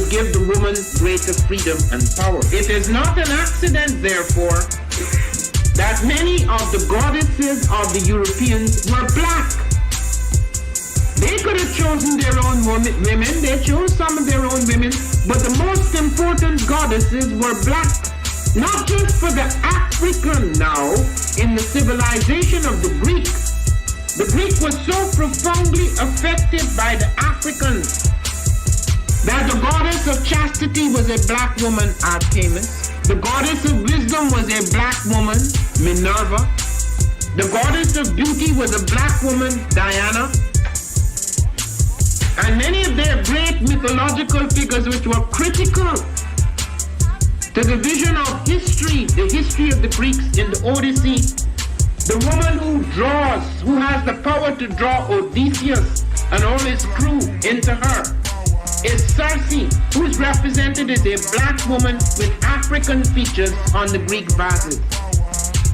would give the woman greater freedom and power. It is not an accident, therefore, that many of the goddesses of the Europeans were black. They could have chosen their own women, they chose some of their own women, but the most important goddesses were black. Not just for the African now, in the civilization of the Greek. The Greek was so profoundly affected by the Africans that the goddess of chastity was a black woman, Artemis. The goddess of wisdom was a black woman, Minerva. The goddess of beauty was a black woman, Diana. And many of their great mythological figures which were critical to the vision of history, the history of the Greeks in the Odyssey, the woman who has the power to draw Odysseus and all his crew into her, is Circe, who is represented as a black woman with African features on the Greek vases.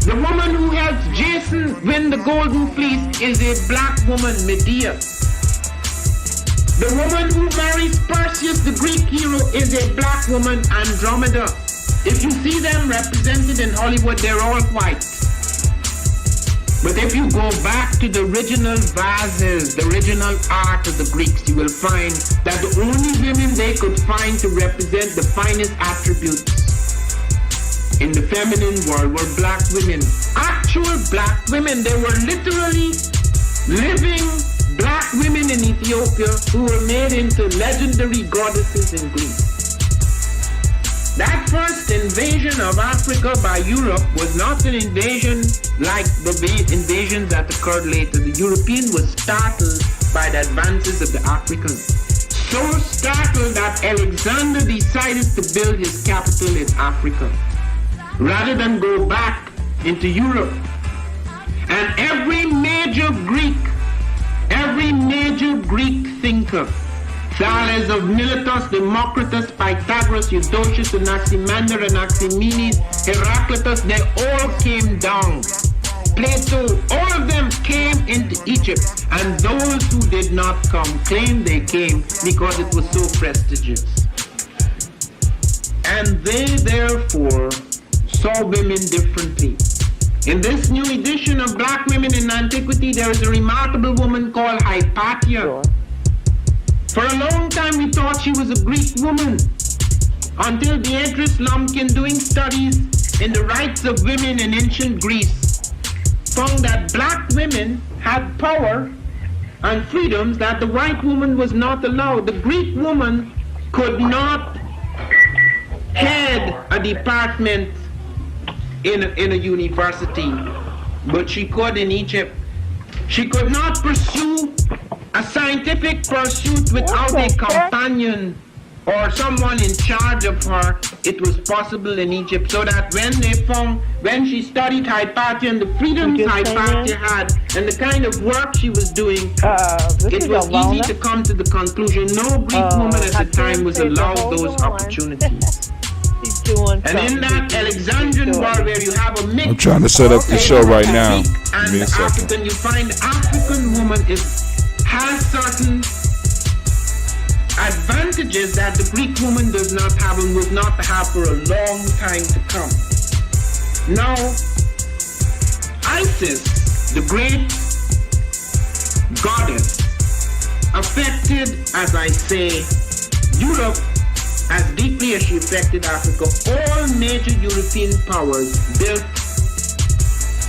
The woman who helps Jason win the Golden Fleece is a black woman, Medea. The woman who marries Perseus, the Greek hero, is a black woman, Andromeda. If you see them represented in Hollywood, they're all white. But if you go back to the original vases, the original art of the Greeks, you will find that the only women they could find to represent the finest attributes in the feminine world were black women. Actual black women. They were literally living black women in Ethiopia who were made into legendary goddesses in Greece. That first invasion of Africa by Europe was not an invasion like the invasions that occurred later. The European was startled by the advances of the Africans. So startled that Alexander decided to build his capital in Africa rather than go back into Europe. And every major Greek thinker, Thales of Miletus, Democritus, Pythagoras, Eudoxus, Anaximander, Anaximenes, Heraclitus, they all came down. Plato, all of them came into Egypt, and those who did not come claimed they came because it was so prestigious. And they therefore saw women differently. In this new edition of Black Women in Antiquity, there is a remarkable woman called Hypatia. Sure. For a long time we thought she was a Greek woman, until Beatrice Lumpkin, doing studies in the rights of women in ancient Greece, found that black women had power and freedoms that the white woman was not allowed. The Greek woman could not head a department in a university, but she could in Egypt. She could not pursue a scientific pursuit without a companion or someone in charge of her. It was possible in Egypt, so that when she studied Hypatia and the freedoms Hypatia had and the kind of work she was doing, it was easy to come to the conclusion no Greek woman at the time was allowed those opportunities. And in that Alexandrian world where you have a mix, I'm trying to set up the show right now. And the African, you find the African woman has certain advantages that the Greek woman does not have and would not have for a long time to come. Now, Isis, the great goddess, affected, as I say, Europe as deeply as she affected Africa. All major European powers built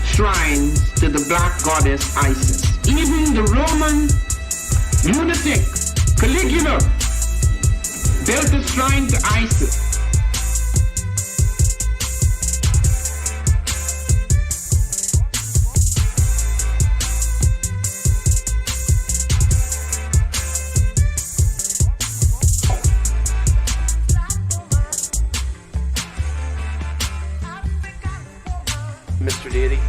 shrines to the black goddess Isis. Even the Roman lunatic Caligula built a shrine to Isis. Mr. Deity.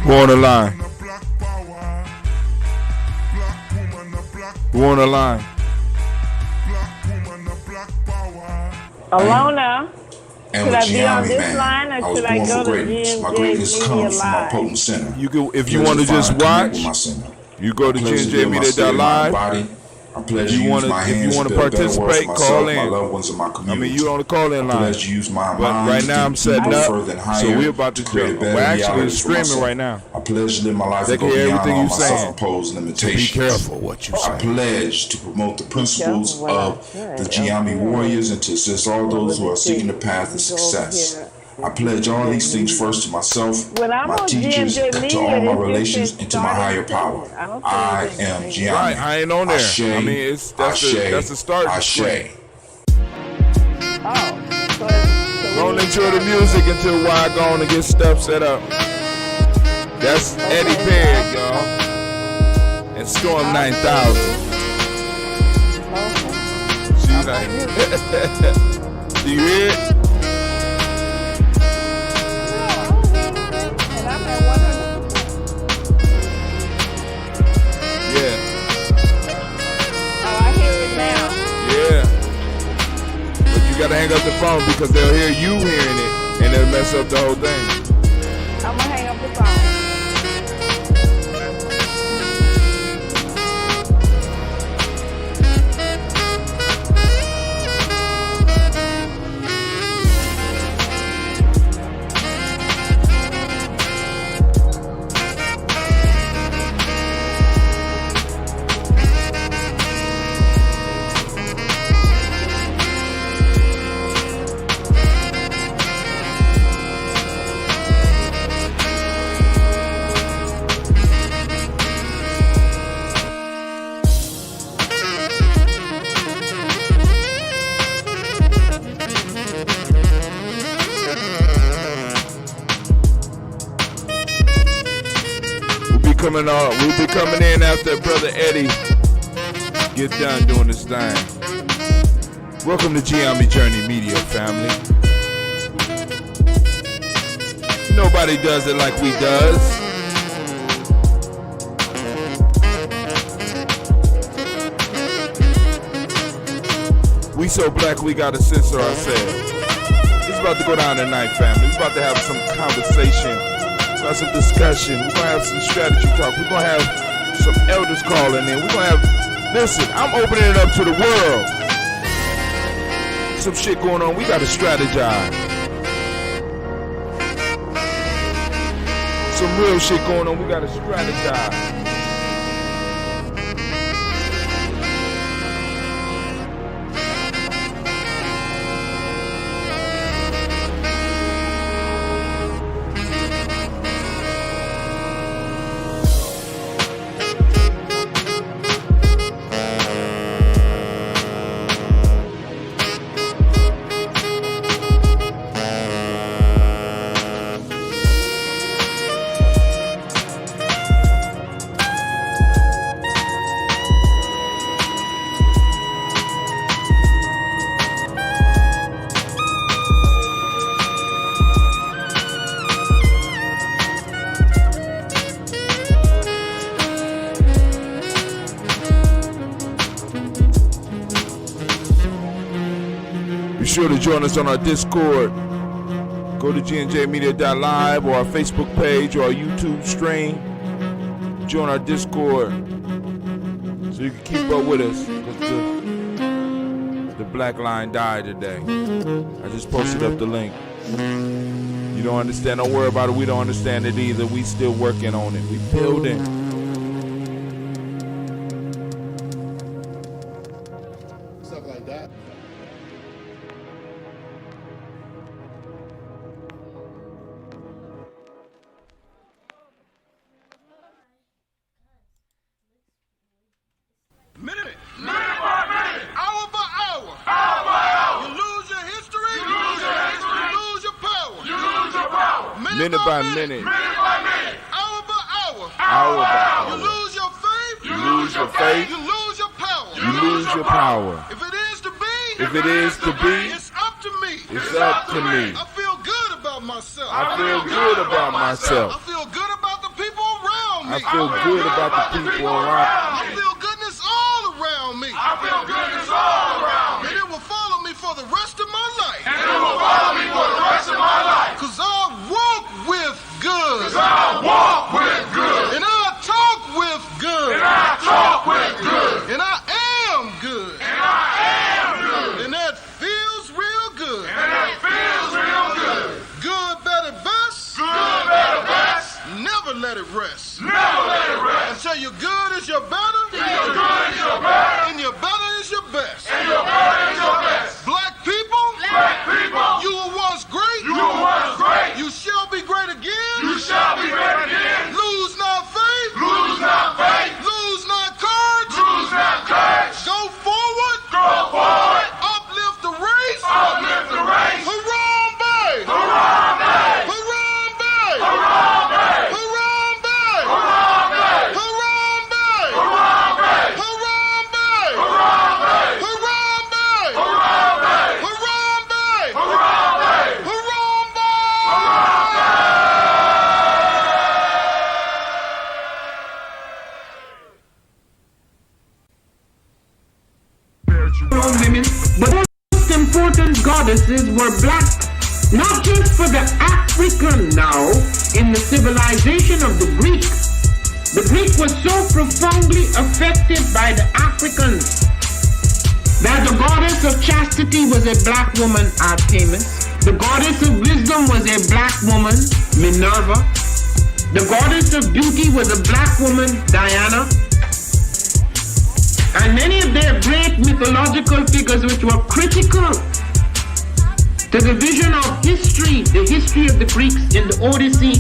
Who on the line? Who on the line? Alona. am a Giambi man. I was born for greatness. My greatness comes from my potent center. You can, if you want to just watch, you go to GNJmedia.live. I pledge to use my hands to build a better world for myself, my loved ones, and my community. I mean, you on the call-in line. I pledge to use my but mind right now I'm setting up, so we're about to create a better we're actually reality for streaming myself. right now. I pledge to live my life They and go can hear beyond everything all you my saying. self-imposed limitations. Be careful what you say. I pledge to promote the principles of the Giambi warriors and to assist all those who are seeking the path of success. I pledge all these things first to myself, my teachers, to all my relations, and to my higher power. I am Giambi. Right, I ain't on there. Ashe, I mean, that's the start. Ashe. Go and enjoy the music until I go on and get stuff set up. That's Eddie Perry, y'all. And Storm 9000. She's like, do you hear it? You gotta hang up the phone because they'll hear you hearing it and it'll mess up the whole thing. I'm gonna hang up the phone. We'll be coming in after Brother Eddie get done doing this thing. Welcome to Giambi Journey Media, family. Nobody does it like we does. We so black we gotta censor ourselves. It's about to go down tonight, family. We're about to have some conversation. Some discussion. We're gonna have some strategy talk. We're gonna have some elders calling in. We're gonna have, listen, I'm opening it up to the world. Some shit going on. We gotta strategize. Some real shit going on. We gotta strategize. Be sure to join us on our Discord. Go to gnjmedia.live or our Facebook page or our YouTube stream. Join our Discord so you can keep up with us. The black line died today. I just posted up the link. You don't understand, don't worry about it. We don't understand it either. We still working on it. We building. Stuff like that. Minute by minute, hour by hour, you lose your history, you lose your power, Minute by minute, hour by hour. you lose your faith, You lose your faith. you lose your power, You lose your power. If it is to be, It's up to me. It's up to me. I feel good about myself. I feel good about myself. I feel good about the people around me. I feel good about the people around. I feel goodness all around me. I feel goodness all around me. And it will follow me for the rest of my life. will follow me for the rest of my life. 'Cause I walk with good. 'Cause I walk with good. And I talk with good. And I talk with good. And I am good. And I am good. And that feels real good. And that feels real good. Good, better, best. Good, better, best. Never let it rest. Never let it rest. Until your good is your better. Until your good is your better. And your better is your best. And your better is your best. Black people. Black people. You were once great. You were once great. You shall be great again. You shall be great again. Lose not faith. Lose not faith. Lose not courage. Lose not courage. Go forward. Go forward. Uplift the race. Uplift the race. Harambe. Harambe. Harambe. Harambe. Harambe. Harambe. Harambe. Harambe. Harambe. Harambe. Harambe. Harambe. Harambe. Harambe. Women, but the most important goddesses were black, not just for the African now in the civilization of the Greek. The Greek was so profoundly affected by the Africans that the goddess of chastity was a black woman, Artemis. The goddess of wisdom was a black woman, Minerva. The goddess of beauty was a black woman, Diana. And many of their great mythological figures which were critical to the vision of history, the history of the Greeks in the Odyssey,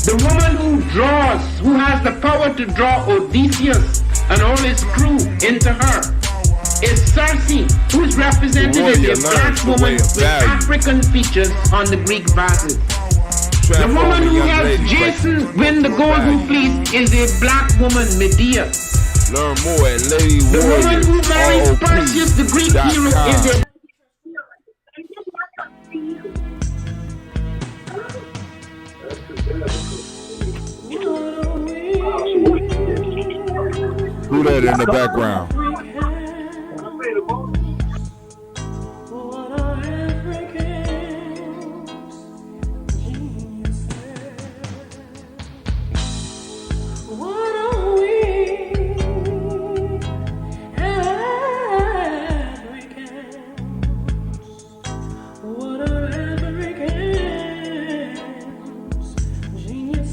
the woman who draws, who has the power to draw Odysseus and all his crew into her, is Circe, who is represented as a black woman with African features on the Greek vases. The woman who helps Jason win the golden fleece is a black woman, Medea. Learn more at Lady The Warriors. woman who marries Perseus, the Greek hero, is a Who that in the background? Africans.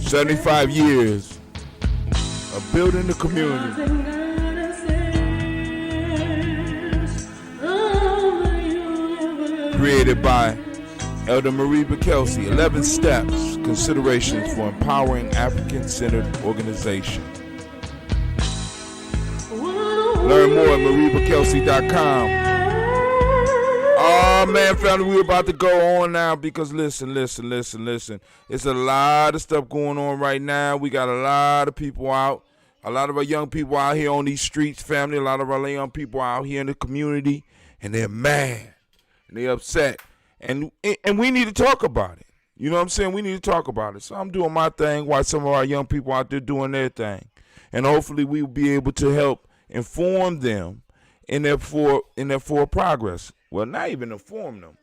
75 years of building the community. Created by Elder Marie Kelsey, 11 Steps, Considerations for Empowering African-Centered Organization. Learn more at mariebakelsey.com. Oh man, family, we're about to go on now because listen. It's a lot of stuff going on right now. We got a lot of people out. A lot of our young people out here on these streets, family. A lot of our young people out here in the community, and they're mad. And they're upset. And we need to talk about it. You know what I'm saying? We need to talk about it. So I'm doing my thing while some of our young people out there doing their thing. And hopefully we will be able to help inform them in their for progress. Well, not even inform them,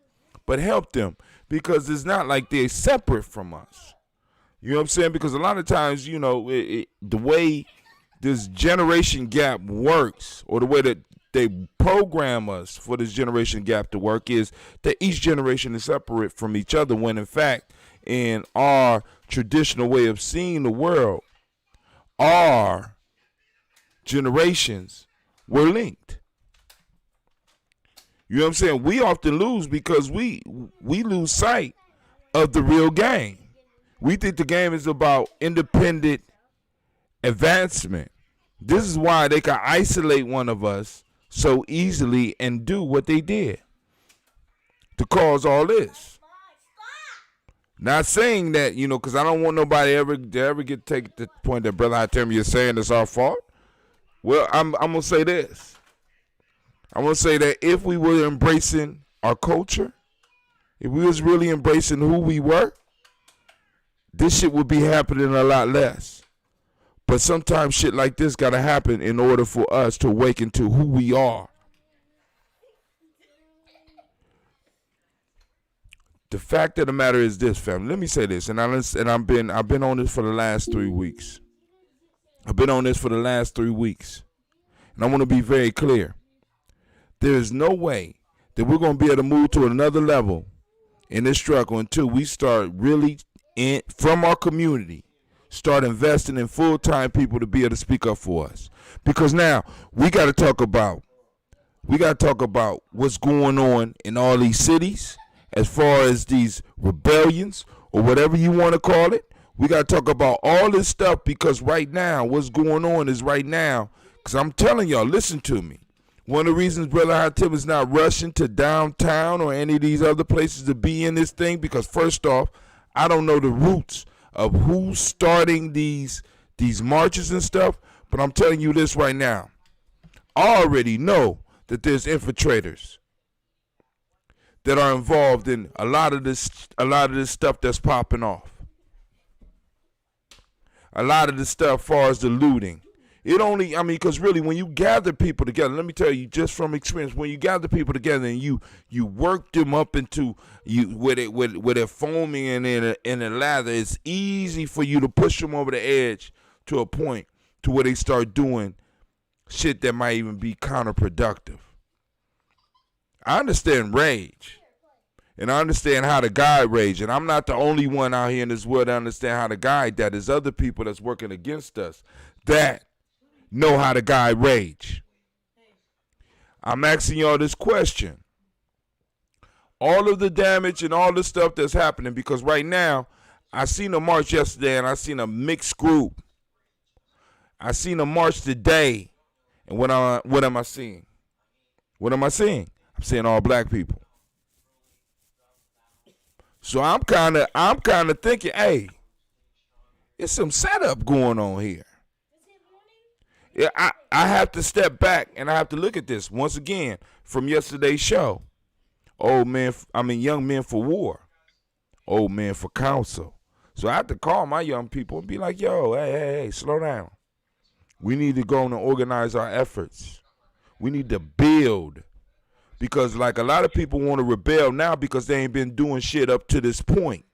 but help them, because it's not like they're separate from us. You know what I'm saying? Because a lot of times, you know, the way this generation gap works, or the way that they program us for this generation gap to work, is that each generation is separate from each other, when in fact, in our traditional way of seeing the world, our generations were linked. You know what I'm saying? We often lose because we lose sight of the real game. We think the game is about independent advancement. This is why they can isolate one of us so easily and do what they did to cause all this. Not saying that, you know, because I don't want nobody to ever get take the point that Brother Hatem, you're saying it's our fault. Well, I'm going to say this. I'm going to say that if we were embracing our culture, if we was really embracing who we were, this shit would be happening a lot less. But sometimes shit like this got to happen in order for us to awaken to who we are. The fact of the matter is this, family. Let me say this, and I've been on this for the last 3 weeks. I've been on this for the last 3 weeks, and I want to be very clear. There is no way that we're going to be able to move to another level in this struggle until we start really from our community, start investing in full-time people to be able to speak up for us. Because now we got to talk about what's going on in all these cities. As far as these rebellions or whatever you want to call it, we got to talk about all this stuff because right now, what's going on is right now, because I'm telling y'all, listen to me. One of the reasons Brother Hatim is not rushing to downtown or any of these other places to be in this thing, because first off, I don't know the roots of who's starting these marches and stuff, but I'm telling you this right now. I already know that there's infiltrators that are involved in a lot of this stuff that's popping off. A lot of the stuff as far as the looting. Because really when you gather people together, let me tell you just from experience, when you gather people together and you work them up into with it foaming and in a lather, it's easy for you to push them over the edge to a point to where they start doing shit that might even be counterproductive. I understand rage, and I understand how to guide rage, and I'm not the only one out here in this world to understand how to guide that. There's other people that's working against us that know how to guide rage. I'm asking y'all this question. All of the damage and all the stuff that's happening, because right now, I seen a march yesterday, and I seen a mixed group. I seen a march today, and what am I seeing? What am I seeing? I'm seeing all black people. So I'm kind of thinking, hey, it's some setup going on here. Yeah, I have to step back and I have to look at this once again from yesterday's show. Young men for war, old men for counsel. So I have to call my young people and be like, yo, hey, slow down. We need to go and organize our efforts. We need to build. Because like a lot of people want to rebel now because they ain't been doing shit up to this point.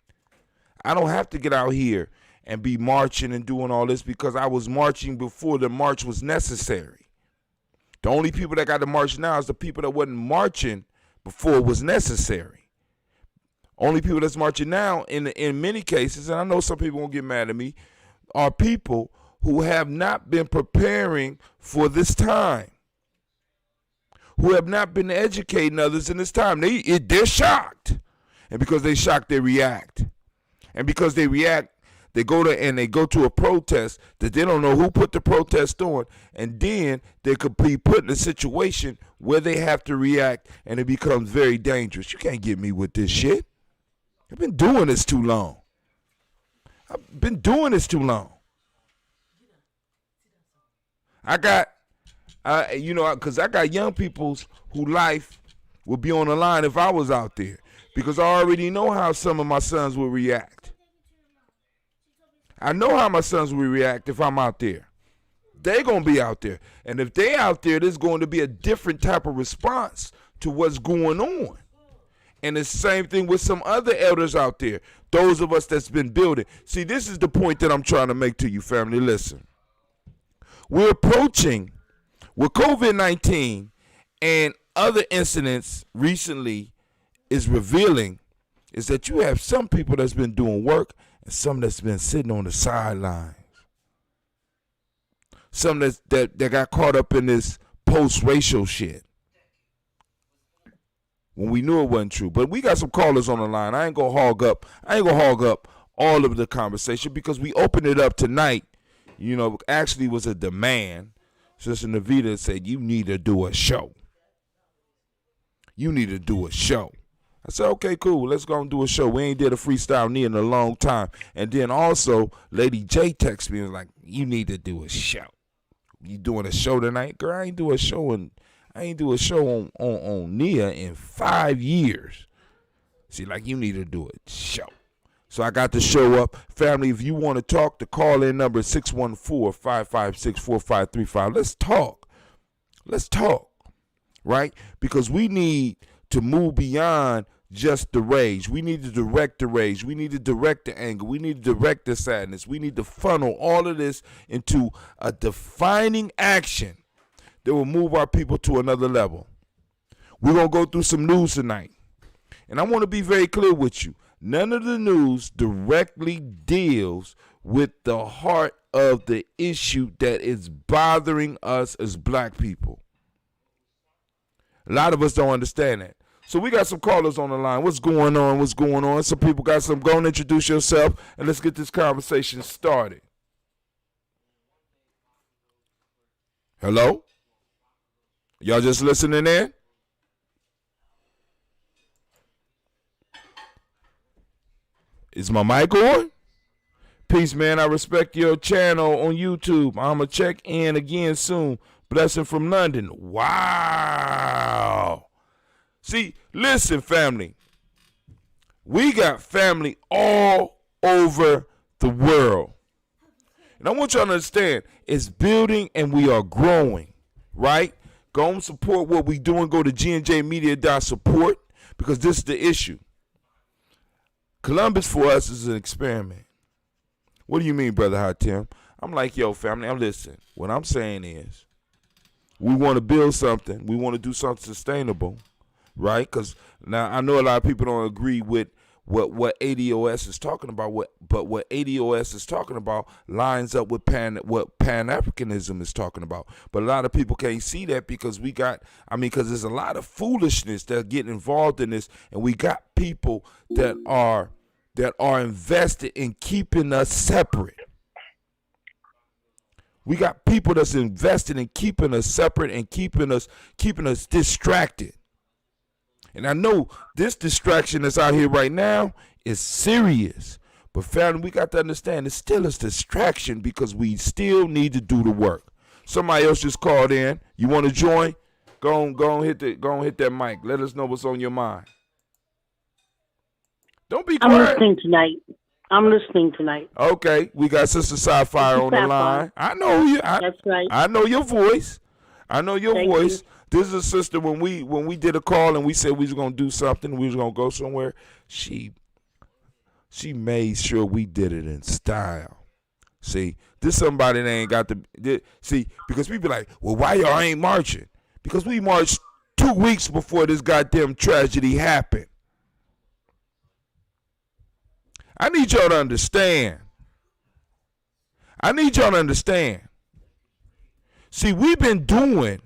I don't have to get out here and be marching and doing all this because I was marching before the march was necessary. The only people that got to march now is the people that wasn't marching before it was necessary. Only people that's marching now in many cases, and I know some people won't get mad at me, are people who have not been preparing for this time. Who have not been educating others in this time. They're shocked. And because they're shocked, they react. And because they react, they go to a protest that they don't know who put the protest on. And then they could be put in a situation where they have to react, and it becomes very dangerous. You can't get me with this shit. I've been doing this too long. Because I got young people whose life would be on the line if I was out there. Because I already know how some of my sons will react. I know how my sons will react if I'm out there. They're going to be out there. And if they out there, there's going to be a different type of response to what's going on. And it's the same thing with some other elders out there. Those of us that's been building. See, this is the point that I'm trying to make to you, family. Listen. We're approaching with COVID-19 and other incidents recently is revealing is that you have some people that's been doing work and some that's been sitting on the sidelines. Some that got caught up in this post-racial shit. When we knew it wasn't true. But we got some callers on the line. I ain't gonna hog up all of the conversation because we opened it up tonight. Actually was a demand. Sister Navita said, you need to do a show. I said, okay, cool. Let's go and do a show. We ain't did a Freestyle Nia in a long time. And then also, Lady J texted me and was like, you need to do a show. You doing a show tonight? Girl, I ain't do a show on Nia in 5 years. See, like, you need to do a show. So I got to show up. Family, if you want to talk, the call-in number is 614-556-4535. Let's talk, right? Because we need to move beyond just the rage. We need to direct the rage. We need to direct the anger. We need to direct the sadness. We need to funnel all of this into a defining action that will move our people to another level. We're going to go through some news tonight. And I want to be very clear with you. None of the news directly deals with the heart of the issue that is bothering us as black people. A lot of us don't understand that. So we got some callers on the line. What's going on? What's going on? Some people got some. Go and introduce yourself, and let's get this conversation started. Hello? Y'all just listening in? Is my mic on? Peace, man. I respect your channel on YouTube. I'm going to check in again soon. Blessing from London. Wow. See, listen, family. We got family all over the world. And I want y'all to understand, it's building and we are growing, right? Go and support what we doing. Go to gnjmedia.support because this is the issue. Columbus for us is an experiment. What do you mean, Brother Hot Tim? I'm like, yo, family, I'm listening. What I'm saying is we want to build something. We want to do something sustainable, right? Because now I know a lot of people don't agree with what ADOS is talking about, but what ADOS is talking about lines up with what Pan-Africanism is talking about. But a lot of people can't see that because because there's a lot of foolishness that get involved in this, and we got people that are invested in keeping us separate. We got people that's invested in keeping us separate and keeping us distracted. And I know this distraction that's out here right now is serious. But family, we got to understand it's still a distraction because we still need to do the work. Somebody else just called in. You want to join? Go on, hit that mic. Let us know what's on your mind. Don't be quiet. I'm listening tonight. Okay, we got Sister Sapphire on the line. I know you. That's right. I know your voice. Thank you. This is a sister. When we did a call and we said we was gonna do something, we was gonna go somewhere. She made sure we did it in style. See, this somebody that ain't got the see because people like, well, why y'all ain't marching? Because we marched 2 weeks before this goddamn tragedy happened. I need y'all to understand. See, we've been doing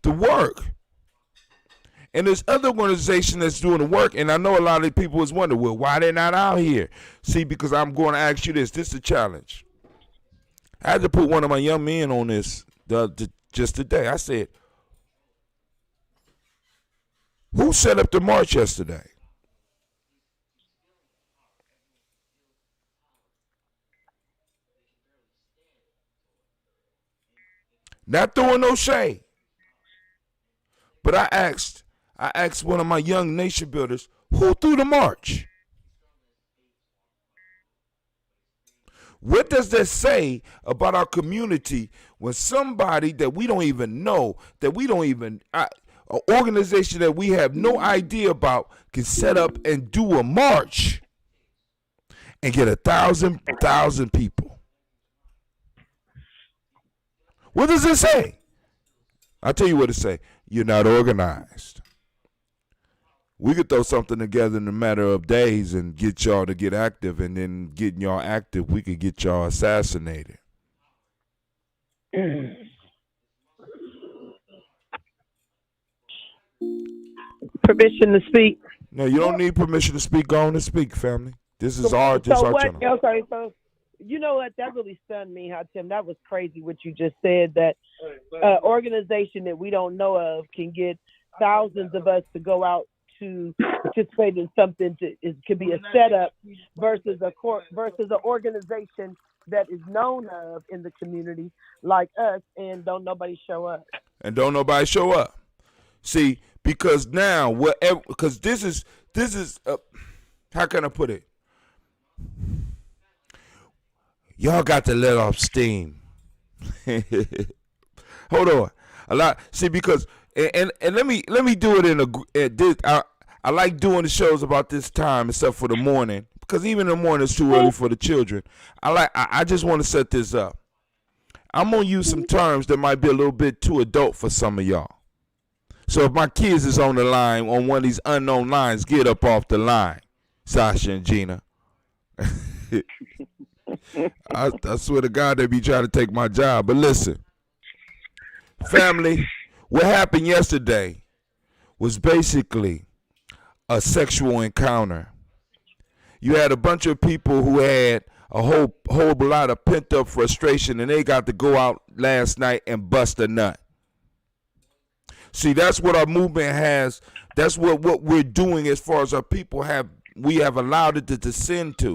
the work. And there's other organizations that's doing the work. And I know a lot of people is wondering, well, why they're not out here? See, because I'm going to ask you this. This is a challenge. I had to put one of my young men on this just today. I said, who set up the march yesterday? Not throwing no shade. But I asked one of my young nation builders, who threw the march? What does that say about our community when somebody that we don't even know, an organization that we have no idea about can set up and do a march and get 1,000 people? What does it say? I'll tell you what it say. You're not organized. We could throw something together in a matter of days and get y'all to get active, and then getting y'all active, we could get y'all assassinated. Permission to speak? No, you don't need permission to speak. Go on and speak, family. This is our channel. Okay, so you know what? That really stunned me, how Tim. That was crazy what you just said. That organization that we don't know of can get thousands of us to go out to participate in something. Could be a setup versus an organization that is known of in the community like us, and don't nobody show up. See, because now whatever, because this is how can I put it? Y'all got to let off steam. Hold on. A lot. See, because and let me do it in a. I like doing the shows about this time, except for the morning, because even in the morning it's too early for the children. I just want to set this up. I'm gonna use some terms that might be a little bit too adult for some of y'all. So if my kids is on the line on one of these unknown lines, get up off the line, Sasha and Gina. I swear to God they be trying to take my job. But listen, family, what happened yesterday was basically a sexual encounter. You had a bunch of people who had a whole lot of pent up frustration, and they got to go out last night and bust a nut. See, that's what our movement has. That's what we're doing as far as our people we have allowed it to descend to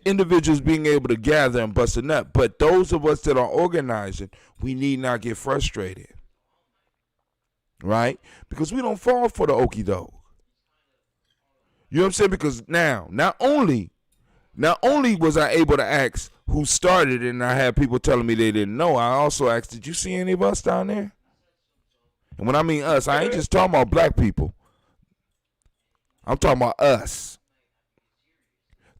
individuals being able to gather and bust a nut. But those of us that are organizing, we need not get frustrated, right? Because we don't fall for the okie doke. You know what I'm saying? Because now, not only was I able to ask who started it, and I had people telling me they didn't know, I also asked, did you see any of us down there? And when I mean us, I ain't just talking about black people. I'm talking about us.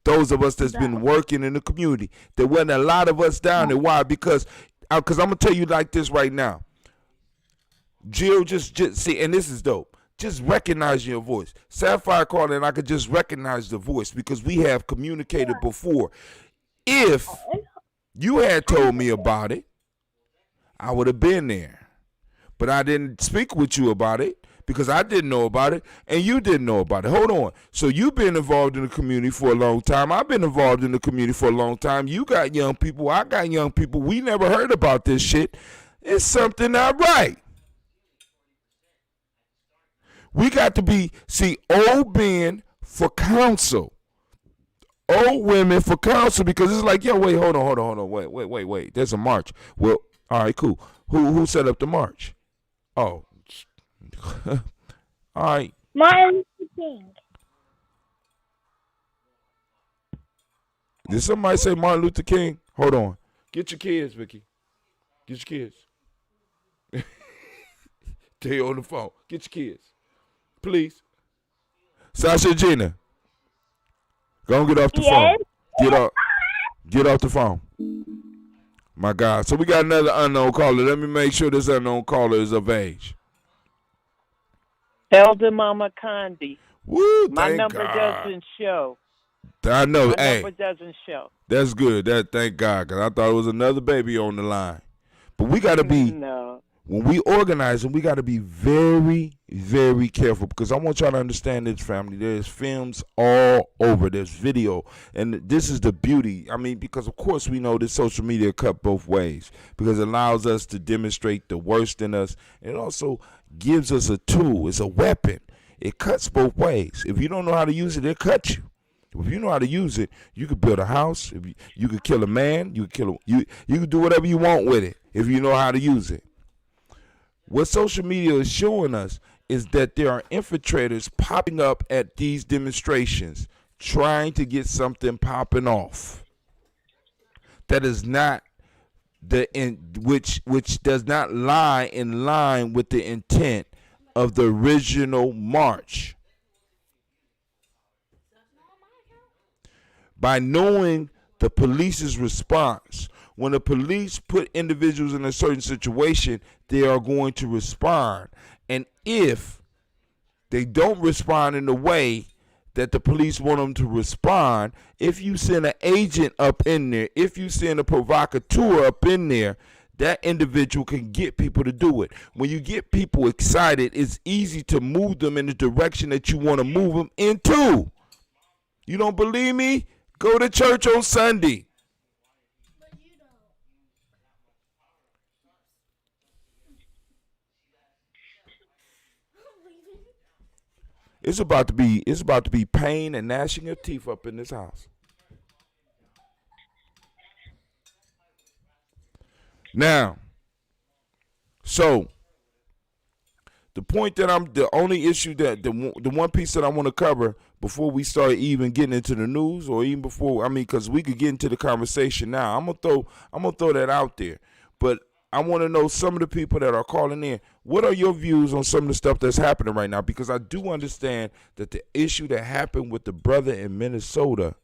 Those of us that's been working in the community. There wasn't a lot of us down there. Why? Because I'm going to tell you like this right now. Jill, just see, and this is dope. Just recognize your voice. Sapphire called and I could just recognize the voice because we have communicated before. If you had told me about it, I would have been there. But I didn't speak with you about it because I didn't know about it and you didn't know about it. Hold on. So you've been involved in the community for a long time. I've been involved in the community for a long time. You got young people. I got young people. We never heard about this shit. It's something not right. We got to be, old men for counsel. Old women for counsel because it's like, yo, wait, hold on. Wait. There's a march. Well, all right, cool. Who set up the march? Oh, all right. Martin Luther King. Did somebody say Martin Luther King? Hold on. Get your kids, Vicky. Get your kids. They on the phone. Get your kids. Please. Sasha and Gina. Go and get off the phone. Get off the phone. My God. So we got another unknown caller. Let me make sure this unknown caller is of age. Elder Mama Condi. Woo, My thank number God. doesn't show. I know. My hey, number doesn't show. That's good. Thank God, because I thought it was another baby on the line. But we got to be, when we organize, and we got to be very, very careful, because I want y'all to understand this, family. There's films all over. There's video. And this is the beauty. I mean, because, of course, we know that social media cut both ways, because it allows us to demonstrate the worst in us. It also gives us a tool. It's a weapon. It cuts both ways. If you don't know how to use it, it cuts you. If you know how to use it, you could build a house. If you could kill a man. You could kill you could do whatever you want with it if you know how to use it. What social media is showing us is that there are infiltrators popping up at these demonstrations, trying to get something popping off. That is not which does not lie in line with the intent of the original march. By knowing the police's response, when the police put individuals in a certain situation, they are going to respond. And if they don't respond in the way that the police want them to respond, if you send an agent up in there, if you send a provocateur up in there, that individual can get people to do it. When you get people excited, it's easy to move them in the direction that you want to move them into. You don't believe me? Go to church on Sunday. It's about to be pain and gnashing of teeth up in this house. Now, so the point that the only issue that the one piece that I want to cover before we start even getting into the news, or even before, because we could get into the conversation now. I'm gonna throw that out there, but I want to know some of the people that are calling in. What are your views on some of the stuff that's happening right now? Because I do understand that the issue that happened with the brother in Minnesota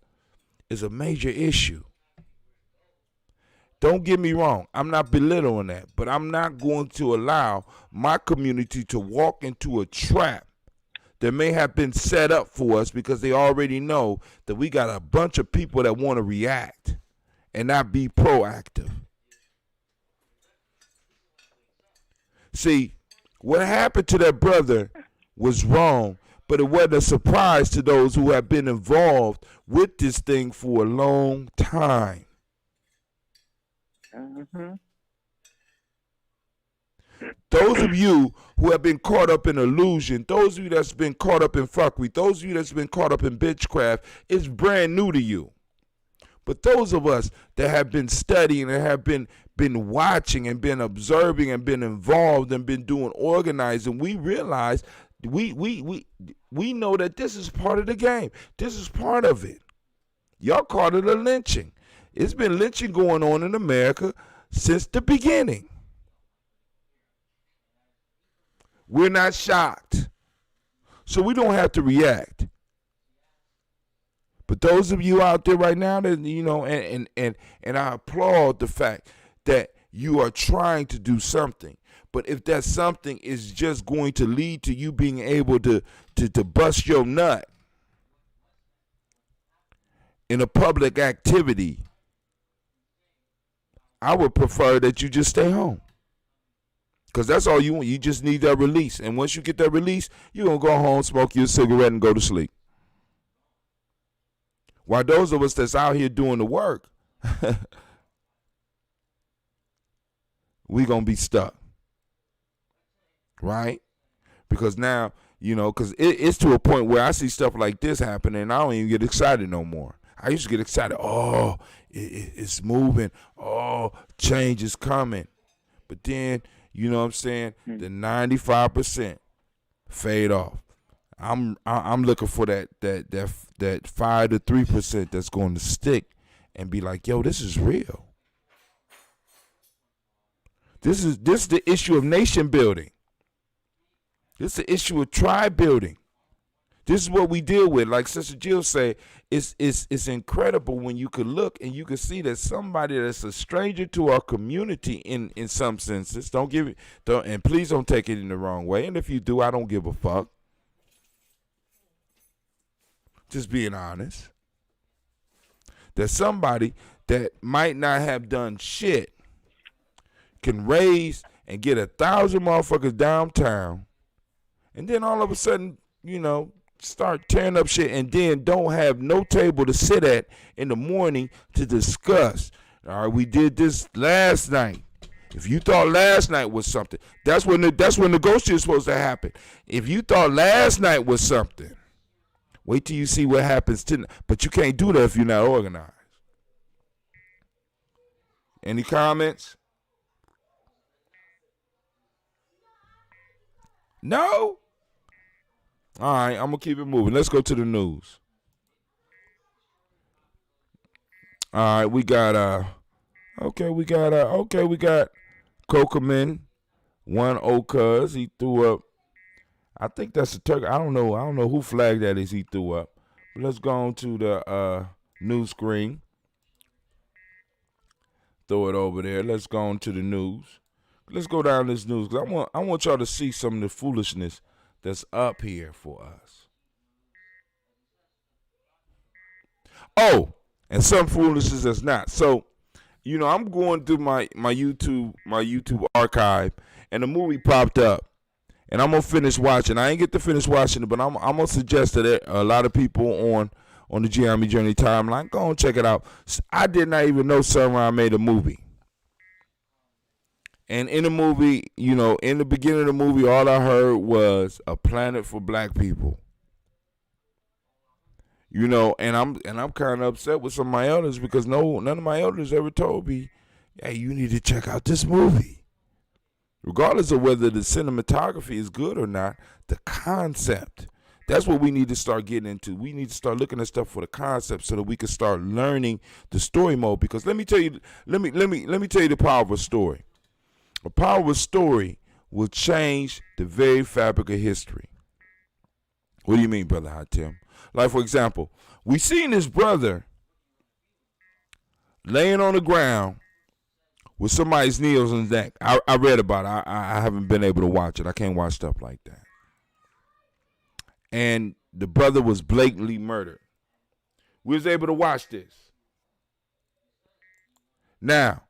is a major issue. Don't get me wrong. I'm not belittling that, but I'm not going to allow my community to walk into a trap that may have been set up for us because they already know that we got a bunch of people that want to react and not be proactive. See, what happened to that brother was wrong, but it wasn't a surprise to those who have been involved with this thing for a long time. Mm-hmm. Those of you who have been caught up in illusion, those of you that's been caught up in fuckery, those of you that's been caught up in bitchcraft, it's brand new to you. But those of us that have been studying and have been watching and been observing and been involved and been doing organizing, we realize we know that this is part of the game. This is part of it. Y'all called it a lynching. It's been lynching going on in America since the beginning. We're not shocked. So we don't have to react. But those of you out there right now that, you know, and I applaud the fact that you are trying to do something. But if that something is just going to lead to you being able to bust your nut in a public activity, I would prefer that you just stay home. Because that's all you want. You just need that release. And once you get that release, you're going to go home, smoke your cigarette, and go to sleep. While those of us that's out here doing the work, we going to be stuck. Right? Because now, you know, because it's to a point where I see stuff like this happening and I don't even get excited no more. I used to get excited. Oh, it's moving. Oh, change is coming. But then, you know what I'm saying, the 95% fade off. I'm looking for that 5 to 3% that's going to stick and be like, yo, this is real. This is the issue of nation building. This is the issue of tribe building. This is what we deal with. Like Sister Jill said, it's incredible when you could look and you can see that somebody that's a stranger to our community in some senses. And please don't take it in the wrong way. And if you do, I don't give a fuck. Just being honest. That somebody that might not have done shit can raise and get 1,000 motherfuckers downtown, and then all of a sudden, you know, start tearing up shit, and then don't have no table to sit at in the morning to discuss. All right, we did this last night. If you thought last night was something, that's when negotiation is supposed to happen. If you thought last night was something, wait till you see what happens tonight. But you can't do that if you're not organized. Any comments? No? All right, I'm going to keep it moving. Let's go to the news. All right, we got Kokerman, 1-0 cuz he threw up. I think that's a turkey. I don't know who flag that is he threw up. But let's go on to the news screen. Throw it over there. Let's go on to the news. Let's go down this news because I want y'all to see some of the foolishness that's up here for us. Oh, and some foolishness that's not. So, you know, I'm going through my YouTube archive, and the movie popped up, and I'm gonna finish watching. I ain't get to finish watching it, but I'm gonna suggest that a lot of people on the Giammi Journey timeline go and check it out. I did not even know Sunrise made a movie. And in the movie, you know, in the beginning of the movie, all I heard was a planet for black people. You know, and I'm kind of upset with some of my elders because none of my elders ever told me, hey, you need to check out this movie. Regardless of whether the cinematography is good or not, the concept. That's what we need to start getting into. We need to start looking at stuff for the concept so that we can start learning the story mode. Because let me tell you the power of a story. A powerful story will change the very fabric of history. What do you mean, Brother Hatim? Like, for example, we seen this brother laying on the ground with somebody's nails on his neck. I read about it. I haven't been able to watch it. I can't watch stuff like that. And the brother was blatantly murdered. We was able to watch this. Now,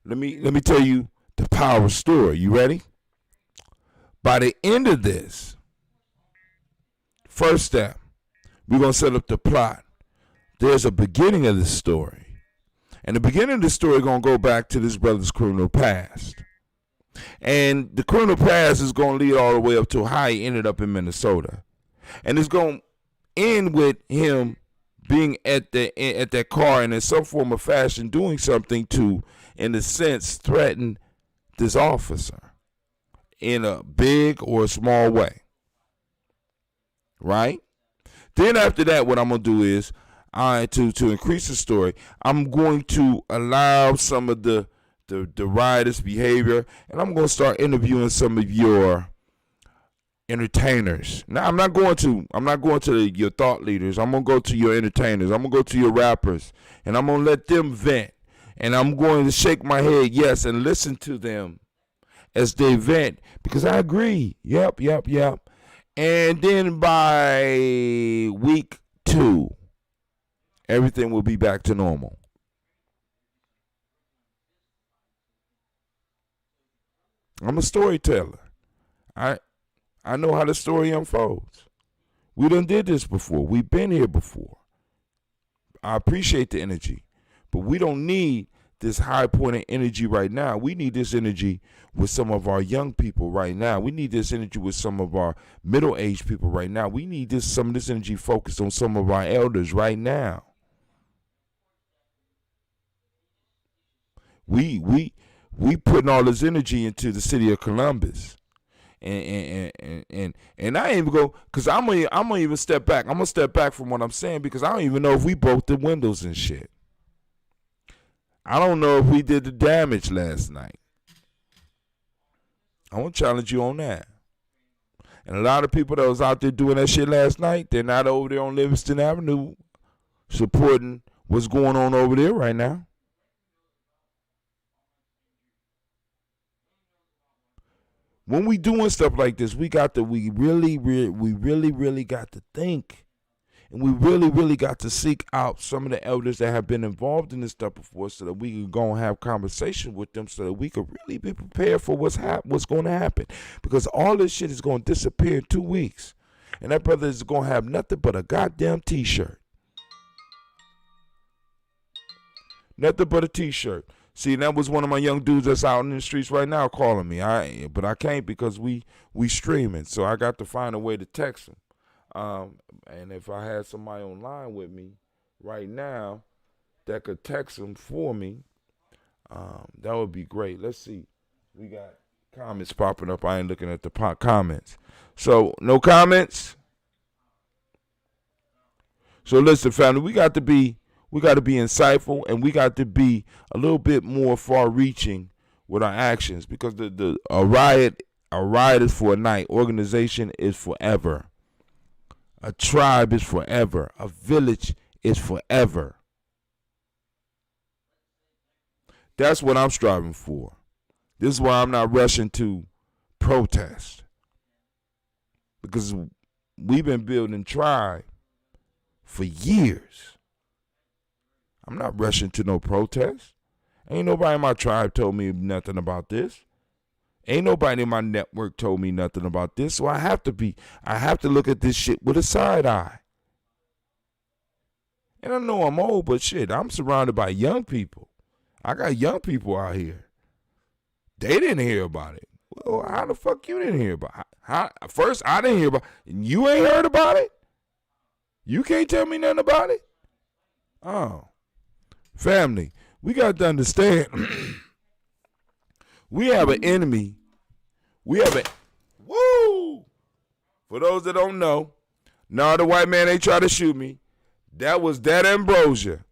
let me tell you the power story. You ready? By the end of this, first step, we're going to set up the plot. There's a beginning of this story. And the beginning of the story is going to go back to this brother's criminal past. And the criminal past is going to lead all the way up to how he ended up in Minnesota. And it's going to end with him being at that car and in some form of fashion doing something to, in a sense, threaten this officer in a big or a small way. Right? Then after that, what I'm going to do is, to increase the story, I'm going to allow some of the riotous behavior, and I'm going to start interviewing some of your entertainers. Now, I'm not going to your thought leaders. I'm going to go to your entertainers. I'm going to go to your rappers, and I'm going to let them vent. And I'm going to shake my head, yes, and listen to them as they vent, because I agree. Yep. And then by week 2, everything will be back to normal. I'm a storyteller. I know how the story unfolds. We done did this before. We've been here before. I appreciate the energy, but we don't need this high point of energy right now. We need this energy with some of our young people right now. We need this energy with some of our middle-aged people right now. We need some of this energy focused on some of our elders right now. We putting all this energy into the city of Columbus. And I ain't even go, because I'm gonna even step back. I'm gonna step back from what I'm saying, because I don't even know if we broke the windows and shit. I don't know if we did the damage last night. I want to challenge you on that. And a lot of people that was out there doing that shit last night, they're not over there on Livingston Avenue supporting what's going on over there right now. When we doing stuff like this, we really got to think. And we really got to seek out some of the elders that have been involved in this stuff before, so that we can go and have conversation with them, so that we could really be prepared for what's going to happen. Because all this shit is going to disappear in 2 weeks. And that brother is going to have nothing but a goddamn T-shirt. Nothing but a T-shirt. See, that was one of my young dudes that's out in the streets right now calling me. But I can't, because we streaming. So I got to find a way to text him. And if I had somebody online with me right now that could text him for me, that would be great. Let's see. We got comments popping up. I ain't looking at the comments. So, no comments? So, listen, family, we got to be insightful, and we got to be a little bit more far-reaching with our actions, because a riot is for a night. Organization is forever. A tribe is forever. A village is forever. That's what I'm striving for. This is why I'm not rushing to protest. Because we've been building tribe for years. I'm not rushing to no protest. Ain't nobody in my tribe told me nothing about this. Ain't nobody in my network told me nothing about this. So I have to look at this shit with a side eye. And I know I'm old, but shit, I'm surrounded by young people. I got young people out here. They didn't hear about it. Well, how the fuck you didn't hear about it? First, I didn't hear about it. And you ain't heard about it? You can't tell me nothing about it? Oh. Family, we got to understand. We have an enemy. Woo! For those that don't know, no, the white man ain't try to shoot me. That was that ambrosia.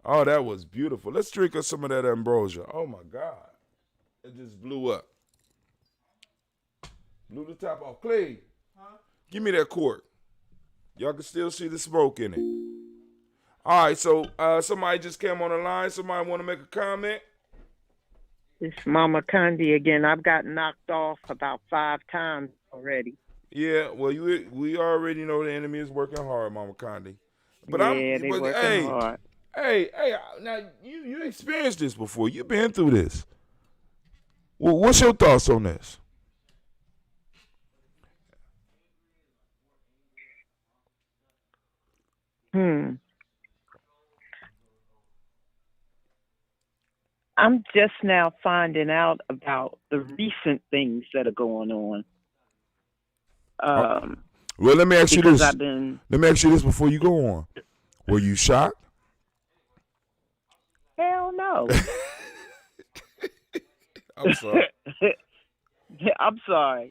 Oh, that was beautiful. Let's drink us some of that ambrosia. Oh, my God. It just blew up. Blew the top off. Clay, give me that cork. Y'all can still see the smoke in it. All right, so somebody just came on the line. Somebody want to make a comment? It's Mama Condi again. I've gotten knocked off about 5 times already. Yeah, well, we already know the enemy is working hard, Mama Condi. But they're working hard. Hey, now you experienced this before. You've been through this. Well, what's your thoughts on this? I'm just now finding out about the recent things that are going on. Well, let me ask you this. Let me ask you this before you go on. Were you shocked? Hell no. I'm sorry. I'm sorry.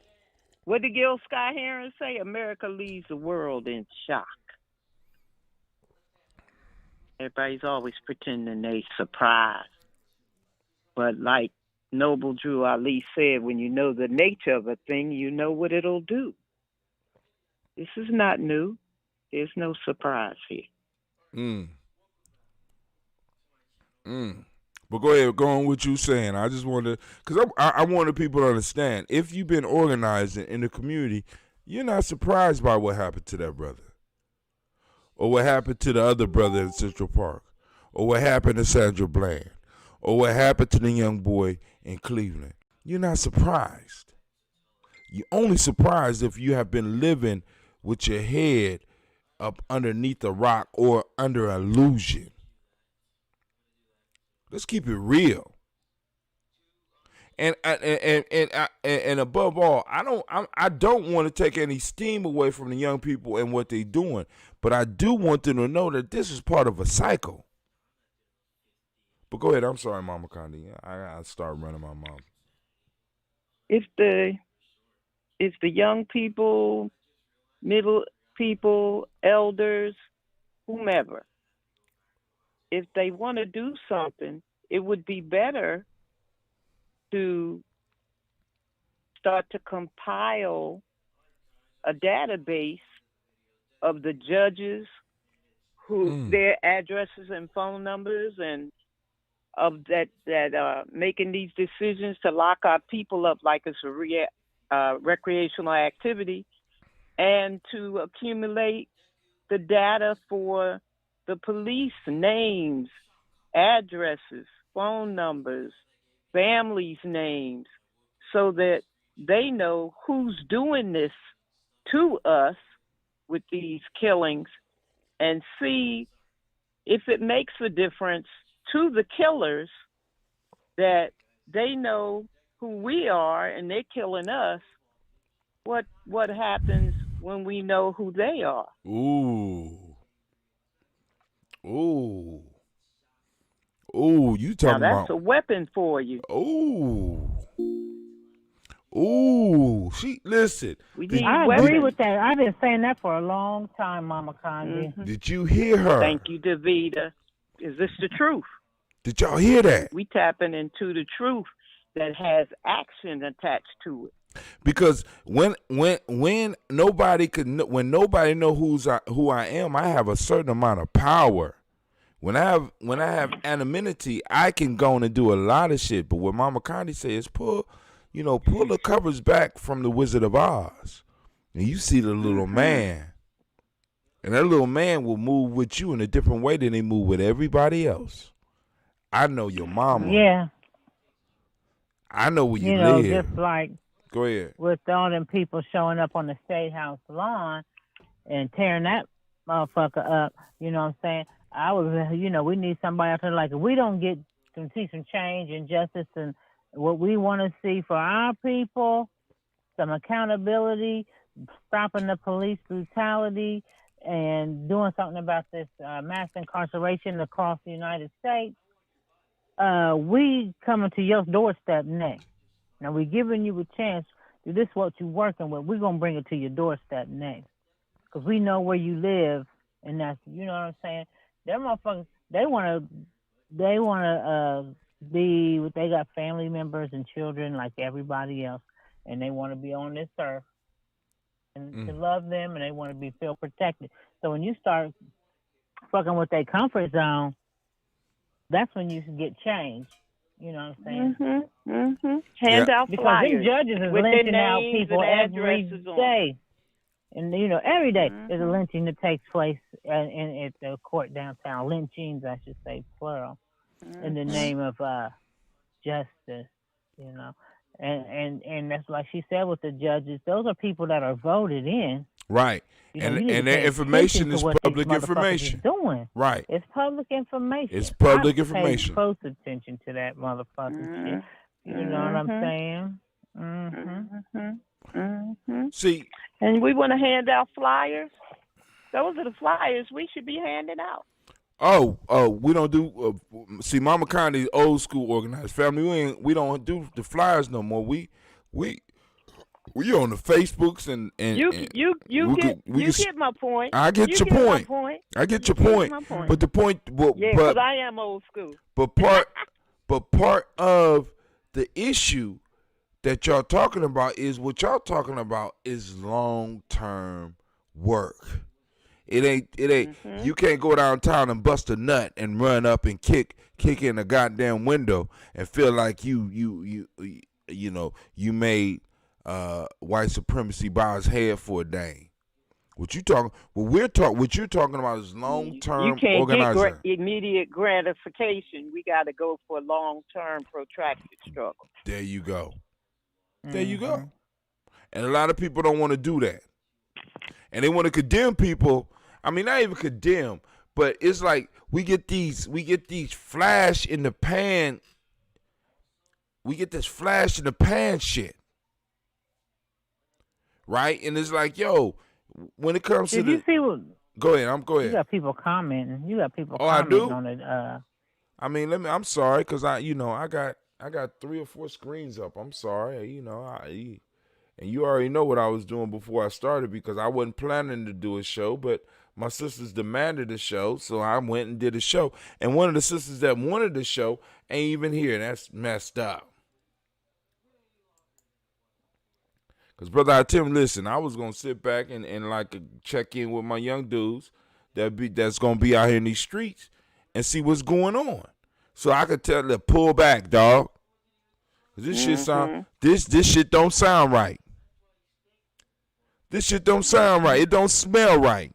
What did Gil Scott Heron say? America leaves the world in shock. Everybody's always pretending they surprised. But like Noble Drew Ali said, when you know the nature of a thing, you know what it'll do. This is not new. There's no surprise here. But go ahead, go on what you saying. I just wanted, because I wanted people to understand, if you've been organizing in the community, you're not surprised by what happened to that brother. Or what happened to the other brother in Central Park. Or what happened to Sandra Bland. Or what happened to the young boy in Cleveland. You're not surprised. You're only surprised if you have been living with your head up underneath a rock or under illusion. Let's keep it real. And above all, I don't want to take any steam away from the young people and what they're doing, but I do want them to know that this is part of a cycle. But go ahead. I'm sorry, Mama Condi. I start running my mouth. If the young people, middle people, elders, whomever, if they want to do something, it would be better to start to compile a database of the judges, who their addresses and phone numbers, and of that making these decisions to lock our people up like it's a recreational activity, and to accumulate the data for the police names, addresses, phone numbers, families' names, so that they know who's doing this to us with these killings, and see if it makes a difference to the killers that they know who we are and they're killing us. What happens when we know who they are? Ooh, you talking now about that's a weapon for you. Listen. I agree with that. I've been saying that for a long time, Mama Condi. Did you hear her? Thank you, Davida. Is this the truth? Did y'all hear that? We tapping into the truth that has action attached to it. Because when nobody know who I am, I have a certain amount of power. When I have anonymity, I can go on and do a lot of shit. But what Mama Condi says, pull the covers back from the Wizard of Oz, and you see the little man, and that little man will move with you in a different way than they move with everybody else. I know your mama. Yeah. I know where you live. Just like. Go ahead. With all them people showing up on the State House lawn and tearing that motherfucker up, you know what I'm saying? I was, we need somebody out there like, if we don't get to see some change and justice and what we want to see for our people, some accountability, stopping the police brutality, and doing something about this mass incarceration across the United States, we coming to your doorstep next. Now, we're giving you a chance. This is what you're working with. We're going to bring it to your doorstep next. Because we know where you live. And that's, you know what I'm saying? Them motherfuckers, they want to they got family members and children like everybody else, and they want to be on this earth and to love them, and they want to feel protected. So when you start fucking with their comfort zone, that's when you can get change. You know what I'm saying? Hand out because flyers. Because judges is lynching out people every day. And, every day there's a lynching that takes place at the court downtown. Lynchings, I should say, plural, in the name of justice, And that's like she said with the judges, those are people that are voted in. Right. And their information is public information. Doing. Right. It's public information. It's public information. Pay close attention to that motherfucking shit. You know what I'm saying? See. And we want to hand out flyers. Those are the flyers we should be handing out. Oh, we don't do. See, Mama Connie's old school organized family. We don't do the flyers no more. We on the Facebooks and you get my point. I get your point. I get your point. But the point, because I am old school. But part of the issue that y'all talking about is what y'all talking about is long-term work. It ain't. You can't go downtown and bust a nut and run up and kick in a goddamn window and feel like you made white supremacy bow his head for a day. What you're talking about is long-term organizing. You can't get immediate gratification. We got to go for long-term protracted struggle. There you go. There you go. And a lot of people don't want to do that. And they want to condemn people. I mean, not even condemn, but it's like we get these flash in the pan. We get this flash in the pan shit. Right? And it's like, yo, when it comes to go ahead. You got people commenting. I do? On it. I mean, I'm sorry, because I got 3 or 4 screens up. I'm sorry, and you already know what I was doing before I started because I wasn't planning to do a show, but my sisters demanded a show, so I went and did a show. And one of the sisters that wanted the show ain't even here. That's messed up. Because, Brother Tim, listen, I was going to sit back and like check in with my young dudes that's going to be out here in these streets and see what's going on. So I could tell them, pull back, dog. This shit don't sound right. This shit don't sound right. It don't smell right.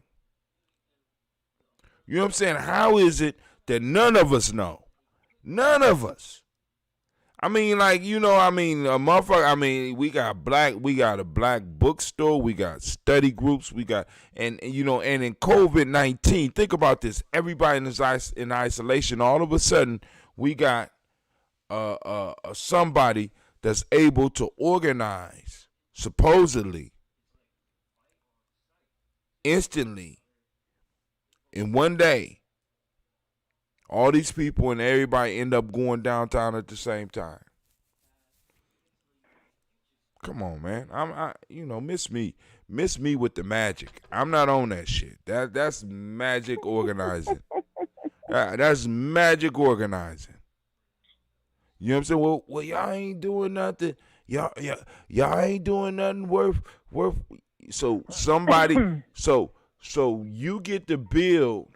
You know what I'm saying? How is it that none of us know? None of us. I mean, like, a motherfucker, we got a black bookstore, we got study groups, and in COVID-19, think about this. Everybody in isolation, all of a sudden, we got somebody that's able to organize, supposedly, instantly, in one day, all these people and everybody end up going downtown at the same time. Come on, man. Miss me with the magic. I'm not on that shit. That's magic organizing. That's magic organizing. You know what I'm saying? Well, y'all ain't doing nothing. Y'all ain't doing nothing worth. So somebody. So you get to build.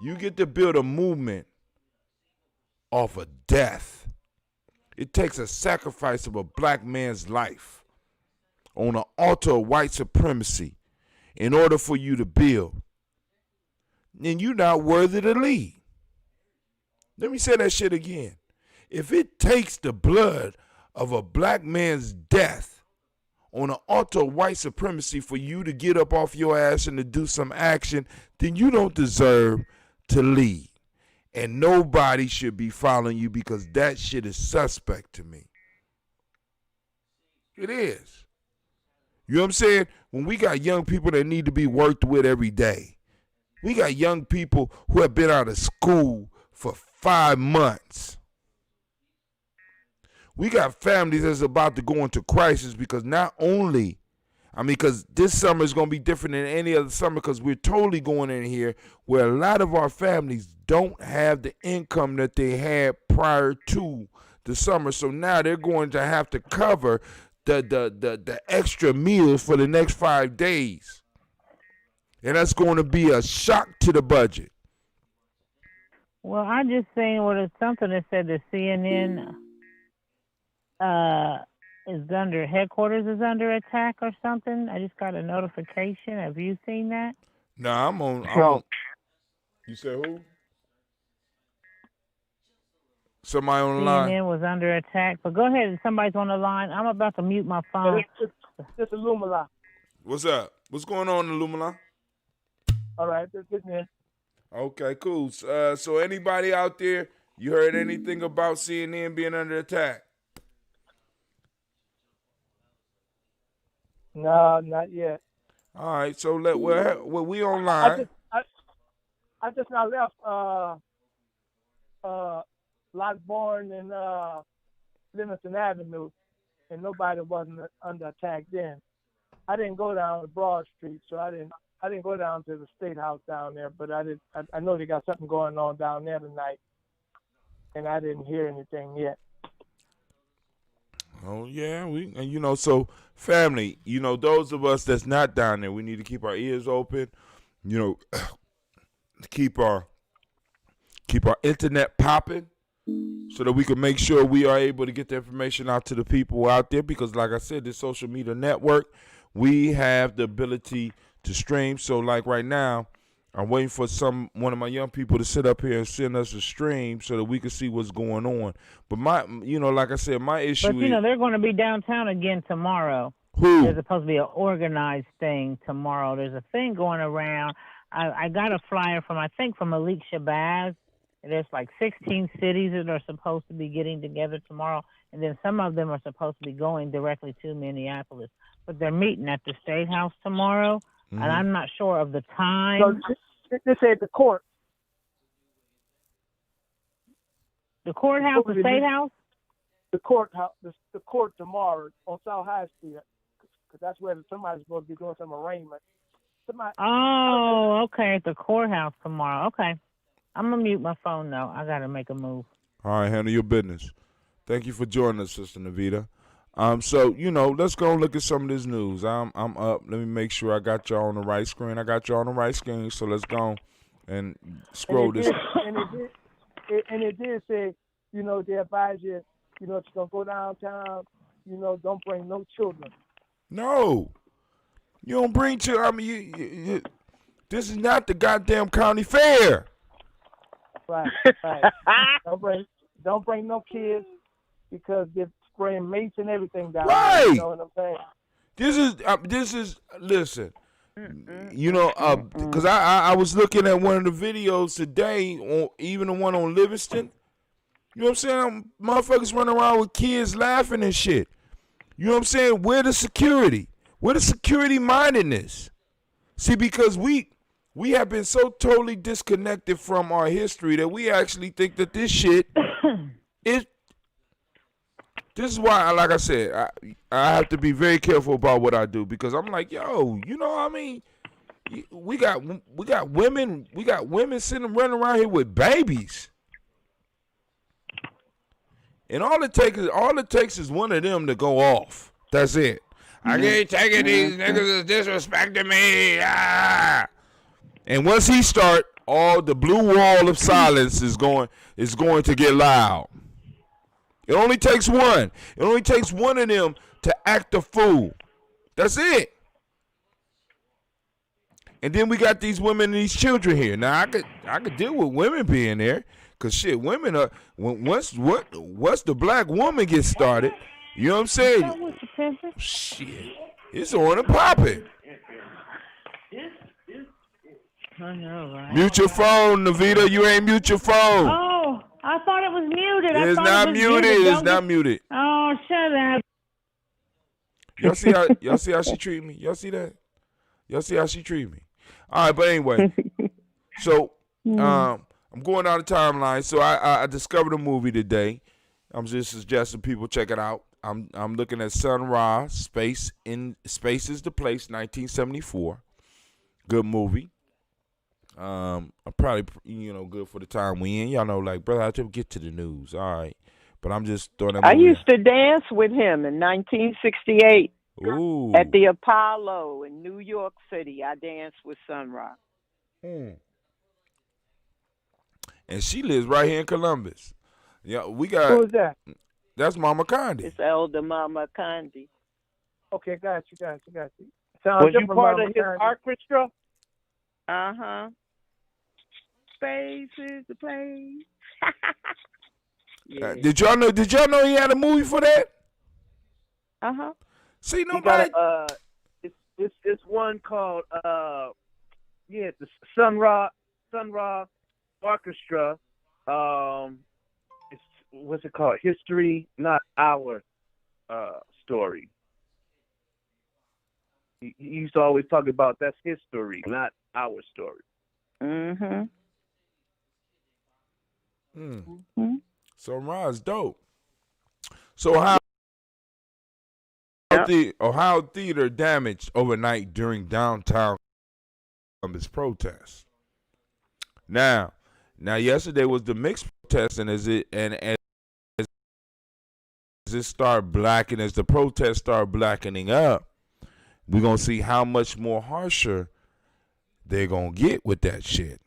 You get to build a movement off of death. It takes a sacrifice of a black man's life on an altar of white supremacy in order for you to build. Then you're not worthy to lead. Let me say that shit again. If it takes the blood of a black man's death on an altar of white supremacy for you to get up off your ass and to do some action, then you don't deserve to lead. And nobody should be following you because that shit is suspect to me. It is. You know what I'm saying? When we got young people that need to be worked with every day, we got young people who have been out of school for 5 months. We got families that's about to go into crisis because because this summer is going to be different than any other summer because we're totally going in here where a lot of our families don't have the income that they had prior to the summer. So now they're going to have to cover the extra meals for the next 5 days. And that's going to be a shock to the budget. Well, I just seen something that said the CNN headquarters is under attack or something. I just got a notification. Have you seen that? No, I'm on. You said who? Somebody on the line? CNN was under attack. But go ahead. Somebody's on the line. I'm about to mute my phone. It's Illumila. What's up? What's going on, Illumila? All right, this man. Okay, cool. So anybody out there, you heard anything about CNN being under attack? No, not yet. All right, so we online. I just now left Lockbourne and Livingston Avenue, and nobody wasn't under attack then. I didn't go down to Broad Street, so I didn't go down to the State House down there, but I know they got something going on down there tonight, and I didn't hear anything yet. Oh yeah, so family, those of us that's not down there, we need to keep our ears open, keep our internet popping, so that we can make sure we are able to get the information out to the people out there. Because, like I said, this social media network, we have the ability to stream. So, like right now, I'm waiting for one of my young people to sit up here and send us a stream so that we can see what's going on. But like I said, my issue is... But, they're going to be downtown again tomorrow. Who? There's supposed to be an organized thing tomorrow. There's a thing going around. I got a flyer from Malik Shabazz. There's like 16 cities that are supposed to be getting together tomorrow, and then some of them are supposed to be going directly to Minneapolis. But they're meeting at the State House tomorrow, and I'm not sure of the time. So they said the court. The courthouse, the State House? The courthouse, the court tomorrow on South High Street, because that's where somebody's supposed to be doing some arraignment. Okay, at the courthouse tomorrow. Okay. I'm going to mute my phone, though. I got to make a move. All right, handle your business. Thank you for joining us, Sister Navita. So, let's go and look at some of this news. I'm up. Let me make sure I got y'all on the right screen. I got y'all on the right screen, so let's go and scroll this. And it did say, they advise you, if you're going to go downtown, don't bring no children. No. You don't bring children. I mean, this is not the goddamn county fair. Right. Don't bring no kids, because they're spraying mace and everything down there. You know what I'm saying? This is listen. Because I was looking at one of the videos today, even the one on Livingston. You know what I'm saying? Motherfuckers running around with kids laughing and shit. You know what I'm saying? Where the security? Where the security mindedness? See, because we have been so totally disconnected from our history that we actually think that this shit is. This is why, like I said, I have to be very careful about what I do, because I'm like, yo, we got women sitting running around here with babies, and all it takes is one of them to go off. That's it. I can't take it. These niggas is disrespecting me. Ah. And once he start, all the blue wall of silence is going to get loud. It only takes one. It only takes one of them to act a fool. That's it. And then we got these women and these children here. Now I could deal with women being there, cause shit, women are once the black woman gets started, you know what I'm saying? Shit, it's on and popping. I know, right? Mute your phone, Navita. You ain't mute your phone. Oh, I thought it was muted. It's not muted. It's not muted. Oh, shut up. Y'all see how she treat me? Y'all see that? Y'all see how she treat me? All right, but anyway. So I'm going down the timeline. So I discovered a movie today. I'm just suggesting people check it out. I'm looking at Sun Ra, Space is the Place, 1974. Good movie. Probably good for the time we in. Y'all know, like, brother, I just get to the news. All right, but I'm just throwing that. I used to dance with him in 1968 Ooh. at the Apollo in New York City. I danced with Sun Ra. And she lives right here in Columbus. Yeah, we got. Who's that? That's Mama Condi. It's Elder Mama Condi. Okay, got you. Was you part of his orchestra? Space is the place. Yeah. Did y'all know he had a movie for that? See, nobody. It's one called the Sun Ra Orchestra. What's it called? History, not our story. He used to always talk about that's history, not our story. So Ra's dope. So Ohio Theater damaged overnight during downtown Columbus protests. Now yesterday was the mixed protest, and as the protests start blackening up, we're gonna see how much more harsher they're gonna get with that shit.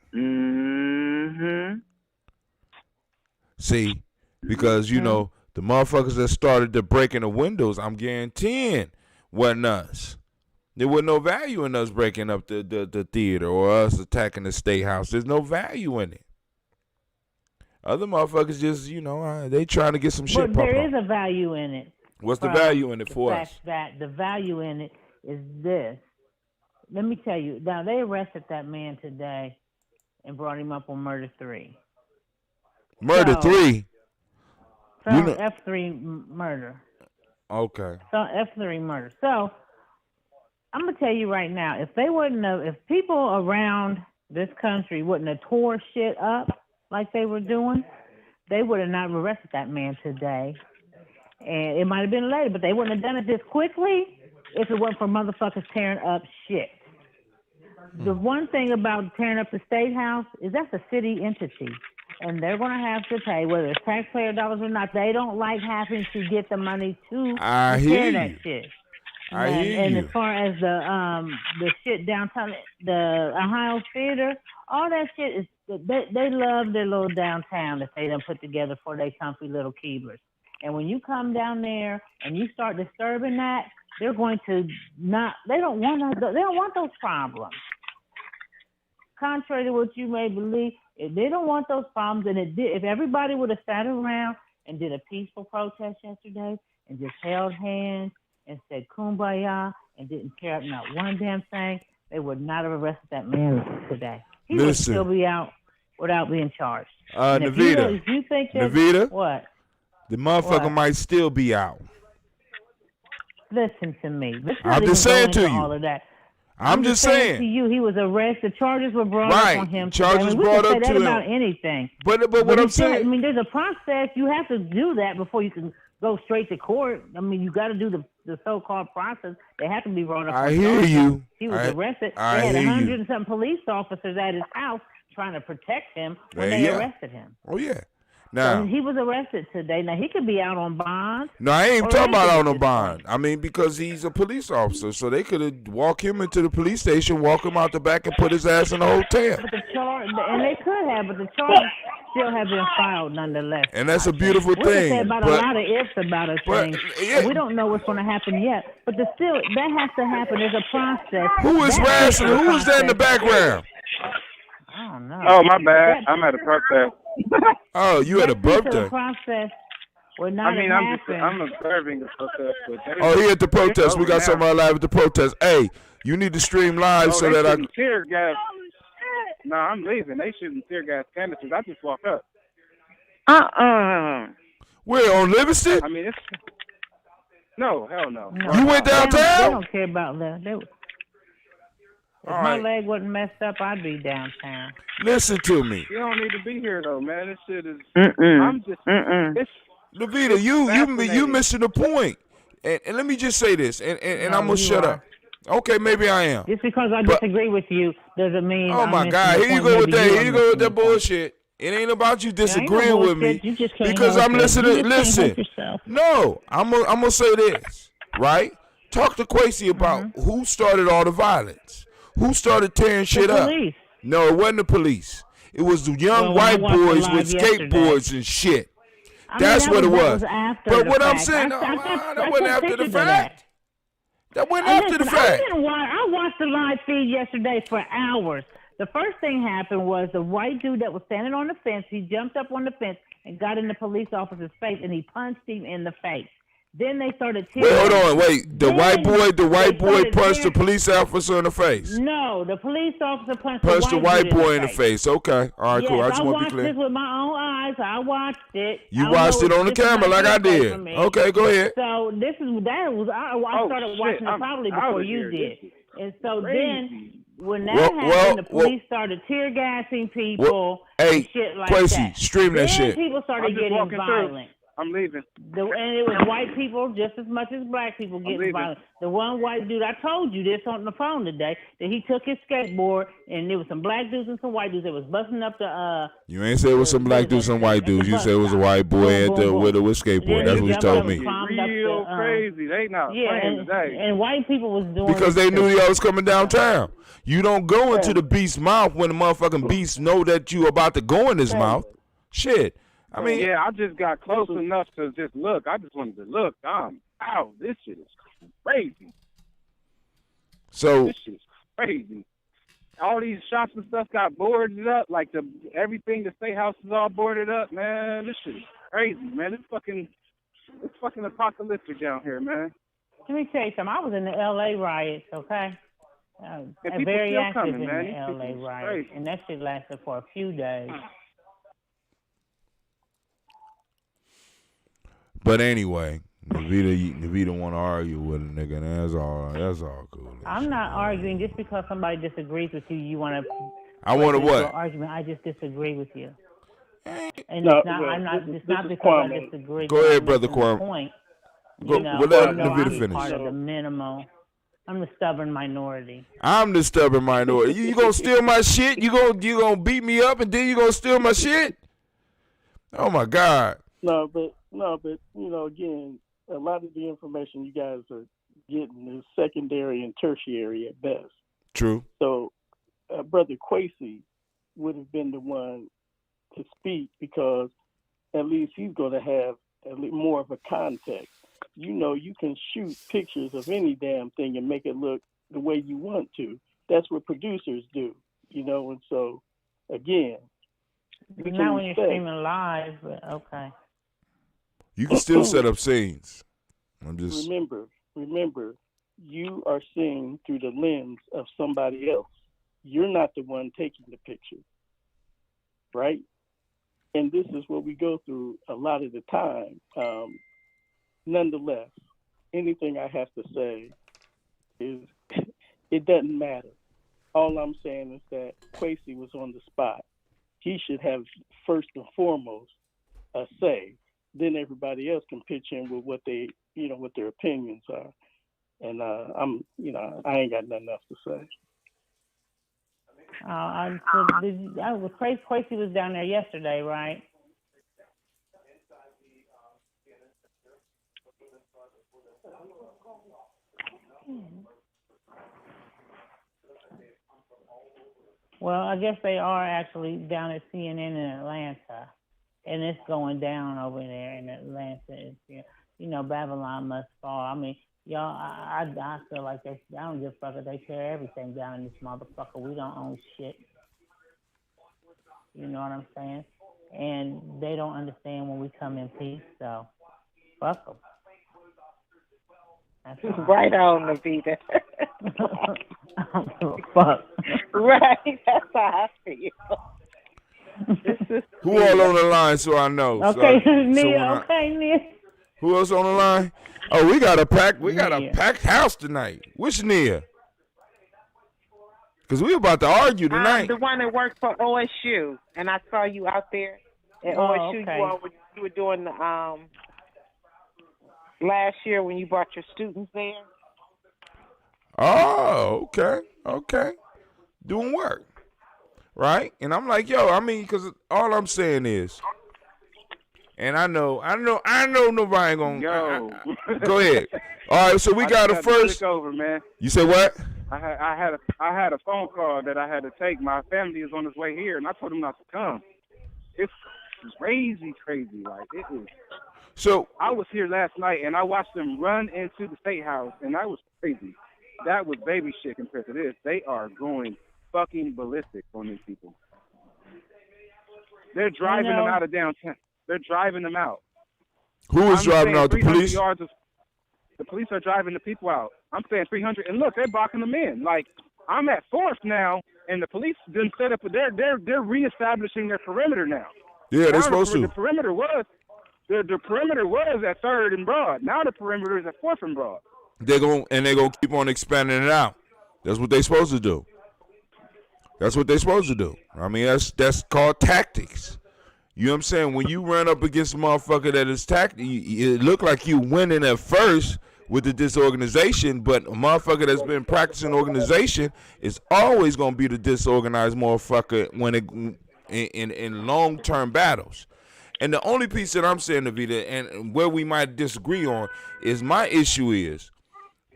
See, because the motherfuckers that started to breaking the windows, I'm guaranteeing, wasn't us. There was no value in us breaking up the theater or us attacking the State House. There's no value in it. Other motherfuckers just, they trying to get some shit. But there is a value in it. What's the value in it for us? That the value in it is this. Let me tell you. Now, they arrested that man today and brought him up on murder 3. Murder 3? F3 murder. Okay. So F3 murder. So I'm gonna tell you right now, if people around this country wouldn't have tore shit up like they were doing, they would have not arrested that man today. And it might have been later, but they wouldn't have done it this quickly if it wasn't for motherfuckers tearing up shit. The one thing about tearing up the State House is that's a city entity. And they're going to have to pay, whether it's taxpayer dollars or not. They don't like having to get the money to repair that shit. And as far as the shit downtown, the Ohio Theater, all that shit is they love their little downtown that they done put together for their comfy little keeblers. And when you come down there and you start disturbing that, they're going to not. They don't want those problems. Contrary to what you may believe. If they don't want those problems, and if everybody would have sat around and did a peaceful protest yesterday and just held hands and said kumbaya and didn't care about one damn thing, they would not have arrested that man today. He would still be out without being charged. Navita, if you think Navita, what? The motherfucker might still be out. Listen to me. I'm just saying to you. All of that. I'm just saying to you, he was arrested. Charges were brought up on him. Charges brought up to him. About anything. But what I'm saying, there's a process. You have to do that before you can go straight to court. You got to do the so-called process. They have to be brought up. I hear you. He was arrested. They had 100 and something police officers at his house trying to protect him when they arrested him. Oh yeah. Now, so he was arrested today. Now he could be out on bond. No, I ain't talking about out on bond. Because he's a police officer, so they could have walked him into the police station, walk him out the back, and put his ass in a hotel. But they could have, but the charges still have been filed nonetheless. And that's a beautiful thing. We can say about a lot of ifs about a thing. Yeah. We don't know what's going to happen yet, but that has to happen. There's a process. Who is wrestling? Who is that in the background? I don't know. Oh, my bad. I'm at a protest. Oh, you had a birthday. Process I'm observing the protest. He at the protest. We got somebody live at the protest. Hey, you need to stream live so that I can. Tear gas. No, I'm leaving. They shooting tear gas canisters. I just walk up. Where on Livingston? It's no, hell no. You went downtown? They don't care about that. If my leg wasn't messed up, I'd be downtown. Listen to me. You don't need to be here though, man. This shit is. I'm just. Navita, you missing the point. And let me just say this, and I'm gonna shut up. Okay, maybe I am. Just because I disagree with you doesn't mean. Oh my God! Here you go with that. Here you go with that bullshit. It ain't about you disagreeing with me because I'm listening. Listen, no, I'm gonna say this, right? Talk to Quasi about who started all the violence, who started tearing shit up. No, it wasn't the police. It was the young white boys with skateboards and shit. That's what it was. But what I'm saying, that wasn't after the fact. That went after the fact. I watched the live feed yesterday for hours. The first thing happened was the white dude that was standing on the fence, he jumped up on the fence and got in the police officer's face, and he punched him in the face. Then they started tearing. Wait, hold on, wait. The white boy punched the police officer in the face. No, the police officer punched the white boy in the face. Okay, all right, cool. I just want to be clear. I watched this with my own eyes. I watched it. You watched it on the camera like I did. Okay, go ahead. So I started watching it probably before you did, and so then. When that happened, the police started tear gassing people and shit like that. Stream that shit. People started getting violent. I'm leaving. And it was white people just as much as black people getting violent. The one white dude, I told you this on the phone today, that he took his skateboard and there was some black dudes and some white dudes that was busting up the. You ain't say it was some black dudes and white dudes. You said it was a white boy with a skateboard. That's what you told me. Real crazy. They not playing today. And white people was doing because they knew y'all was coming downtown. You don't go into the beast's mouth when the motherfucking beast know that you about to go in his mouth. Shit. I mean, yeah, I just got close enough to just look. I just wanted to look. This shit is crazy. So this shit is crazy. All these shops and stuff got boarded up. Like everything, the state house is all boarded up. Man, this shit is crazy, man. It's fucking apocalyptic down here, man. Let me tell you something. I was in the L.A. riots, okay? Very active in the L.A. riots, and that shit lasted for a few days. But anyway, Navita want to argue with a nigga, and that's all cool. I'm not arguing just because somebody disagrees with you. You want to? I want to what? Argument. I just disagree with you. And No, it's not because I disagree. Go ahead, brother Kwame. Point. Let Navita finish. Part of the minimal. I'm the stubborn minority. I'm the stubborn minority. You gonna steal my shit? You gonna beat me up and then you gonna steal my shit? Oh my God. No, but again, a lot of the information you guys are getting is secondary and tertiary at best. True. So, Brother Quasi would have been the one to speak because at least he's going to have more of a context. You can shoot pictures of any damn thing and make it look the way you want to. That's what producers do, and so, again. Not when you're streaming live, but okay. You can still set up scenes. I'm just remember, you are seeing through the lens of somebody else. You're not the one taking the picture, right? And this is what we go through a lot of the time. Nonetheless, anything I have to say is it doesn't matter. All I'm saying is that Quasi was on the spot. He should have first and foremost a say. Then everybody else can pitch in with what they, what their opinions are. And I ain't got nothing else to say. Quasi was down there yesterday, right? Well, I guess they are actually down at CNN in Atlanta. And it's going down over there in Atlanta. It's, Babylon must fall. I mean, y'all, I feel like I don't give a fuck if they tear everything down in this motherfucker. We don't own shit. You know what I'm saying? And they don't understand when we come in peace, so fuck them. Right on, Navita. I don't give a fuck. Right, that's how I feel. Who all on the line so I know? Okay, Nia. Nia. Who else on the line? Oh, we got a packed house tonight. Which Nia? Because we about to argue tonight. The one that worked for OSU, and I saw you out there at OSU. Okay. You were doing the last year when you brought your students there. Oh, okay. Doing work, right? And I'm like, yo, I mean, because all I'm saying is, and I know nobody gonna. Go ahead. All right, so we got a first. Over, man. You say what? I had a phone call that I had to take. My family is on its way here, and I told them not to come. It's crazy. Like it is. So I was here last night, and I watched them run into the state house, and that was crazy. That was baby shit compared to this. They are going fucking ballistic on these people. They're driving them out of downtown. They're driving them out. Who is driving out? The police? The police are driving the people out. I'm saying 300, and look, they're blocking them in. Like, I'm at 4th now, and the police didn't set up. They're reestablishing their perimeter now. Yeah, they're supposed to. The perimeter was at 3rd and Broad. Now the perimeter is at 4th and Broad. They're gonna keep on expanding it out. That's what they're supposed to do. I mean, that's called tactics. You know what I'm saying? When you run up against a motherfucker that is it look like you winning at first with the disorganization, but a motherfucker that's been practicing organization is always gonna be the disorganized motherfucker when it in long-term battles. And the only piece that I'm saying, Navita, and where we might disagree on, is my issue is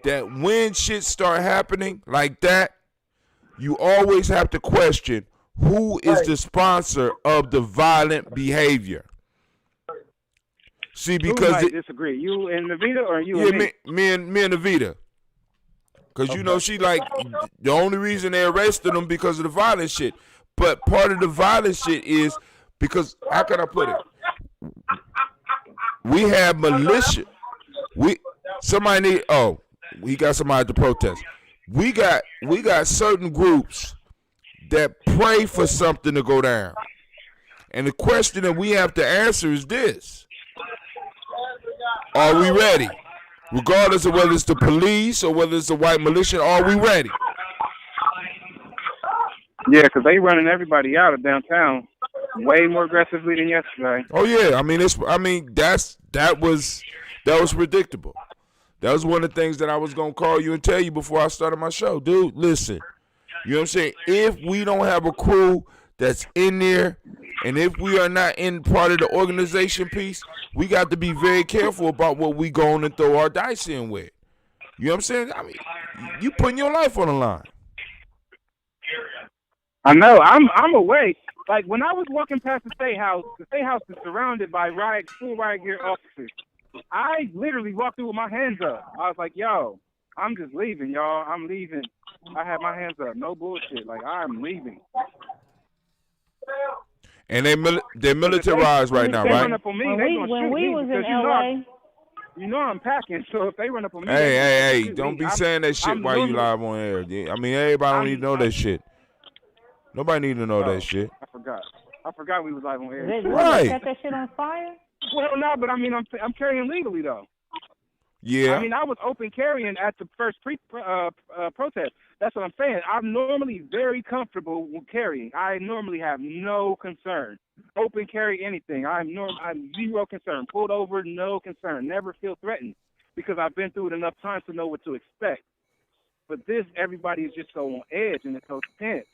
that when shit start happening like that, you always have to question who is the sponsor of the violent behavior. See, because who might disagree, you and Navita, or you and me? Me and Navita. Because you know, she like the only reason they arrested him because of the violent shit. But part of the violent shit is because, how can I put it? We have militia. We got somebody to protest. We got certain groups that pray for something to go down. And the question that we have to answer is this: are we ready? Regardless of whether it's the police or whether it's the white militia, are we ready? Yeah, because they running everybody out of downtown way more aggressively than yesterday. Oh yeah, that was predictable. That was one of the things that I was gonna call you and tell you before I started my show, dude. Listen, you know what I'm saying? If we don't have a crew that's in there, and if we are not in part of the organization piece, we got to be very careful about what we going to throw our dice in with. You know what I'm saying? I mean, you putting your life on the line. I know. I'm away. Like, when I was walking past the state house is surrounded by full riot gear officers. I literally walked through with my hands up. I was like, yo, I'm just leaving, y'all. I'm leaving. I had my hands up. No bullshit. Like, I'm leaving. And they're militarized right now, right? When we was in LA, you know I'm packing, so if they run up on me... Hey, don't be saying that shit while you live on air. I mean, everybody don't need to know that shit. Nobody need to know that shit. I forgot we was live on air. Right. Set that shit on fire? Well, no, but I mean, I'm carrying legally, though. Yeah. I mean, I was open carrying at the first protest. That's what I'm saying. I'm normally very comfortable with carrying. I normally have no concern. Open carry anything. I'm zero concern. Pulled over, no concern. Never feel threatened because I've been through it enough times to know what to expect. But this, everybody is just so on edge and it's so tense.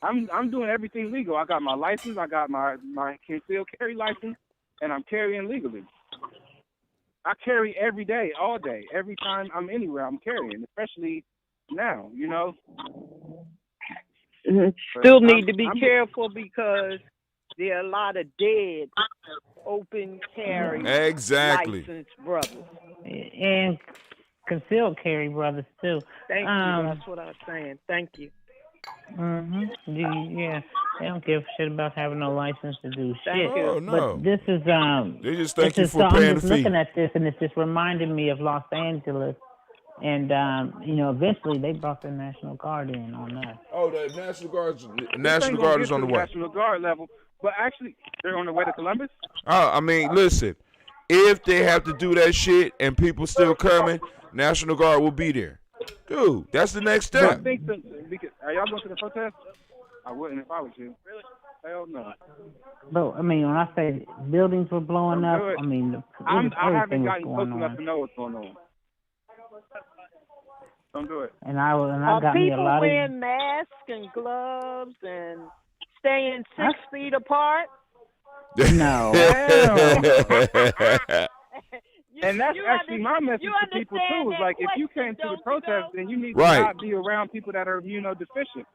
I'm doing everything legal. I got my license. I got my concealed carry license, and I'm carrying legally. I carry every day, all day. Every time I'm anywhere, I'm carrying, especially now, you know. Still need to be careful because there are a lot of dead open carry licensed brothers. And concealed carry brothers, too. Thank you. That's what I was saying. Thank you. Yeah, they don't give a shit about having no license to do shit. Oh, no. But this is they just thank you for paying the fee. I'm just looking at this, and it's just reminding me of Los Angeles, and eventually they brought the National Guard in on that. Oh, the National Guard is on the way. National Guard level, but actually they're on the way to Columbus. I mean, listen, if they have to do that shit and people still coming, National Guard will be there. Dude, that's the next step. Are y'all going to the protest? I wouldn't if I was you. Really? Hell no. But I mean, when I say buildings were blowing up, I mean I haven't gotten close enough to know what's going on. Don't do it. And I got me a people lot wearing masks and gloves and staying 6 feet apart? No. And that's actually my message to people too. Is like, if you came to the protest, then you need to not be around people that are immunodeficient.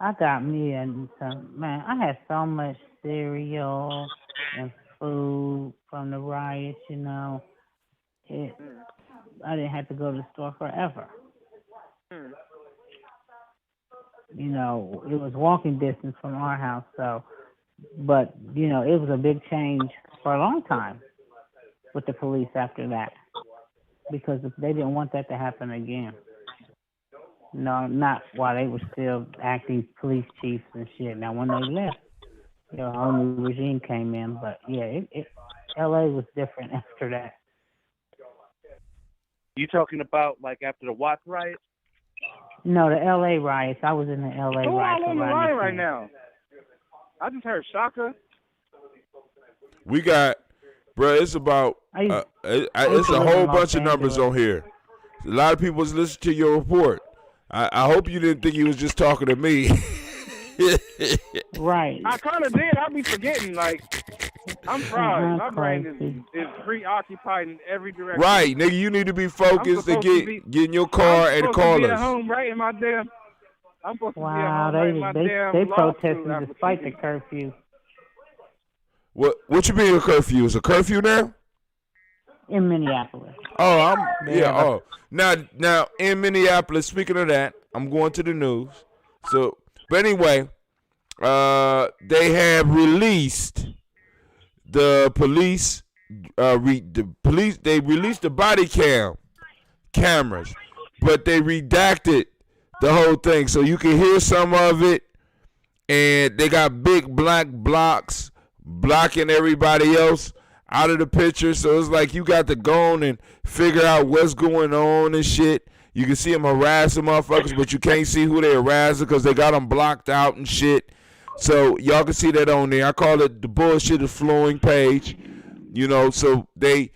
I got me and some, man, I had so much cereal and food from the riots, you know. I didn't have to go to the store forever. You know, it was walking distance from our house, so, but, you know, it was a big change for a long time with the police after that, because they didn't want that to happen again. No, not while they were still acting police chiefs and shit. Now, when they left, you know, a whole new regime came in, but yeah, L.A. was different after that. You talking about like after the Watts riot? No, the L.A. riots. I was in the L.A. Who riots. all on the line right now? I just heard Shaka. We got, bro, it's about, it's a whole bunch of numbers on here. A lot of people was listening to your report. I hope you didn't think you was just talking to me. Right. I kind of did. I be forgetting. Like, I'm fried. My brain is preoccupied in every direction. Right, nigga, you need to be focused and get in your car and call I'm us. at home right in my damn. I'm supposed to be at home right in my damn they law protesting school despite the curfew. What you mean a curfew? Is a curfew now? In Minneapolis. Oh, now in Minneapolis, speaking of that, I'm going to the news. So, but anyway, they have released the police. They released the body cameras, but they redacted the whole thing, so you can hear some of it. And they got big black blocks blocking everybody else out of the picture, so it's like you got to go on and figure out what's going on and shit. You can see them harassing motherfuckers, but you can't see who they harassing because they got them blocked out and shit. So y'all can see that on there. I call it the bullshit is flowing page. You know, so they're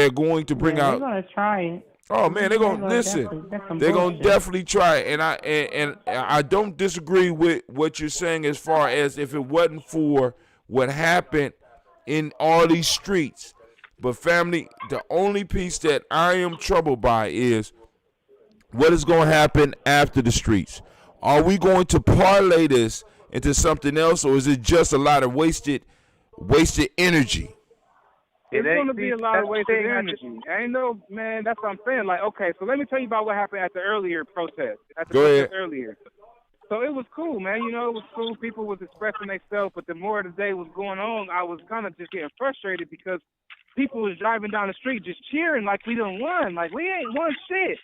going to bring out. They're gonna try it. Oh man, they're gonna listen. They're gonna definitely try it, and I don't disagree with what you're saying as far as if it wasn't for what happened in all these streets. But family, the only piece that I am troubled by is what is going to happen after the streets. Are we going to parlay this into something else, or is it just a lot of wasted energy? It's going to be a lot of wasted energy. Ain't no, man, that's what I'm saying. Like, okay, so let me tell you about what happened at the earlier protest. Go ahead. Earlier. So it was cool, man. You know, it was cool. People was expressing themselves, but the more the day was going on, I was kind of just getting frustrated because people was driving down the street just cheering like we done won. Like, we ain't won shit.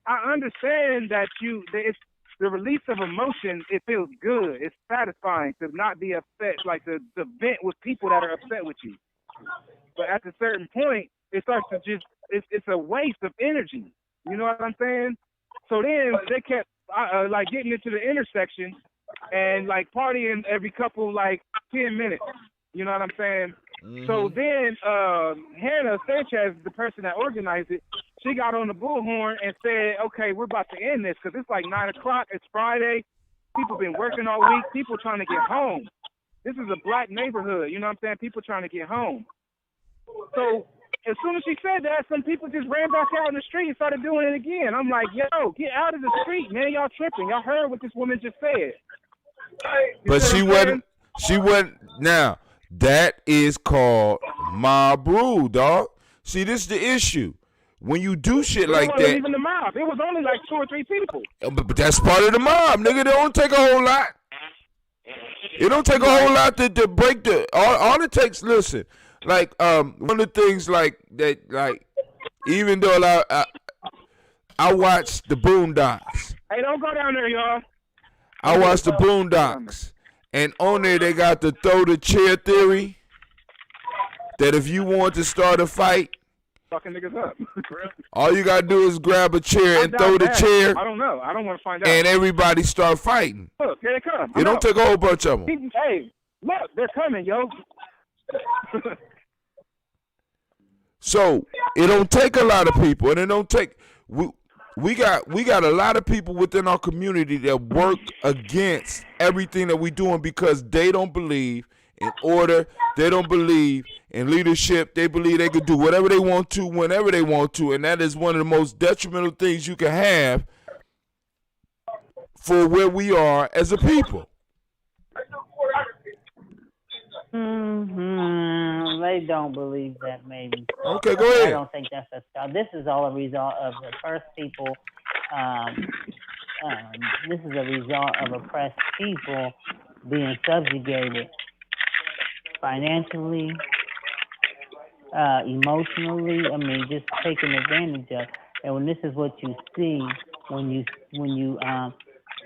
I understand that it's the release of emotion. It feels good. It's satisfying to not be upset, like the vent with people that are upset with you. But at a certain point, it starts to just, it's a waste of energy. You know what I'm saying? So then they kept like getting into the intersection and like partying every couple like 10 minutes. You know what I'm saying? Mm-hmm. So then Hannah Sanchez, the person that organized it, she got on the bullhorn and said, okay, we're about to end this because it's like 9 o'clock. It's Friday. People been working all week. People trying to get home. This is a black neighborhood. You know what I'm saying? People trying to get home. So as soon as she said that, some people just ran back out in the street and started doing it again. I'm like, yo, get out of the street, man. Y'all tripping. Y'all heard what this woman just said. But she wasn't. Now, that is called mob rule, dog. See, this is the issue. When you do shit like that. It wasn't even the mob. It was only like 2 or 3 people. But that's part of the mob, nigga. They don't take a whole lot. It don't take a whole lot to break the. All it takes, listen. Like one of the things like that, like even though I watched the Boondocks. Hey, don't go down there, y'all. I watched the Boondocks, and on there they got the throw the chair theory. That if you want to start a fight, fucking niggas up. All you gotta do is grab a chair and throw the chair. I don't know. I don't want to find out. And everybody start fighting. Look, here they come. It don't take a whole bunch of them. Hey, look, they're coming, yo. So it don't take a lot of people, and it don't take we got a lot of people within our community that work against everything that we doing because they don't believe in order, they don't believe in leadership, they believe they could do whatever they want to whenever they want to, and that is one of the most detrimental things you can have for where we are as a people. They don't believe that, maybe. Okay, go ahead. I don't think that's this is all a result of the first people. This is a result of oppressed people being subjugated financially, emotionally. I mean, just taken advantage of. And when this is what you see, when you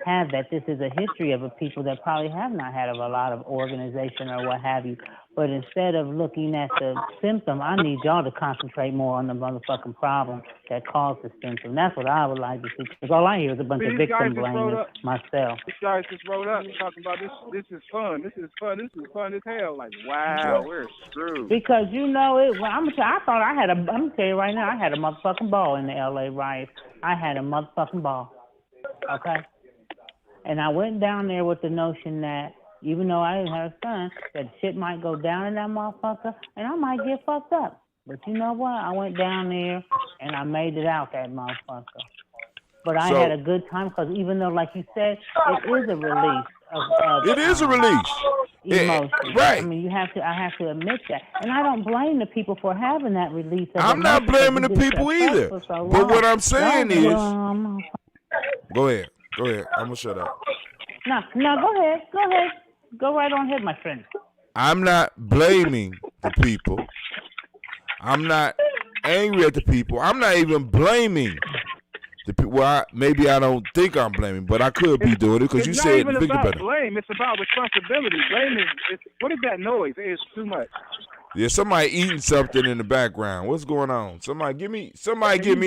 have that, this is a history of a people that probably have not had a lot of organization or what have you. But instead of looking at the symptom, I need y'all to concentrate more on the motherfucking problem that caused the symptom. That's what I would like to see. Because all I hear is a bunch of victim blaming myself. These guys just rolled up and talking about this is fun. This is fun. This is fun as hell. Like, wow, we're screwed. Because you know it. Well, I'm gonna tell you right now, I had a motherfucking ball in the LA riots. I had a motherfucking ball. Okay. And I went down there with the notion that even though I didn't have a son, that shit might go down in that motherfucker and I might get fucked up. But you know what? I went down there and I made it out that motherfucker. But I had a good time because even though, like you said, it is a release of it is a release. Emotion. Right. I mean, I have to admit that. And I don't blame the people for having that release of I'm not blaming the people either. But what I'm saying is Go ahead. I'm gonna shut up. No, go ahead. Go right on ahead, my friend. I'm not blaming the people. I'm not angry at the people. I'm not even blaming the people. Well, maybe I don't think I'm blaming, but I could be doing it because you said think about it. Blame. It's about responsibility. Blame is what is that noise? It's too much. Yeah, somebody eating something in the background. What's going on? Somebody give me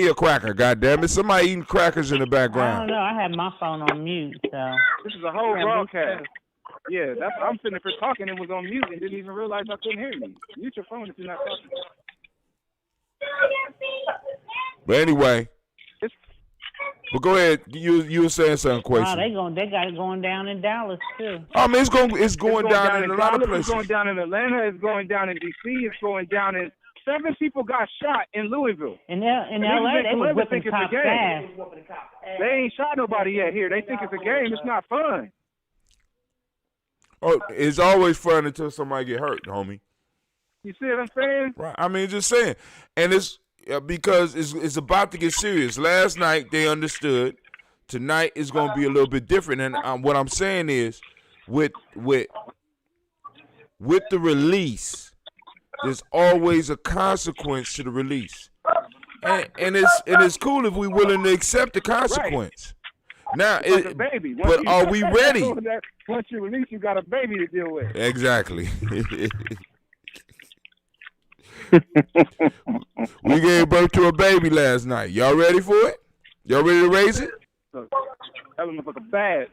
a cracker, goddammit. Somebody eating crackers in the background. I don't know. I had my phone on mute, so. This is a whole broadcast. Yeah, I'm sitting there talking and was on mute and didn't even realize I couldn't hear you. Mute your phone if you're not talking. But anyway. But go ahead. You were saying something, Quasi. Wow, they got it going down in Dallas too. I mean, it's going down in a lot of places. It's going down in Atlanta. It's going down in D.C. It's going down in 7 people got shot in Louisville. In L.A., they was whipping cops' ass. They ain't shot nobody yet here. They think it's a game. It's not fun. Oh, it's always fun until somebody get hurt, homie. You see what I'm saying? Right. I mean, just saying, and it's. Because it's about to get serious. Last night they understood. Tonight is going to be a little bit different. And what I'm saying is, with the release, there's always a consequence to the release, and it's cool if we're willing to accept the consequence. Right. Now, like a baby. But are we ready? Once you release, you got a baby to deal with. Exactly. We gave birth to a baby last night. Y'all ready for it? Y'all ready to raise it? That motherfucker bad.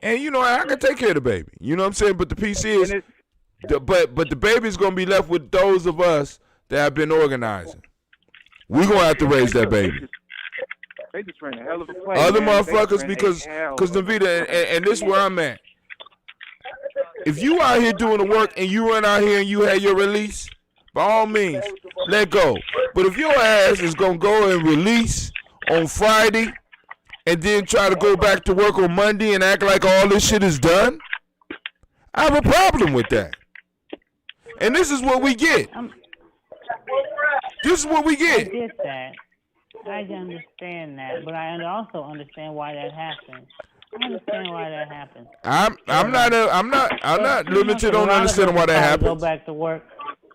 And you know, I can take care of the baby. You know what I'm saying? But the piece is, but the baby's gonna be left with those of us that have been organizing. We're gonna have to raise that baby. They just ran a hell of a play. Other motherfuckers, because Navita, and this is where I'm at. If you out here doing the work and you run out here and you have your release, by all means, let go. But if your ass is going to go and release on Friday and then try to go back to work on Monday and act like all this shit is done, I have a problem with that. And this is what we get. This is what we get. I get that. I understand that, but I also understand why that happens. I understand why that happens. I'm not limited on understanding why that happens. Go back to work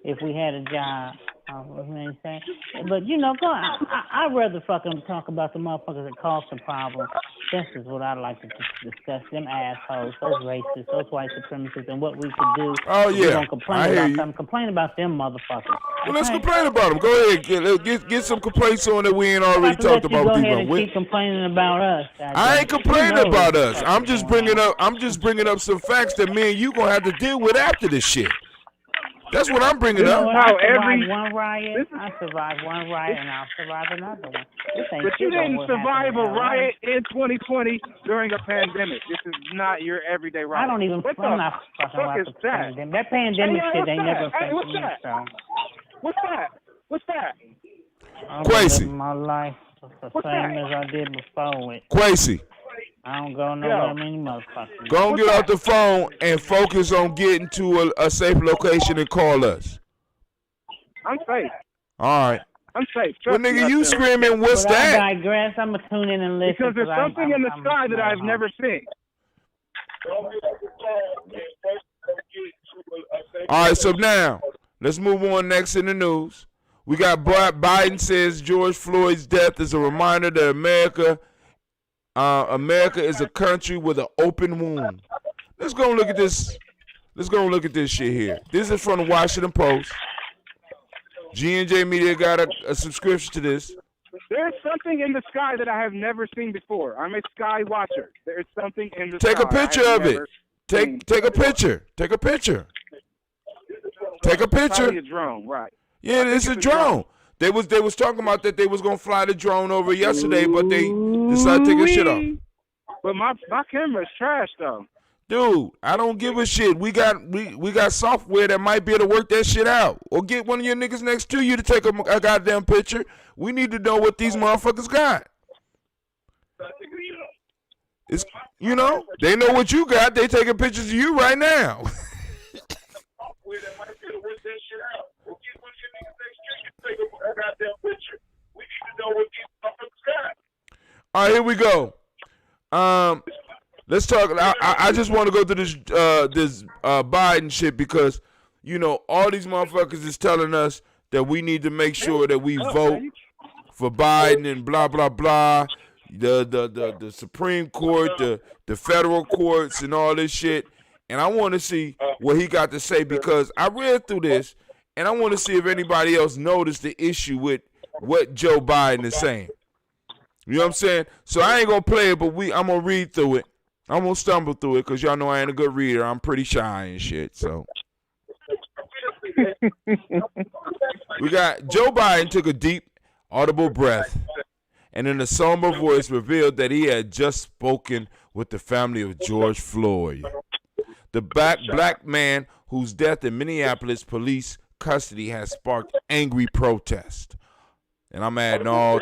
if we had a job. You know what I'm saying? But you know, I'd rather fucking talk about the motherfuckers that cause the problem. This is what I'd like to discuss. Them assholes, those racists, those white supremacists, and what we could do. Oh yeah, we don't complain about them. Complain about them motherfuckers. Well, let's complain about them. Go ahead, get some complaints on that we ain't already talked about. Go ahead and keep complaining about us. I ain't complaining about us. I'm just bringing up some facts that me and you gonna have to deal with after this shit. That's what I'm bringing You know up. what? How I survived every one riot. I survived one riot, and I'll survive another one. This ain't But you shit on didn't what survive happened a in LA. riot in 2020 during a pandemic. This is not your everyday riot. I don't even. What I'm the not fucking fuck about is the that? pandemic. That pandemic Hey, shit what's ain't that? never Hey, affected what's me. that? So What's that? What's that? I'm Quasi. living my life the What's same that? as I did before it. Quasi, I don't go nowhere many motherfuckers. go and get off the phone and focus on getting to a safe location and call us. I'm safe. All right. I'm safe. Well, Trust me, nigga, you screaming, what's But that? I digress. I'm gonna tune in and listen Because there's something in the sky that I've never seen. All right, so now let's move on next in the news. We got Biden says George Floyd's death is a reminder that America is a country with an open wound. Let's go and look at this. Let's go and look at this shit here. This is from the Washington Post. G&J Media got a subscription to this. There's something in the sky that I have never seen before. I'm a sky watcher. There's something in the Take sky. a picture of it. Take a picture. Take a picture. Take a picture. Probably a drone, right? Yeah, it's a drone. They was talking about that they was gonna fly the drone over yesterday, but they decided to take a shit off. But my camera's trash though. Dude, I don't give a shit. We got software that might be able to work that shit out. Or get one of your niggas next to you to take a goddamn picture. We need to know what these motherfuckers got. It's, you know, they know what you got. They taking pictures of you right now. All right, here we go. Let's talk. I just want to go through this Biden shit because, you know, all these motherfuckers is telling us that we need to make sure that we vote for Biden and blah blah blah. The Supreme Court, the federal courts, and all this shit. And I want to see what he got to say because I read through this, and I want to see if anybody else noticed the issue with what Joe Biden is saying. You know what I'm saying? So I ain't gonna play it, but I'm gonna read through it. I'm gonna stumble through it because y'all know I ain't a good reader. I'm pretty shy and shit. So we got Joe Biden took a deep, audible breath, and in a somber voice revealed that he had just spoken with the family of George Floyd, the black man whose death in Minneapolis police custody has sparked angry protest. And I'm adding all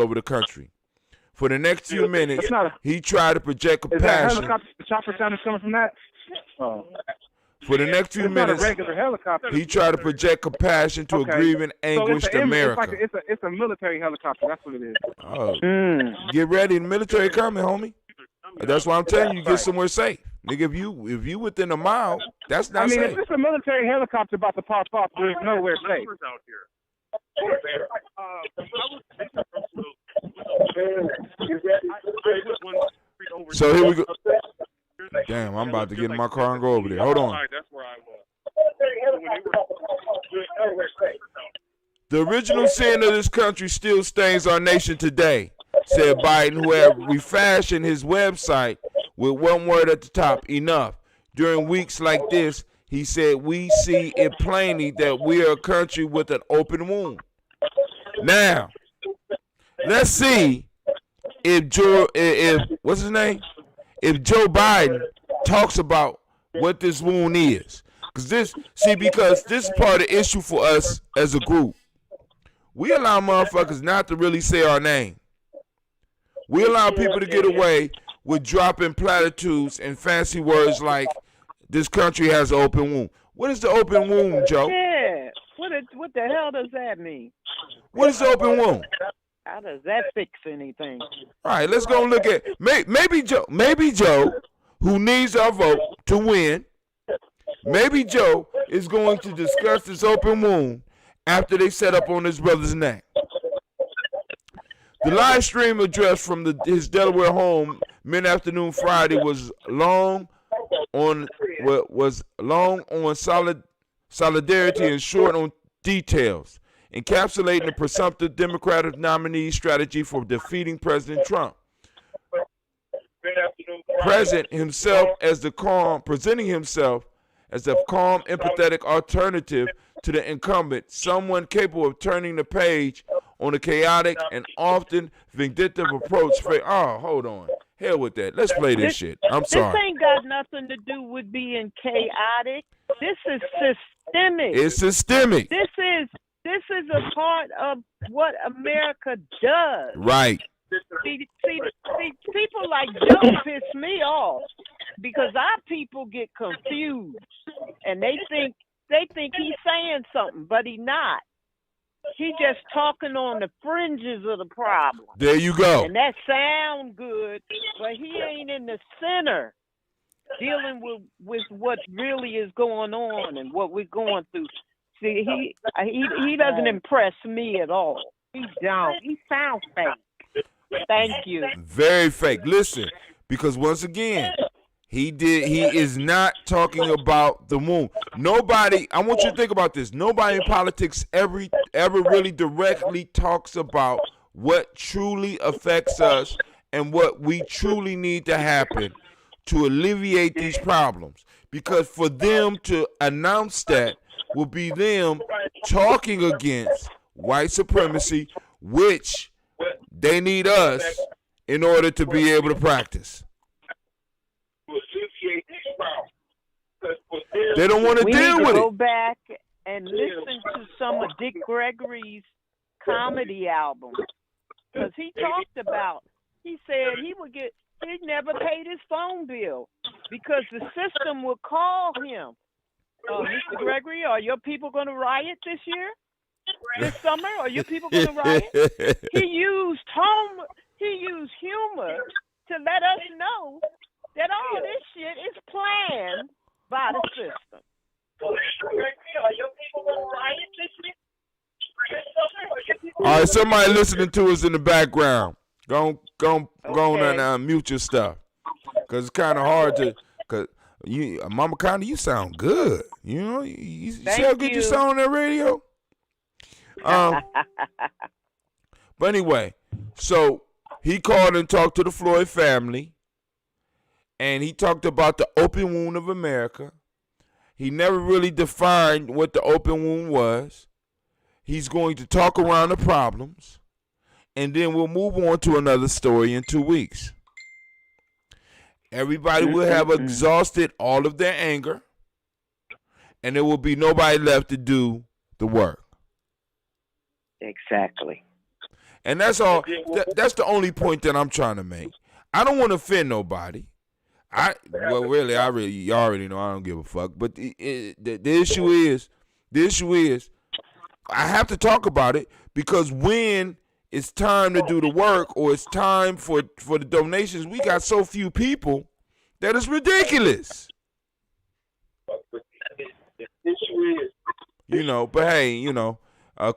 over the country. For the next few minutes, he tried to project compassion. Is that helicopter? The chopper sound is coming from that? Oh. For the next few minutes, not a regular helicopter. He tried to project compassion to a grieving, anguished America. It's a military helicopter. That's what it is. Oh, get ready, the military coming, homie. That's why I'm telling you, get somewhere safe, nigga. If you within a mile, that's not safe. If it's a military helicopter about to pop off, there's nowhere safe. So here we go. Damn, I'm about to get in my car and go over there. Hold on. The original sin of this country still stains our nation today, said Biden, who had refashioned his website with one word at the top, enough. During weeks like this, he said, we see it plainly that we are a country with an open wound. Now, let's see if Joe Biden talks about what this wound is. Because this is part of the issue for us as a group. We allow motherfuckers not to really say our name. We allow people to get away with dropping platitudes and fancy words like this country has an open wound. What is the open wound, Joe? Yeah. What the hell does that mean? What is the open wound? How does that fix anything? All right, let's go look at maybe Joe, who needs our vote to win. Maybe Joe is going to discuss this open wound after they set up on his brother's neck. The live stream address from his Delaware home mid-afternoon Friday was long on solidarity and short on details, encapsulating the presumptive Democratic nominee strategy for defeating President Trump. Presenting himself as the calm as a calm, empathetic alternative to the incumbent, someone capable of turning the page on a chaotic and often vindictive approach. Oh, hold on. Hell with that. Let's play this shit. I'm sorry. This ain't got nothing to do with being chaotic. This is systemic. It's systemic. This is a part of what America does. Right. See, people like Joe piss me off because our people get confused and they think he's saying something, but he's not. He's just talking on the fringes of the problem. There you go. And that sounds good, but he ain't in the center dealing with what really is going on and what we're going through. See, he doesn't impress me at all. He don't. He sounds fake. Thank you. Very fake. Listen, because once again, he is not talking about the moon. Nobody, I want you to think about this. Nobody in politics ever really directly talks about what truly affects us and what we truly need to happen to alleviate these problems. Because for them to announce that will be them talking against white supremacy, which they need us in order to be able to practice. They don't want to deal with it. We need to go back and listen to some of Dick Gregory's comedy albums. Because he talked about, he said he'd never paid his phone bill because the system would call him. Mr. Gregory, are your people going to riot this year? This summer? Are your people going to riot? He used humor to let us know that all this shit is planned by the system. All right, somebody listening to us in the background. Go on and mute your stuff. Because it's kind of hard to, because Mama Connie, you sound good. You know, you see how good you sound on that radio? But anyway, so he called and talked to the Floyd family, and he talked about the open wound of America. He never really defined what the open wound was. He's going to talk around the problems, and then we'll move on to another story in 2 weeks. Everybody will have exhausted all of their anger, and there will be nobody left to do the work. Exactly. And that's all. That's the only point that I'm trying to make. I don't want to offend nobody. Y'all already know I don't give a fuck. But the issue is, I have to talk about it because when it's time to do the work or it's time for the donations, we got so few people that it's ridiculous. But hey,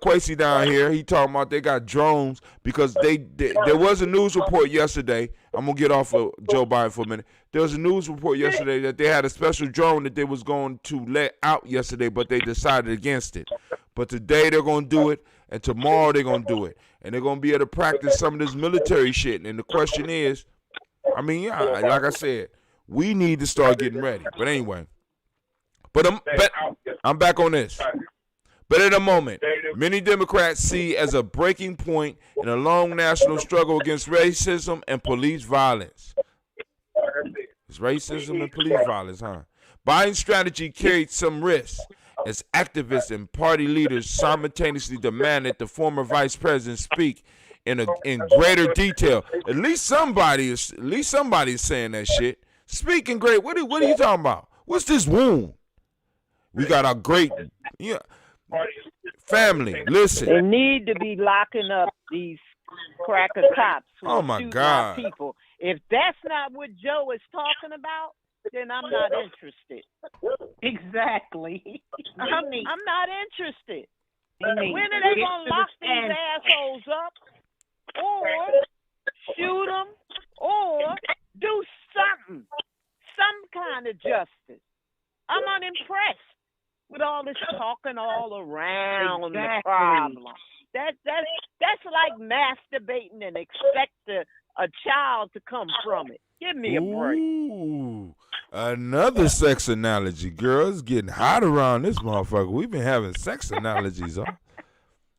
Quasi down here, he talking about they got drones because there was a news report yesterday. I'm going to get off of Joe Biden for a minute. There was a news report yesterday that they had a special drone that they was going to let out yesterday, but they decided against it. But today they're going to do it, and tomorrow they're going to do it. And they're going to be able to practice some of this military shit. And the question is, like I said, we need to start getting ready. But anyway, I'm back on this. But at the moment, many Democrats see as a breaking point in a long national struggle against racism and police violence. It's racism and police violence, huh? Biden's strategy carried some risks as activists and party leaders simultaneously demand that the former vice president speak in greater detail. At least somebody is saying that shit. Speak in great. What are you talking about? What's this wound? We got a great family. Listen. They need to be locking up these cracker cops who shoot our people. If that's not what Joe is talking about, then I'm not interested. Exactly. I'm not interested. When are they going to lock these assholes up or shoot them or do something, some kind of justice? I'm unimpressed with all this talking all around the problem. That's like masturbating and expect a child to come from it. Give me a break. Ooh. Another sex analogy, girl. It's getting hot around this motherfucker. We've been having sex analogies, huh?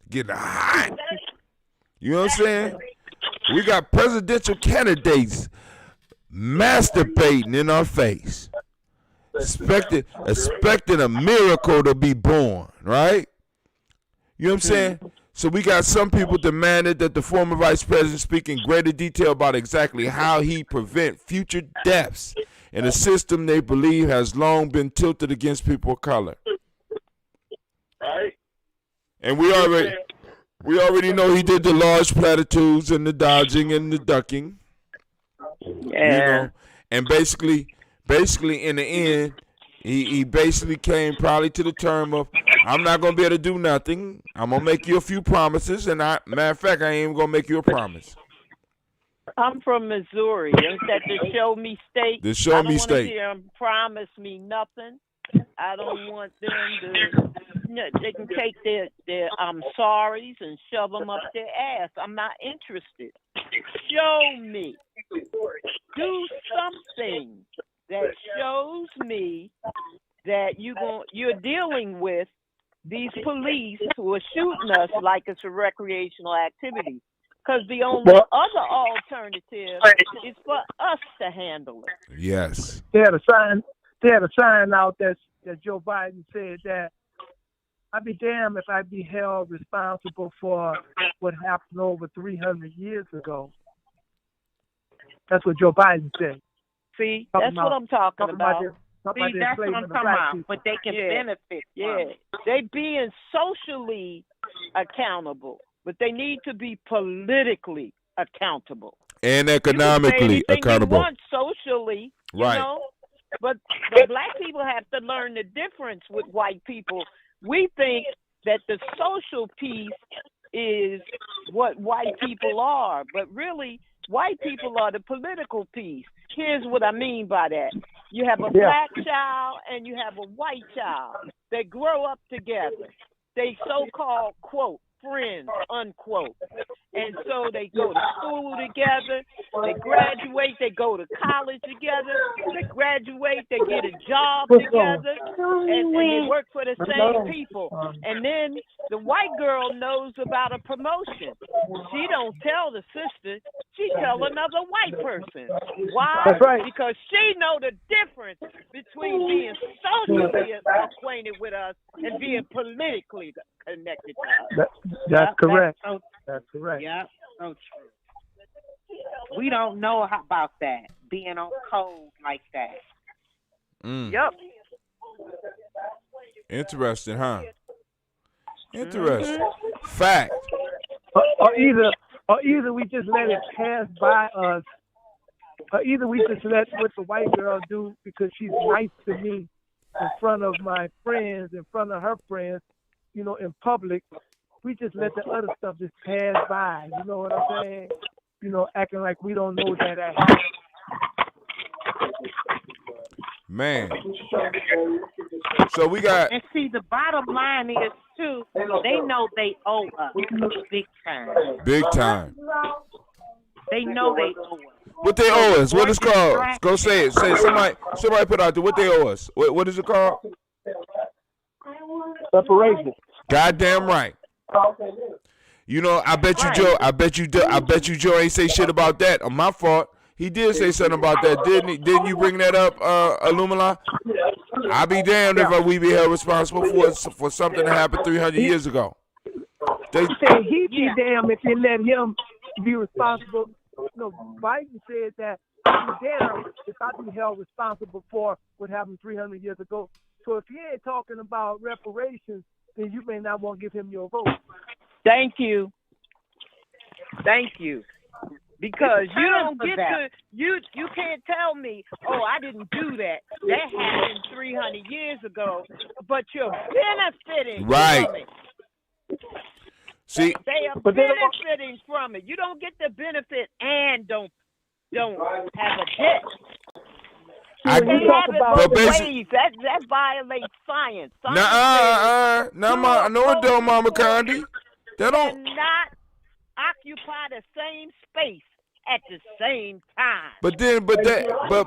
Getting hot. You know what I'm saying? We got presidential candidates masturbating in our face, expecting a miracle to be born, right? You know what I'm saying? So we got some people demanded that the former vice president speak in greater detail about exactly how he prevent future deaths in a system they believe has long been tilted against people of color. Right. And we already know he did the large platitudes and the dodging and the ducking. Yeah. You know, and basically in the end, he basically came probably to the term of, I'm not gonna be able to do nothing. I'm gonna make you a few promises, and matter of fact, I ain't even gonna make you a promise. I'm from Missouri. Is that the show me state? The show me I don't state. want to hear them promise me nothing. I don't want them to. They can take their I'm sorries and shove them up their ass. I'm not interested. Show me. Do something that shows me that you're dealing with these police who are shooting us like it's a recreational activity. Because the only other alternative is for us to handle it. Yes. They had a sign out that Joe Biden said that I'd be damned if I'd be held responsible for what happened over 300 years ago. That's what Joe Biden said. See, that's what I'm talking about. See, that's what I'm talking about. But they can benefit. Yeah, they being socially accountable, but they need to be politically accountable and economically accountable. You want socially, right? You know? But the black people have to learn the difference with white people. We think that the social piece is what white people are, but really, white people are the political piece. Here's what I mean by that. You have a black child and you have a white child. They grow up together. They so-called, quote, friends, unquote. And so they go to school together. They graduate. They go to college together. They graduate. They get a job together. And they work for the same people. And then the white girl knows about a promotion. She don't tell the sister. She tell another white person. Why? That's right. Because she know the difference between being socially acquainted with us and being politically connected to us. That's correct. That's correct. Yeah, so true. We don't know about that, being on code like that. Yep. Interesting, huh? Interesting. Fact. Or either we just let it pass by us, or either we just let what the white girl do because she's nice to me in front of my friends, in front of her friends, you know, in public. We just let the other stuff just pass by. You know what I'm saying? You know, acting like we don't know that happened. Man. So we got. And see, the bottom line is, too, they know they owe us big time. Big time. They know they owe us. What they owe us? What is called? Go say it. Say it. Somebody put out there what they owe us. What is it called? Separation. Goddamn right. You know, I bet you Joe. I bet you Joe ain't say shit about that. On my fault. He did say something about that, didn't he? Didn't you bring that up, Illumina? I'll be damned if we be held responsible for something that happened 300 years ago. He said he'd be damned if they let him be responsible. No, Biden said that he'd be damned if I'd be held responsible for what happened 300 years ago. So if he ain't talking about reparations, then you may not want to give him your vote. Thank you. Because you don't get to, you can't tell me, oh, I didn't do that. That happened 300 years ago, but you're benefiting from it. See, they are benefiting from it. You don't get the benefit and don't have a debt. That violates science. No, it don't, Mama Condi. That don't not occupy the same space at the same time. But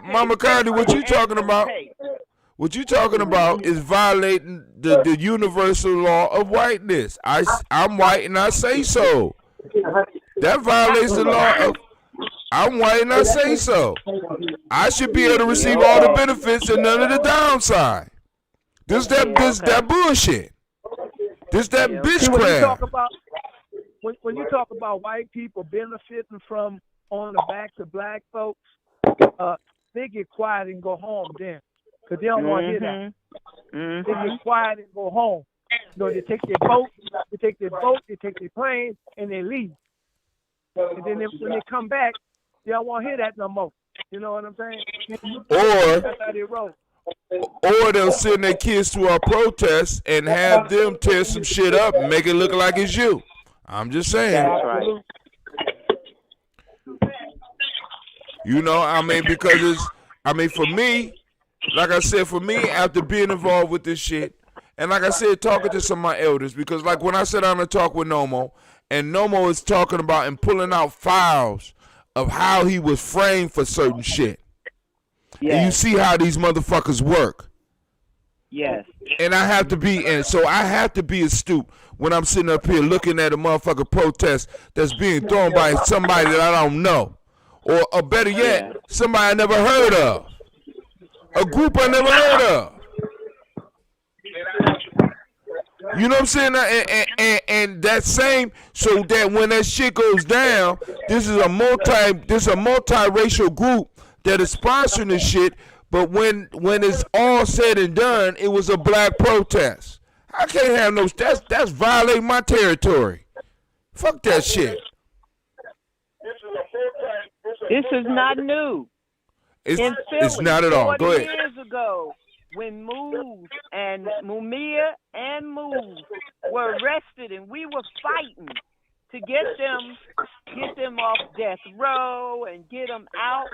Mama Cardi, what you talking about? What you talking about is violating the universal law of whiteness. I'm white and I say so. That violates the law of I'm white and I say so. I should be able to receive all the benefits and none of the downside. This that bullshit. This that bitch crap. When you talk about white people benefiting from on the backs of black folks, they get quiet and go home then, because they don't want to hear that. They get quiet and go home. They take their boat, they take their plane, and they leave. And then when they come back, they don't want to hear that no more. You know what I'm saying? That's how they roll. Or they'll send their kids to our protests and have them tear some shit up and make it look like it's you. I'm just saying. That's right. You know, I mean, because for me, like I said, after being involved with this shit, and like I said, talking to some of my elders, because like when I sat down and talk with Nomo, and Nomo is talking about and pulling out files of how he was framed for certain shit. Yes. And you see how these motherfuckers work. Yes. And I have to be astute when I'm sitting up here looking at a motherfucking protest that's being thrown by somebody that I don't know. Or better yet, somebody I never heard of. A group I never heard of. You know what I'm saying? And that same, so that when that shit goes down, this is a multiracial group that is sponsoring this shit, but when it's all said and done, it was a black protest. I can't have no, that's violating my territory. Fuck that shit. This is not new. It's not at all. Go ahead. 40 years ago, when Mumia and Move were arrested, and we were fighting to get them off death row and get them out.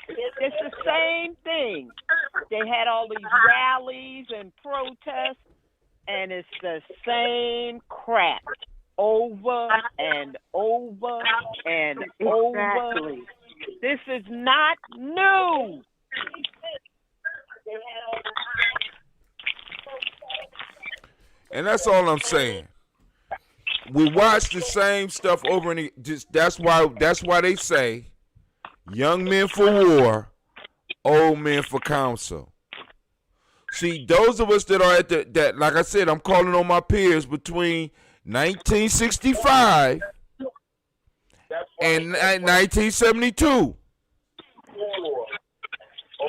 It's the same thing. They had all these rallies and protests, and it's the same crap over and over and over. This is not new. And that's all I'm saying. We watch the same stuff over and that's why they say young men for war, old men for counsel. See, those of us that are at that, like I said, I'm calling on my peers between 1965 and 1972.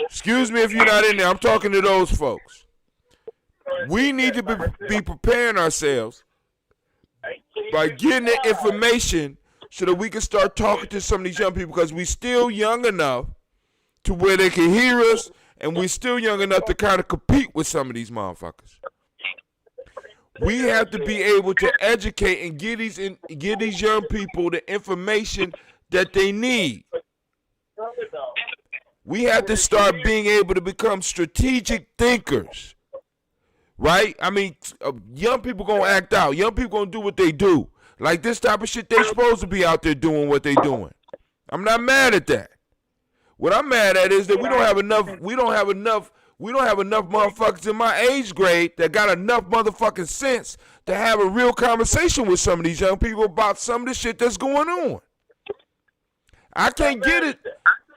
Excuse me if you're not in there. I'm talking to those folks. We need to be preparing ourselves by getting the information so that we can start talking to some of these young people, because we still young enough to where they can hear us, and we still young enough to kind of compete with some of these motherfuckers. We have to be able to educate and give these young people the information that they need. We have to start being able to become strategic thinkers, right? I mean, young people gonna act out. Young people gonna do what they do. Like this type of shit, they supposed to be out there doing what they doing. I'm not mad at that. What I'm mad at is that we don't have enough motherfuckers in my age grade that got enough motherfucking sense to have a real conversation with some of these young people about some of the shit that's going on. I can't get it.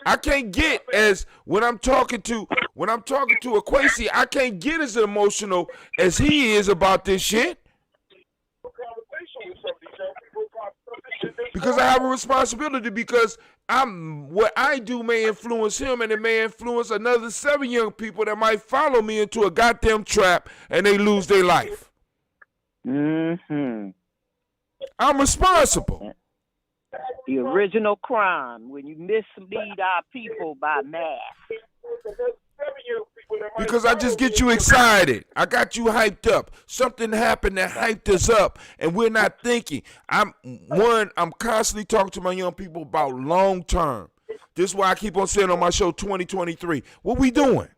I can't get as when I'm talking to a Quasi, I can't get as emotional as he is about this shit. Because I have a responsibility, because what I do may influence him, and it may influence another 7 young people that might follow me into a goddamn trap and they lose their life. Mm-hmm. I'm responsible. The original crime, when you mislead our people by mass. Because I just get you excited. I got you hyped up. Something happened that hyped us up, and we're not thinking. I'm constantly talking to my young people about long term. This is why I keep on saying on my show 2023, what we doing?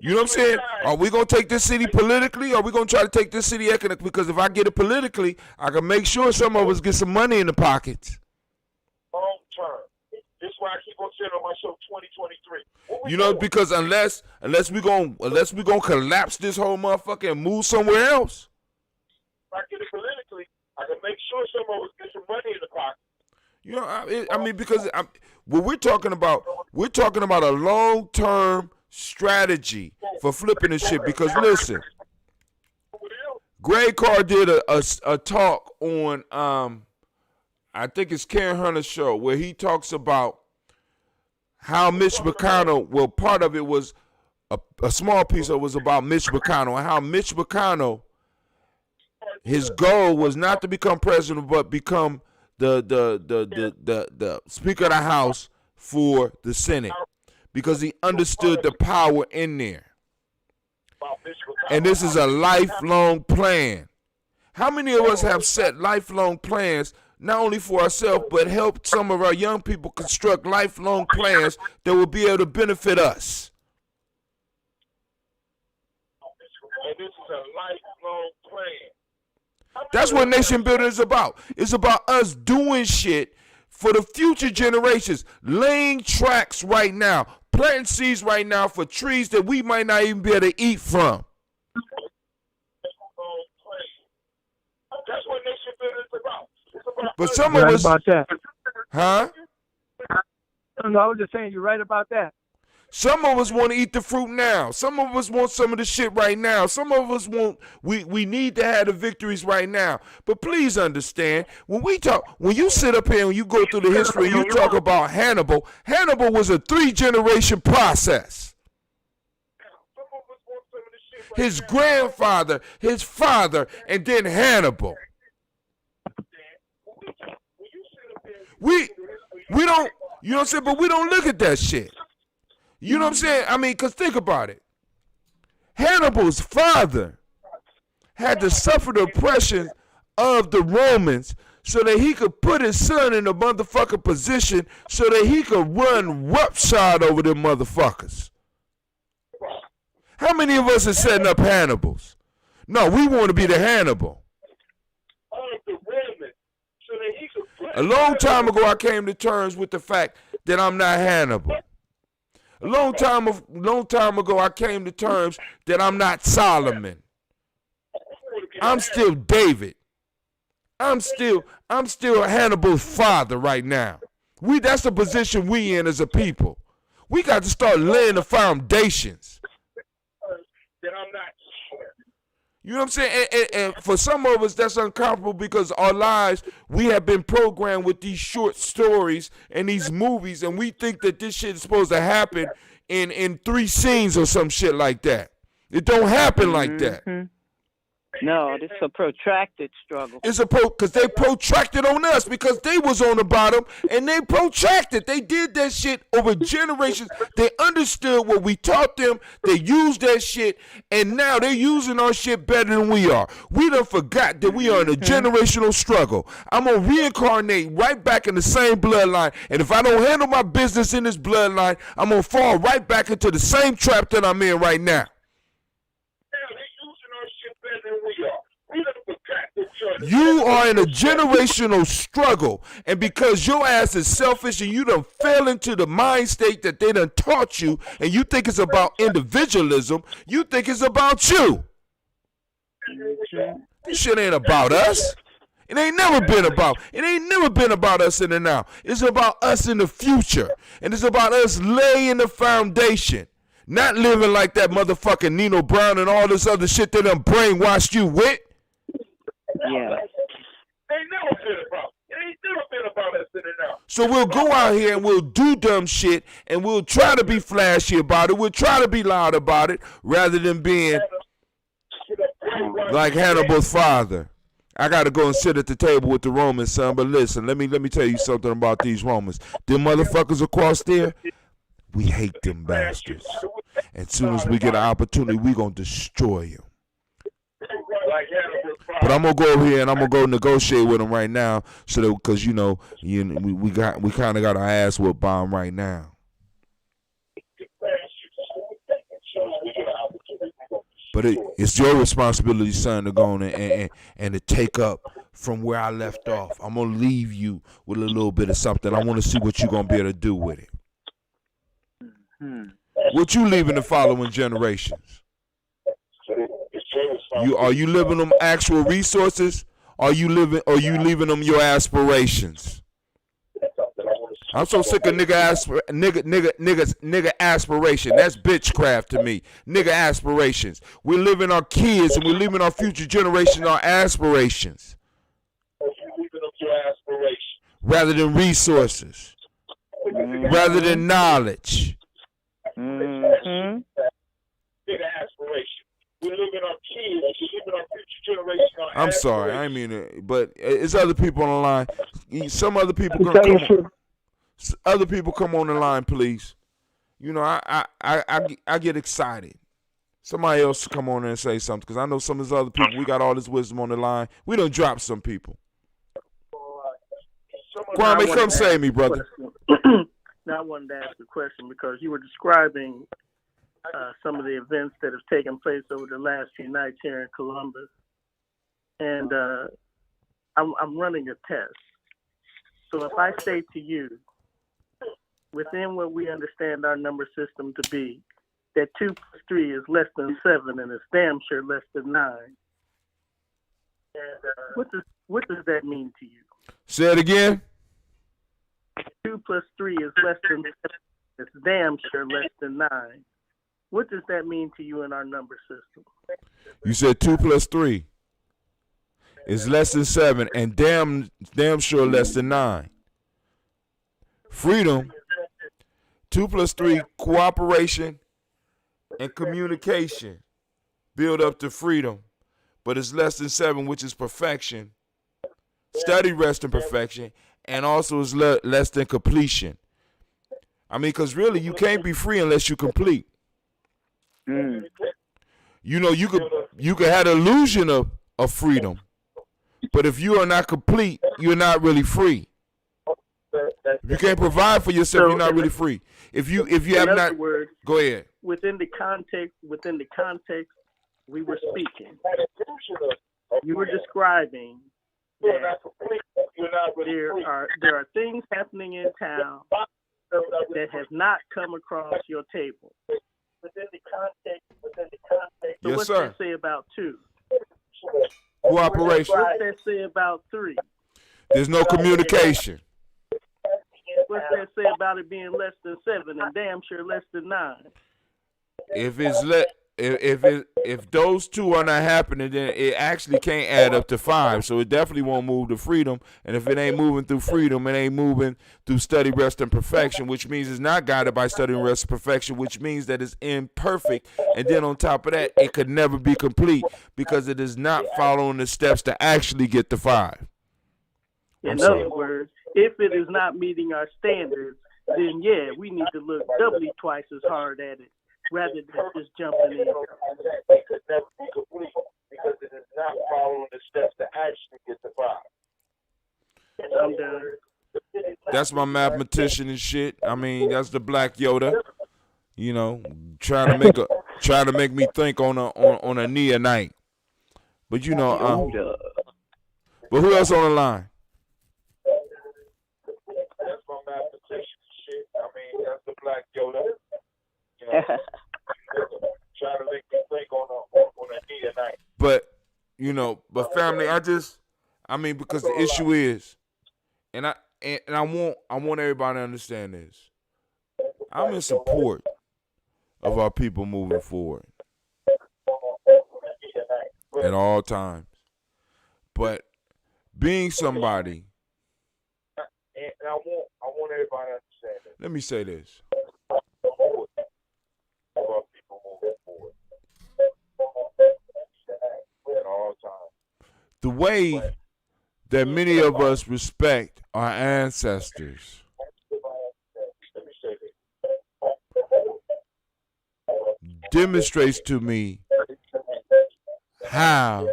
You know what I'm saying? Are we going to take this city politically, or are we going to try to take this city economically? Because if I get it politically, I can make sure some of us get some money in the pockets. my show 2023. You know, because unless we gonna collapse this whole motherfucker and move somewhere else. If I get it politically, I can make sure some of us get some money in the pocket. You know, I mean, because what we're talking about a long-term strategy for flipping this shit. Because listen, Greg Carr did a talk on I think it's Karen Hunter's show where he talks about how Mitch McConnell. Well, part of it was a small piece of it was about Mitch McConnell and how Mitch McConnell, his goal was not to become president but become the Speaker of the House for the Senate because he understood the power in there. And this is a lifelong plan. How many of us have set lifelong plans, not only for ourselves, but help some of our young people construct lifelong plans that will be able to benefit us? And this is a lifelong plan. That's what nation building is about. It's about us doing shit for the future generations, laying tracks right now, planting seeds right now for trees that we might not even be able to eat from. That's what nation building is about. It's about But some of us, about that. huh? No, I was just saying you're right about that. Some of us want to eat the fruit now. Some of us want some of the shit right now. Some of us want, we need to have the victories right now. But please understand, when you sit up here and you go through the history, you talk about Hannibal. Hannibal was a 3-generation process. His grandfather, his father, and then Hannibal. We don't, you know what I'm saying? But we don't look at that shit. You know what I'm saying? I mean, because think about it. Hannibal's father had to suffer the oppression of the Romans so that he could put his son in a motherfucking position so that he could run roughshod over them motherfuckers. How many of us are setting up Hannibals? No, we want to be the Hannibal. A long time ago, I came to terms with the fact that I'm not Hannibal. A long time ago, I came to terms that I'm not Solomon. I'm still David. I'm still Hannibal's father right now. That's the position we in as a people. We got to start laying the foundations. You know what I'm saying? And for some of us, that's uncomfortable because our lives, we have been programmed with these short stories and these movies, and we think that this shit is supposed to happen in 3 scenes or some shit like that. It don't happen like that. No, this is a protracted struggle. It's because they protracted on us because they was on the bottom and they protracted. They did that shit over generations. They understood what we taught them. They used that shit, and now they're using our shit better than we are. We done forgot that we are in a generational struggle. I'm going to reincarnate right back in the same bloodline, and if I don't handle my business in this bloodline, I'm going to fall right back into the same trap that I'm in right now. You are in a generational struggle, and because your ass is selfish and you done fell into the mind state that they done taught you, and you think it's about individualism, you think it's about you. This shit ain't about us. It ain't never been about us in the now. It's about us in the future, and it's about us laying the foundation, not living like that motherfucking Nino Brown and all this other shit that done brainwashed you with. Yeah. It ain't never been about us in and out. So we'll go out here and we'll do dumb shit and we'll try to be flashy about it. We'll try to be loud about it rather than being like Hannibal's father. I got to go and sit at the table with the Romans, son. But listen, let me tell you something about these Romans. Them motherfuckers across there, we hate them bastards. And as soon as we get an opportunity, we going to destroy them. But I'm gonna go over here and I'm gonna go negotiate with them right now, so that because we kind of got our ass whooped by them right now. But it's your responsibility, son, to go on and to take up from where I left off. I'm gonna leave you with a little bit of something. I want to see what you're gonna be able to do with it. What you leaving the following generations? Are you living them actual resources? Are you leaving them your aspirations? I'm so sick of nigga aspiration. That's bitchcraft to me. Nigga aspirations. We're living our kids and we're leaving our future generation our aspirations. Rather than resources. Rather than knowledge. Mm-hmm. I'm sorry, I mean it, but it's other people on the line. Some other people other people come on the line, please. You know, I get excited. Somebody else come on and say something, because I know some of these other people, we got all this wisdom on the line. We don't drop some people. Kwame, come say me, brother. Now I wanted to ask a question, because you were describing some of the events that have taken place over the last few nights here in Columbus. And I'm running a test. So if I say to you, within what we understand our number system to be, that 2 plus 3 is less than 7 and it's damn sure less than 9. And what does that mean to you? Say it again. 2 plus 3 is less than 7. It's damn sure less than 9. What does that mean to you in our number system? You said 2 plus 3 is less than 7 and damn sure less than 9. Freedom. 2 plus 3, cooperation and communication build up to freedom, but it's less than 7, which is perfection. Study, rest, and perfection, and also is less than completion. I mean, because really, you can't be free unless you complete. You know, you could have the illusion of freedom, but if you are not complete, you're not really free. If you can't provide for yourself, you're not really free. If you have not, words, go ahead. Within the context, we were speaking. You were describing that there are things happening in town that have not come across your table. Within the context. So yes, what's sir. that say about 2? Cooperation. What's that say about 3? There's no communication. What's that say about it being less than 7 and damn sure less than 9? If those 2 are not happening, then it actually can't add up to 5. So it definitely won't move to freedom. And if it ain't moving through freedom, it ain't moving through study, rest, and perfection, which means it's not guided by study, rest, and perfection, which means that it's imperfect. And then on top of that, it could never be complete because it is not following the steps to actually get to 5. In other words, if it is not meeting our standards, then yeah, we need to look doubly twice as hard at it rather than just jumping in. It could never be complete because it is not following the steps to actually get to 5. I'm done. That's my mathematician and shit. I mean, that's the Black Yoda. You know, trying to make me think on a Nia night. But you know, but who else on the line? That's my mathematician and shit. I mean, that's the Black Yoda. You know, trying to make me think on a Nia night. But you know, but family, I mean, because the issue is, and I want everybody to understand this. I'm in support of our people moving forward at all times. But being somebody, and I want everybody to understand this. Let me say this. At all times. The way that many of us respect our ancestors demonstrates to me how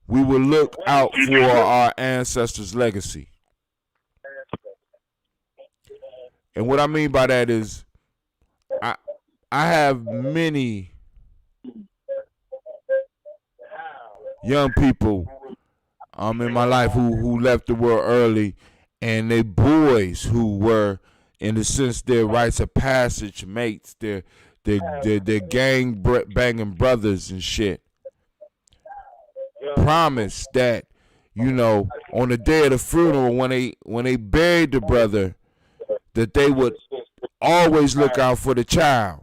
we will look out for our ancestors' legacy. And what I mean by that is I have many young people in my life who left the world early, and they boys who were in the sense they're rites of passage mates, they're gang banging brothers and shit. Promise that, you know, on the day of the funeral, when they buried the brother, that they would always look out for the child.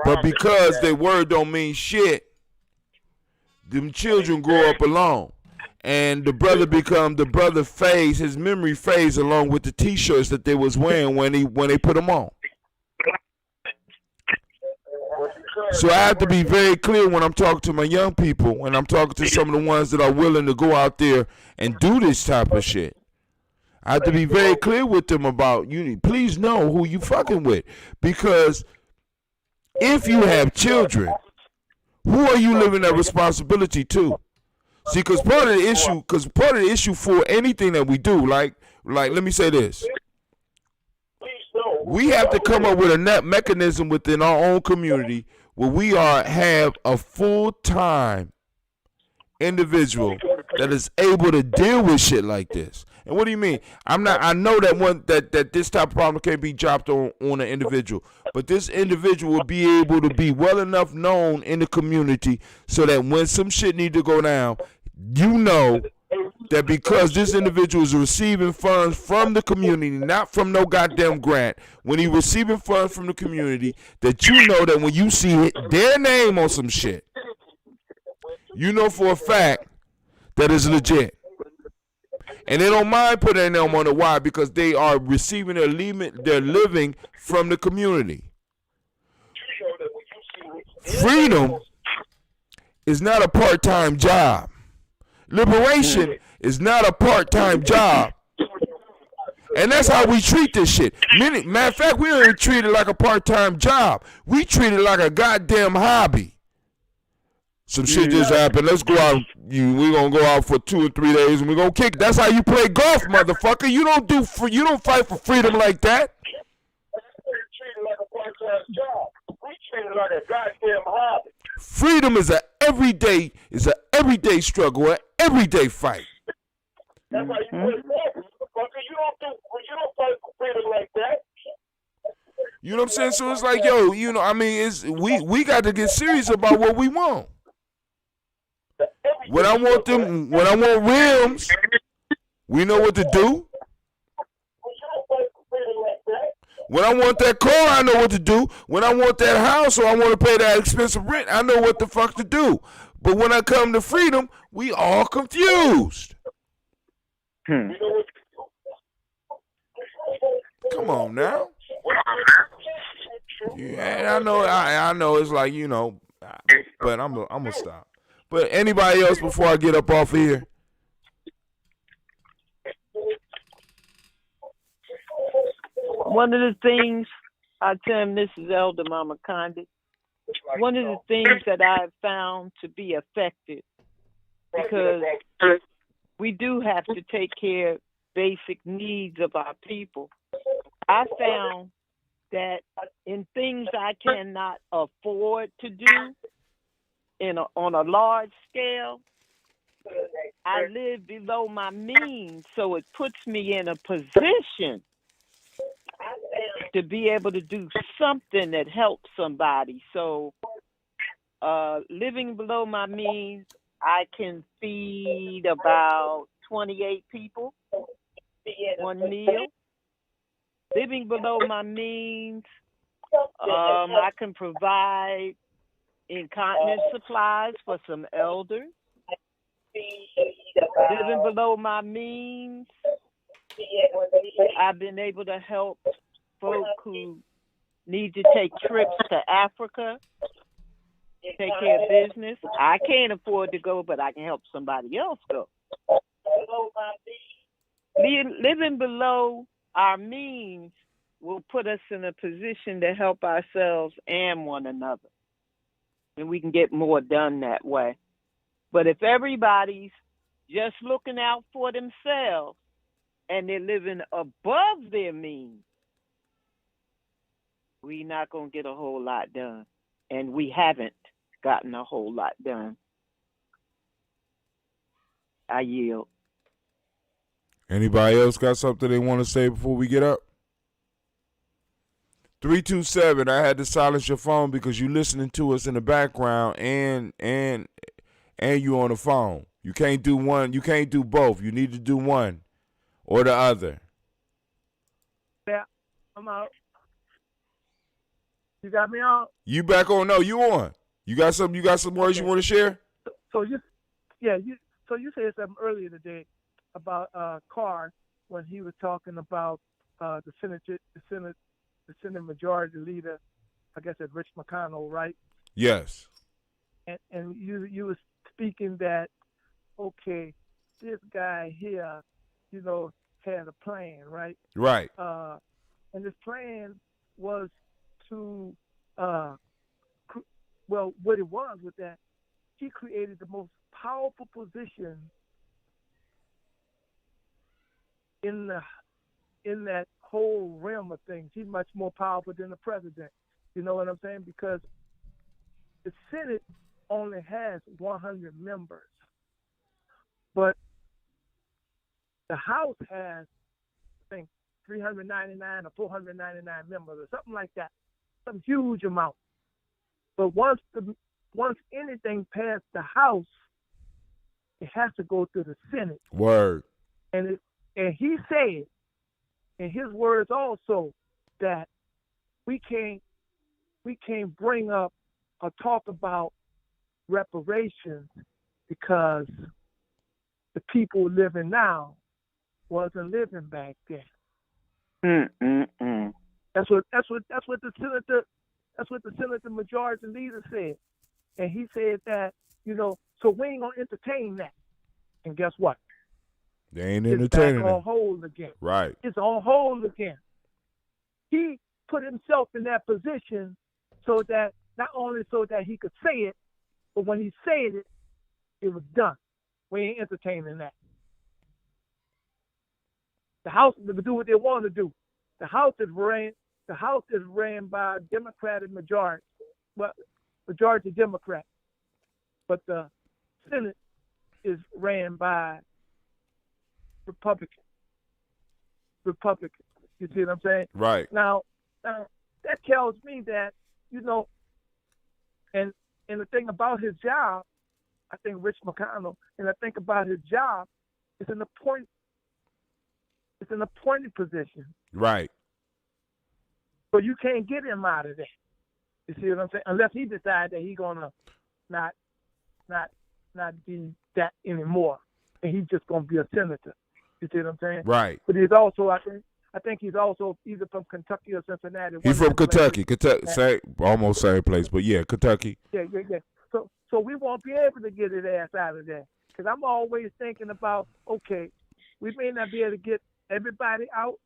But because their word don't mean shit, them children grow up alone. And the brother fades, his memory fades along with the t-shirts that they was wearing when they put them on. So I have to be very clear when I'm talking to my young people, when I'm talking to some of the ones that are willing to go out there and do this type of shit. I have to be very clear with them about, please know who you fucking with. Because if you have children, who are you living that responsibility to? See, because part of the issue for anything that we do, like let me say this. We have to come up with a net mechanism within our own community where we have a full-time individual that is able to deal with shit like this. And what do you mean? I know that this type of problem can't be dropped on an individual, but this individual will be able to be well enough known in the community so that when some shit need to go down, you know that because this individual is receiving funds from the community, not from no goddamn grant, when he's receiving funds from the community, that you know that when you see their name on some shit, you know for a fact that it's legit. And they don't mind putting their name on it. Why? Because they are receiving their living from the community. Freedom is not a part-time job. Liberation is not a part-time job. And that's how we treat this shit. Matter of fact, we don't even treat it like a part-time job. We treat it like a goddamn hobby. Some shit just happened. Let's go out. We're gonna go out for 2 or 3 days and we're gonna kick. That's how you play golf, motherfucker. You don't fight for freedom like that. We treat it like a goddamn hobby. Freedom is an everyday struggle, an everyday fight. That's how you play golf, motherfucker. You don't fight for freedom like that. You know what I'm saying? So it's like, yo, we got to get serious about what we want. When I want rims, we know what to do. When I want that car, I know what to do. When I want that house or I want to pay that expensive rent, I know what the fuck to do. But when I come to freedom, we all confused. Come on now. Yeah, I know it's like, but I'm gonna stop. But anybody else before I get up off of here? One of the things I tell him, this is Elder Mama Condit. One of the things that I've found to be effective, because we do have to take care of basic needs of our people. I found that in things I cannot afford to do on a large scale, I live below my means, so it puts me in a position to be able to do something that helps somebody. So living below my means, I can feed about 28 people one meal. Living below my means, I can provide incontinence supplies for some elders. Living below my means, I've been able to help folk who need to take trips to Africa, take care of business. I can't afford to go, but I can help somebody else go. Living below our means will put us in a position to help ourselves and one another. And we can get more done that way. But if everybody's just looking out for themselves and they're living above their means, we're not going to get a whole lot done. And we haven't gotten a whole lot done. I yield. Anybody else got something they want to say before we get up? 327. I had to silence your phone because you listening to us in the background and you on the phone. You can't do one. You can't do both. You need to do one or the other. Yeah, I'm out. You got me on? You back on? No, you on. You got some words you want to share? So you said something earlier today about Carr when he was talking about the Senate Majority Leader, I guess it's Rich McConnell, right? Yes. And you was speaking that, okay, this guy here, had a plan, right? Right. And this plan was to, what it was that he created the most powerful position in that whole realm of things. He's much more powerful than the president. You know what I'm saying? Because the Senate only has 100 members, but the House has, I think, 399 or 499 members or something like that, some huge amount. But once anything passed the House, it has to go through the Senate. Word. And he said, in his words also, that we can't bring up or talk about reparations because the people living now wasn't living back then. That's what the senator majority leader said, and he said that so we ain't gonna entertain that. And guess what? They ain't It's entertaining back on it. hold again. Right. It's on hold again. He put himself in that position so that not only so that he could say it, but when he said it, it was done. We ain't entertaining that. The House will do what they want to do. The House is ran by a Democratic majority, majority Democrat, but the Senate is ran by Republican. You see what I'm saying? Right. Now that tells me that, and the thing about his job, I think Rich McConnell, and I think about his job, it's an appointed position. Right. So you can't get him out of that. You see what I'm saying? Unless he decides that he's gonna not be that anymore, and he's just gonna be a senator. You see what I'm saying? Right. But he's also, I think he's also either from Kentucky or Cincinnati. He's from Kentucky. Almost same place, but yeah, Kentucky. Yeah. So we won't be able to get his ass out of there. Because I'm always thinking about, okay, we may not be able to get everybody out,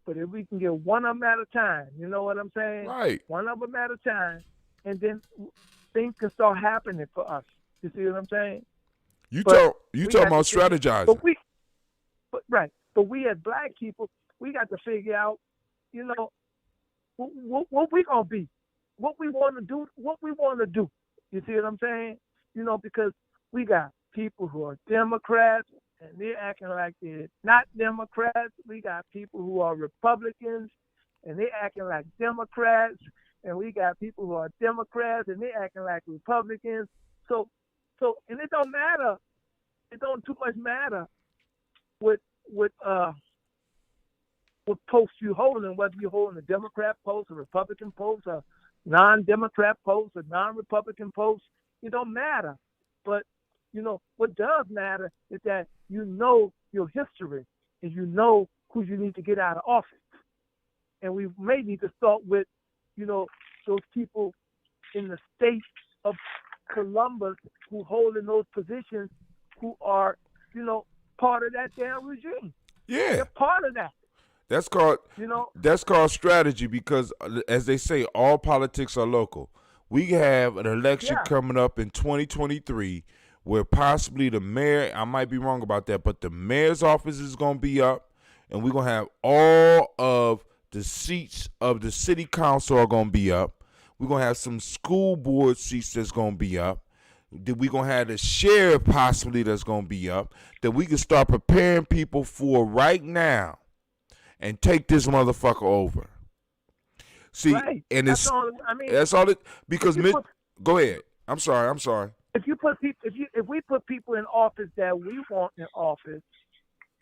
but if we can get one of them at a time, you know what I'm saying? Right. One of them at a time, and then things can start happening for us. You see what I'm saying? You talking about strategizing. But we as black people, we got to figure out, what we gonna be, what we want to do. You see what I'm saying? Because we got people who are Democrats and they're acting like they're not Democrats. We got people who are Republicans and they're acting like Democrats, and we got people who are Democrats and they're acting like Republicans. So, and it don't matter. It don't too much matter what post you holding, whether you're holding a Democrat post, a Republican post, a non-Democrat post, a non-Republican post. It don't matter. But, what does matter is that you know your history and you know who you need to get out of office. And we may need to start with, those people in the state of Columbus who hold in those positions who are, part of that damn regime. Yeah. They're part of that. That's called strategy because, as they say, all politics are local. We have an election coming up in 2023 where possibly the mayor, I might be wrong about that, but the mayor's office is going to be up, and we're going to have all of the seats of the city council are going to be up. We're going to have some school board seats that's going to be up. that we gonna have the sheriff possibly that's gonna be up, that we can start preparing people for right now and take this motherfucker over. See, right. and that's all. I mean, that's all it because go ahead. I'm sorry. If you put people, if we put people in office that we want in office,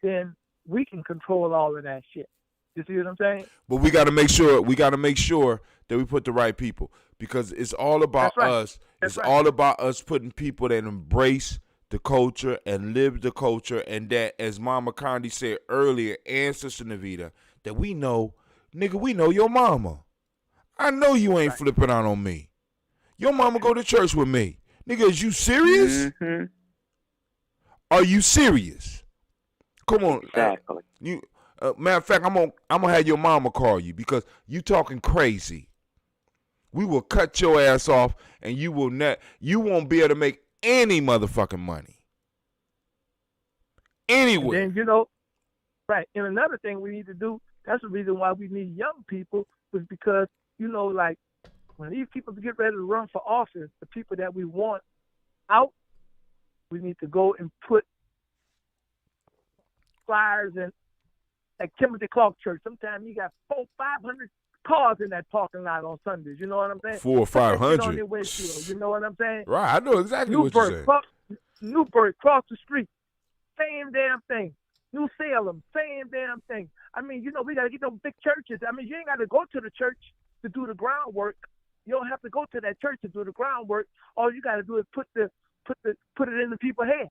then we can control all of that shit. You see what I'm saying? But we got to make sure. That we put the right people, because it's all about us. It's all about us putting people that embrace the culture and live the culture, and that, as Mama Condi said earlier, and Sister Navita, that we know, nigga, we know your mama. I know you ain't flipping out on me. Your mama go to church with me. Nigga, is you serious? Mm-hmm. Are you serious? Come on. Exactly. Matter of fact, I'm gonna have your mama call you because you talking crazy. We will cut your ass off, and you won't be able to make any motherfucking money. Anyway. And then, right. And another thing we need to do, that's the reason why we need young people, is because, like, when these people get ready to run for office, the people that we want out, we need to go and put flyers in, like Timothy Clark Church. Sometimes you got 400-500 cars in that parking lot on Sundays. You know what I'm saying? 400 or 500. On their windshield, you know what I'm saying? Right, I know exactly what you're saying. Newburgh, across the street, same damn thing. New Salem, same damn thing. I mean, we got to get those big churches. I mean, you ain't got to go to the church to do the groundwork. You don't have to go to that church to do the groundwork. All you got to do is put it in the people's head.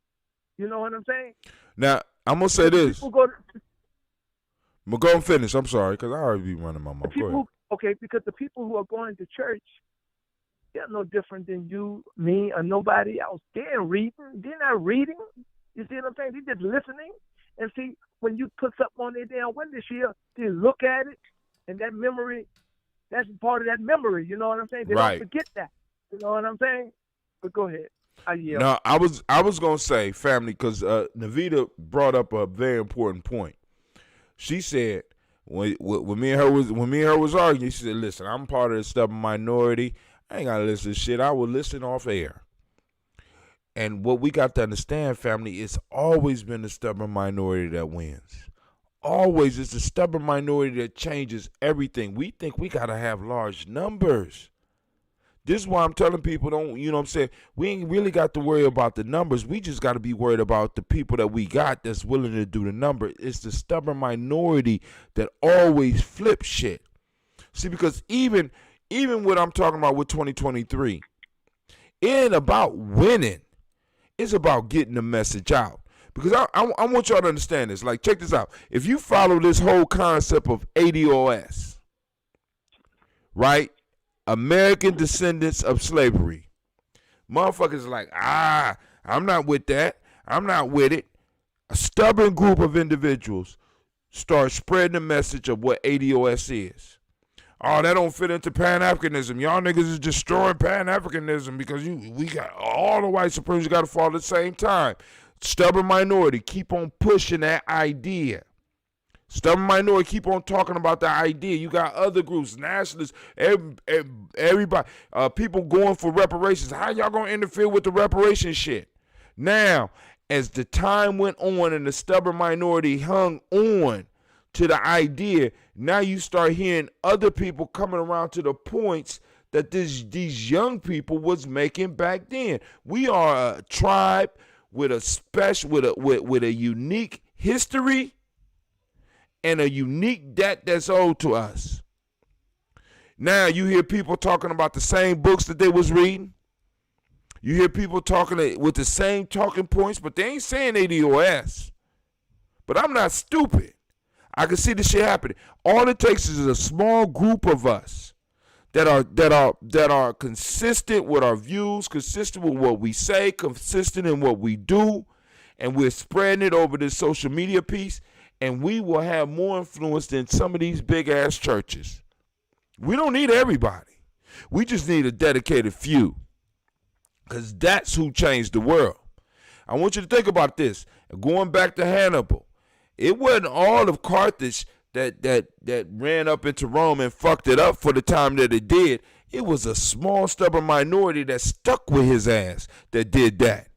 You know what I'm saying? Now, I'm going to say this. But go and finish. I'm sorry, because I already be running my mouth. Go ahead. Okay, because the people who are going to church, they're no different than you, me, or nobody else. They're reading. They're not reading. You see what I'm saying? They're just listening. And see, when you put something on their damn window shield, they look at it, and that memory, that's part of that memory. You know what I'm saying? They don't forget that. You know what I'm saying? But go ahead. No, I was gonna say, family, because Navita brought up a very important point. She said when me and her was arguing, she said, "Listen, I'm part of the stubborn minority. I ain't gotta listen to shit. I will listen off air." And what we got to understand, family, it's always been the stubborn minority that wins. Always, it's the stubborn minority that changes everything. We think we got to have large numbers. This is why I'm telling people, we ain't really got to worry about the numbers. We just got to be worried about the people that we got that's willing to do the number. It's the stubborn minority that always flips shit. See, because even what I'm talking about with 2023, it ain't about winning. It's about getting the message out. Because I want y'all to understand this. Like, check this out. If you follow this whole concept of ADOS, right? American Descendants of Slavery. Motherfuckers like, I'm not with that. I'm not with it. A stubborn group of individuals start spreading the message of what ADOS is. Oh, that don't fit into Pan-Africanism. Y'all niggas is destroying Pan-Africanism because we got all the white supremacists got to fall at the same time. Stubborn minority, keep on pushing that idea. Stubborn minority, keep on talking about the idea. You got other groups, nationalists, everybody, people going for reparations. How y'all gonna interfere with the reparation shit? Now, as the time went on and the stubborn minority hung on to the idea, now you start hearing other people coming around to the points that these young people was making back then. We are a tribe with a unique history and a unique debt that's owed to us. Now you hear people talking about the same books that they was reading. You hear people talking with the same talking points, but they ain't saying ADOS. But I'm not stupid. I can see this shit happening. All it takes is a small group of us that are consistent with our views, consistent with what we say, consistent in what we do, and we're spreading it over this social media piece, and we will have more influence than some of these big ass churches. We don't need everybody. We just need a dedicated few, because that's who changed the world. I want you to think about this. Going back to Hannibal, it wasn't all of Carthage that ran up into Rome and fucked it up for the time that it did. It was a small, stubborn minority that stuck with his ass that did that.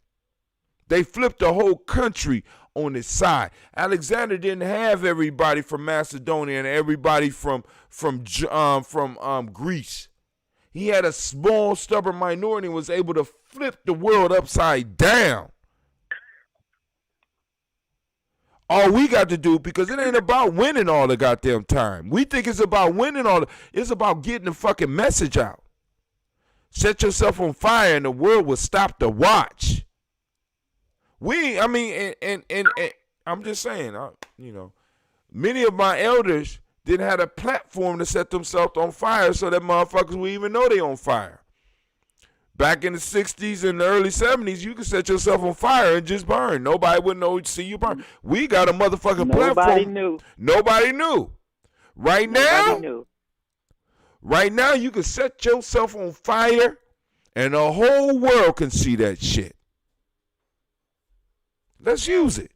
They flipped the whole country on its side. Alexander didn't have everybody from Macedonia and everybody from Greece. He had a small, stubborn minority and was able to flip the world upside down. All we got to do, because it ain't about winning all the goddamn time. We think it's about winning it's about getting the fucking message out. Set yourself on fire and the world will stop to watch. And I'm just saying, many of my elders didn't have a platform to set themselves on fire so that motherfuckers would even know they on fire. Back in the 60s and the early 70s, you could set yourself on fire and just burn. Nobody would know to see you burn. We got a motherfucking platform. Nobody knew. Right now, you can set yourself on fire and the whole world can see that shit. Let's use it.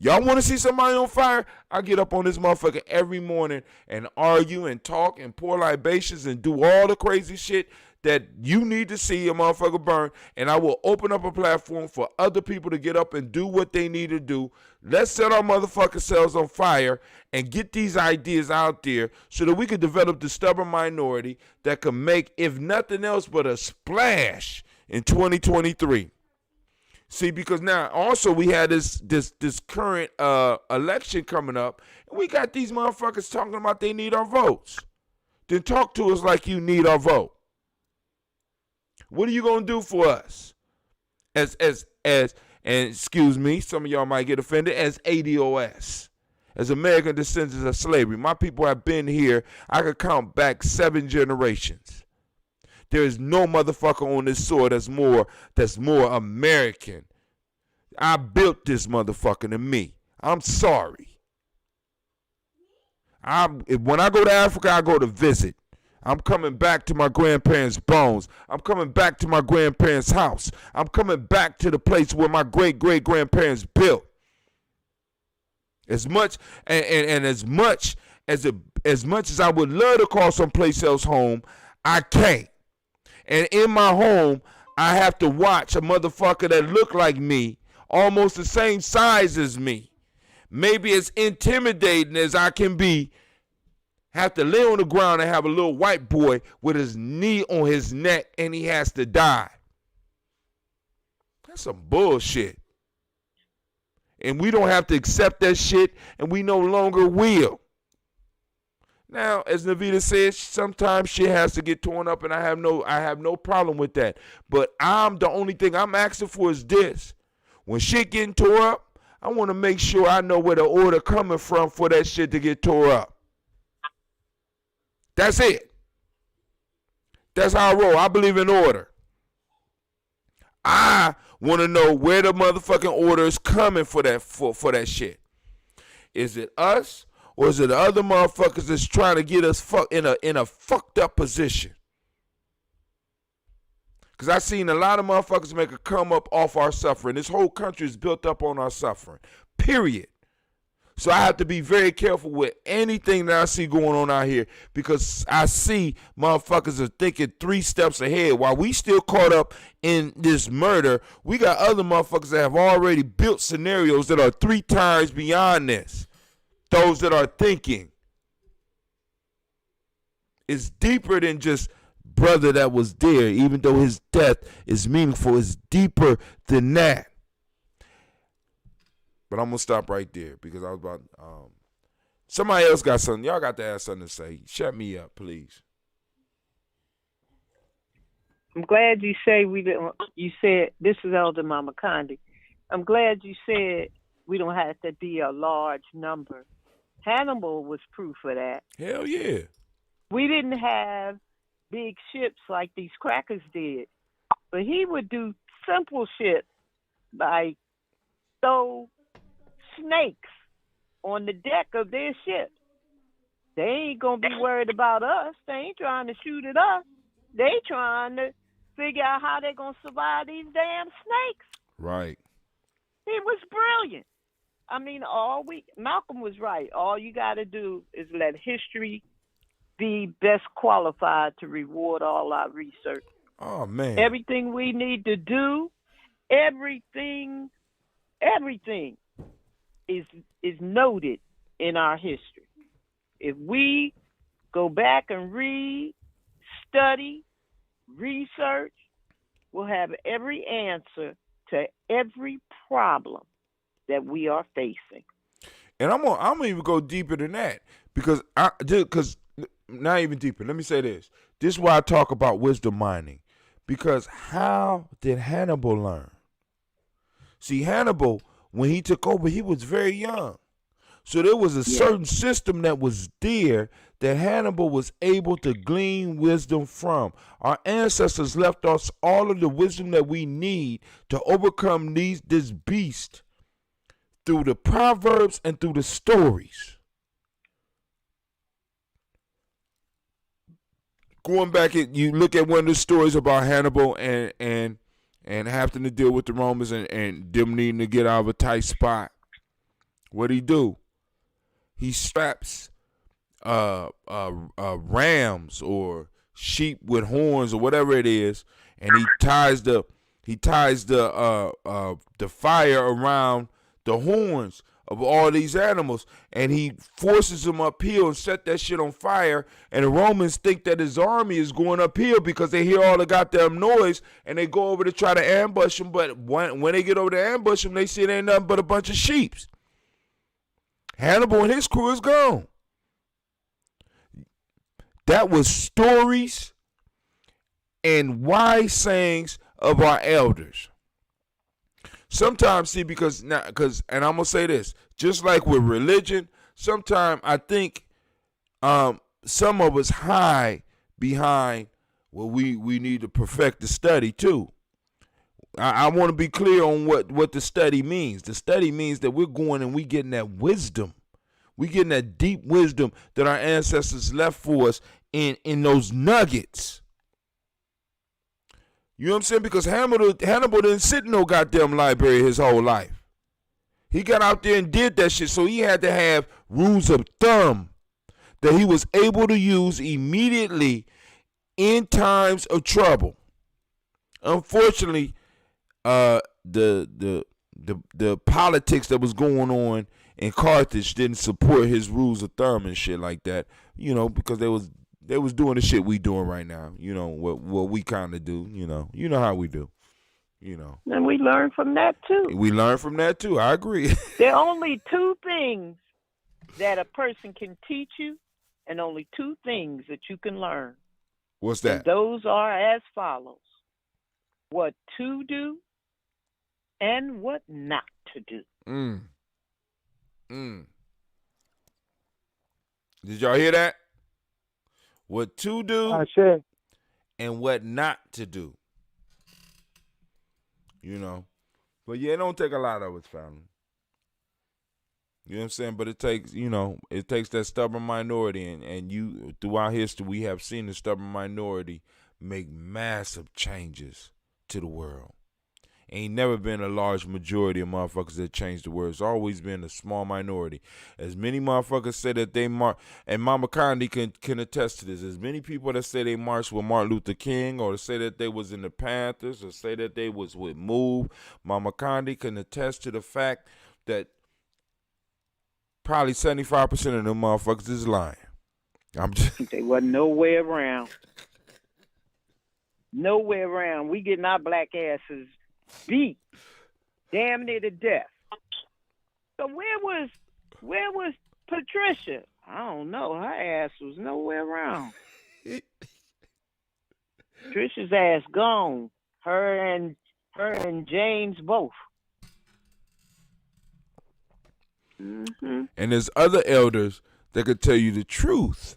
Y'all want to see somebody on fire? I get up on this motherfucker every morning and argue and talk and pour libations and do all the crazy shit that you need to see a motherfucker burn. And I will open up a platform for other people to get up and do what they need to do. Let's set our motherfucking selves on fire and get these ideas out there so that we can develop the stubborn minority that can make, if nothing else, but a splash in 2023. See, because now also we had this current election coming up, and we got these motherfuckers talking about they need our votes. Then talk to us like you need our vote. What are you gonna do for us? And excuse me, some of y'all might get offended, as ADOS, as American descendants of slavery. My people have been here. I could count back 7 generations. There is no motherfucker on this soil that's more American. I built this motherfucker than me. I'm sorry. When I go to Africa, I go to visit. I'm coming back to my grandparents' bones. I'm coming back to my grandparents' house. I'm coming back to the place where my great-great-grandparents built. As much as I would love to call someplace else home, I can't. And in my home, I have to watch a motherfucker that look like me, almost the same size as me, maybe as intimidating as I can be, have to lay on the ground and have a little white boy with his knee on his neck and he has to die. That's some bullshit. And we don't have to accept that shit, and we no longer will. Now, as Navita says, sometimes shit has to get torn up, and I have no problem with that. But the only thing I'm asking for is this. When shit getting tore up, I want to make sure I know where the order coming from for that shit to get tore up. That's it. That's how I roll. I believe in order. I want to know where the motherfucking order is coming for that shit. Is it us? Or is it the other motherfuckers that's trying to get us in a fucked up position? Because I seen a lot of motherfuckers make a come up off our suffering. This whole country is built up on our suffering. Period. So I have to be very careful with anything that I see going on out here, because I see motherfuckers are thinking 3 steps ahead. While we still caught up in this murder, we got other motherfuckers that have already built scenarios that are 3 times beyond this. Those that are thinking. It's deeper than just brother that was there, even though his death is meaningful. It's deeper than that. But I'm going to stop right there because I was about, somebody else got something. Y'all got to have something to say. Shut me up, please. I'm glad you say you said, this is Elder Mama Condi. I'm glad you said we don't have to be a large number. Hannibal was proof of that. Hell yeah. We didn't have big ships like these crackers did. But he would do simple shit like throw snakes on the deck of their ship. They ain't going to be worried about us. They ain't trying to shoot at us. They trying to figure out how they're going to survive these damn snakes. Right. He was brilliant. Malcolm was right. All you got to do is let history be best qualified to reward all our research. Oh man. Everything we need to do, everything is noted in our history. If we go back and read, study, research, we'll have every answer to every problem that we are facing. And I'm gonna even go deeper than that because not even deeper. Let me say this. This is why I talk about wisdom mining. Because how did Hannibal learn? See, Hannibal, when he took over, he was very young. So there was a certain system that was there that Hannibal was able to glean wisdom from. Our ancestors left us all of the wisdom that we need to overcome this beast through the proverbs and through the stories. Going back, you look at one of the stories about Hannibal and having to deal with the Romans and them needing to get out of a tight spot. What'd he do? He straps rams or sheep with horns or whatever it is, and he ties the fire around the horns of all these animals, and he forces them uphill and set that shit on fire. And the Romans think that his army is going uphill because they hear all the goddamn noise, and they go over to try to ambush him. But when they get over to ambush him, they see it ain't nothing but a bunch of sheep. Hannibal and his crew is gone. That was stories and wise sayings of our elders. Sometimes, see, and I'm gonna say this, just like with religion, sometimes I think some of us hide behind, well, we need to perfect the study too. I want to be clear on what the study means. The study means that we're going and we getting that wisdom. We getting that deep wisdom that our ancestors left for us in those nuggets. You know what I'm saying? Because Hannibal didn't sit in no goddamn library his whole life. He got out there and did that shit, so he had to have rules of thumb that he was able to use immediately in times of trouble. Unfortunately, the politics that was going on in Carthage didn't support his rules of thumb and shit like that, you know, because they was doing the shit we doing right now, you know, what we kind of do, you know how we do, you know. And we learn from that too. We learn from that too. I agree. There are only two things that a person can teach you, and only two things that you can learn. What's that? And those are as follows: what to do and what not to do. Did y'all hear that? What to do and what not to do. You know. But yeah, it don't take a lot of us, family. You know what I'm saying? But it takes that stubborn minority, and you throughout history we have seen the stubborn minority make massive changes to the world. Ain't never been a large majority of motherfuckers that changed the world. It's always been a small minority. As many motherfuckers say that they and Mama Condi can attest to this. As many people that say they marched with Martin Luther King, or say that they was in the Panthers, or say that they was with Move, Mama Condi can attest to the fact that probably 75% of them motherfuckers is lying. They wasn't nowhere around. Nowhere around. We getting our black asses beat damn near to death. So where was Patricia? I don't know. Her ass was nowhere around. Patricia's ass gone. Her and James both. Mm-hmm. And there's other elders that could tell you the truth,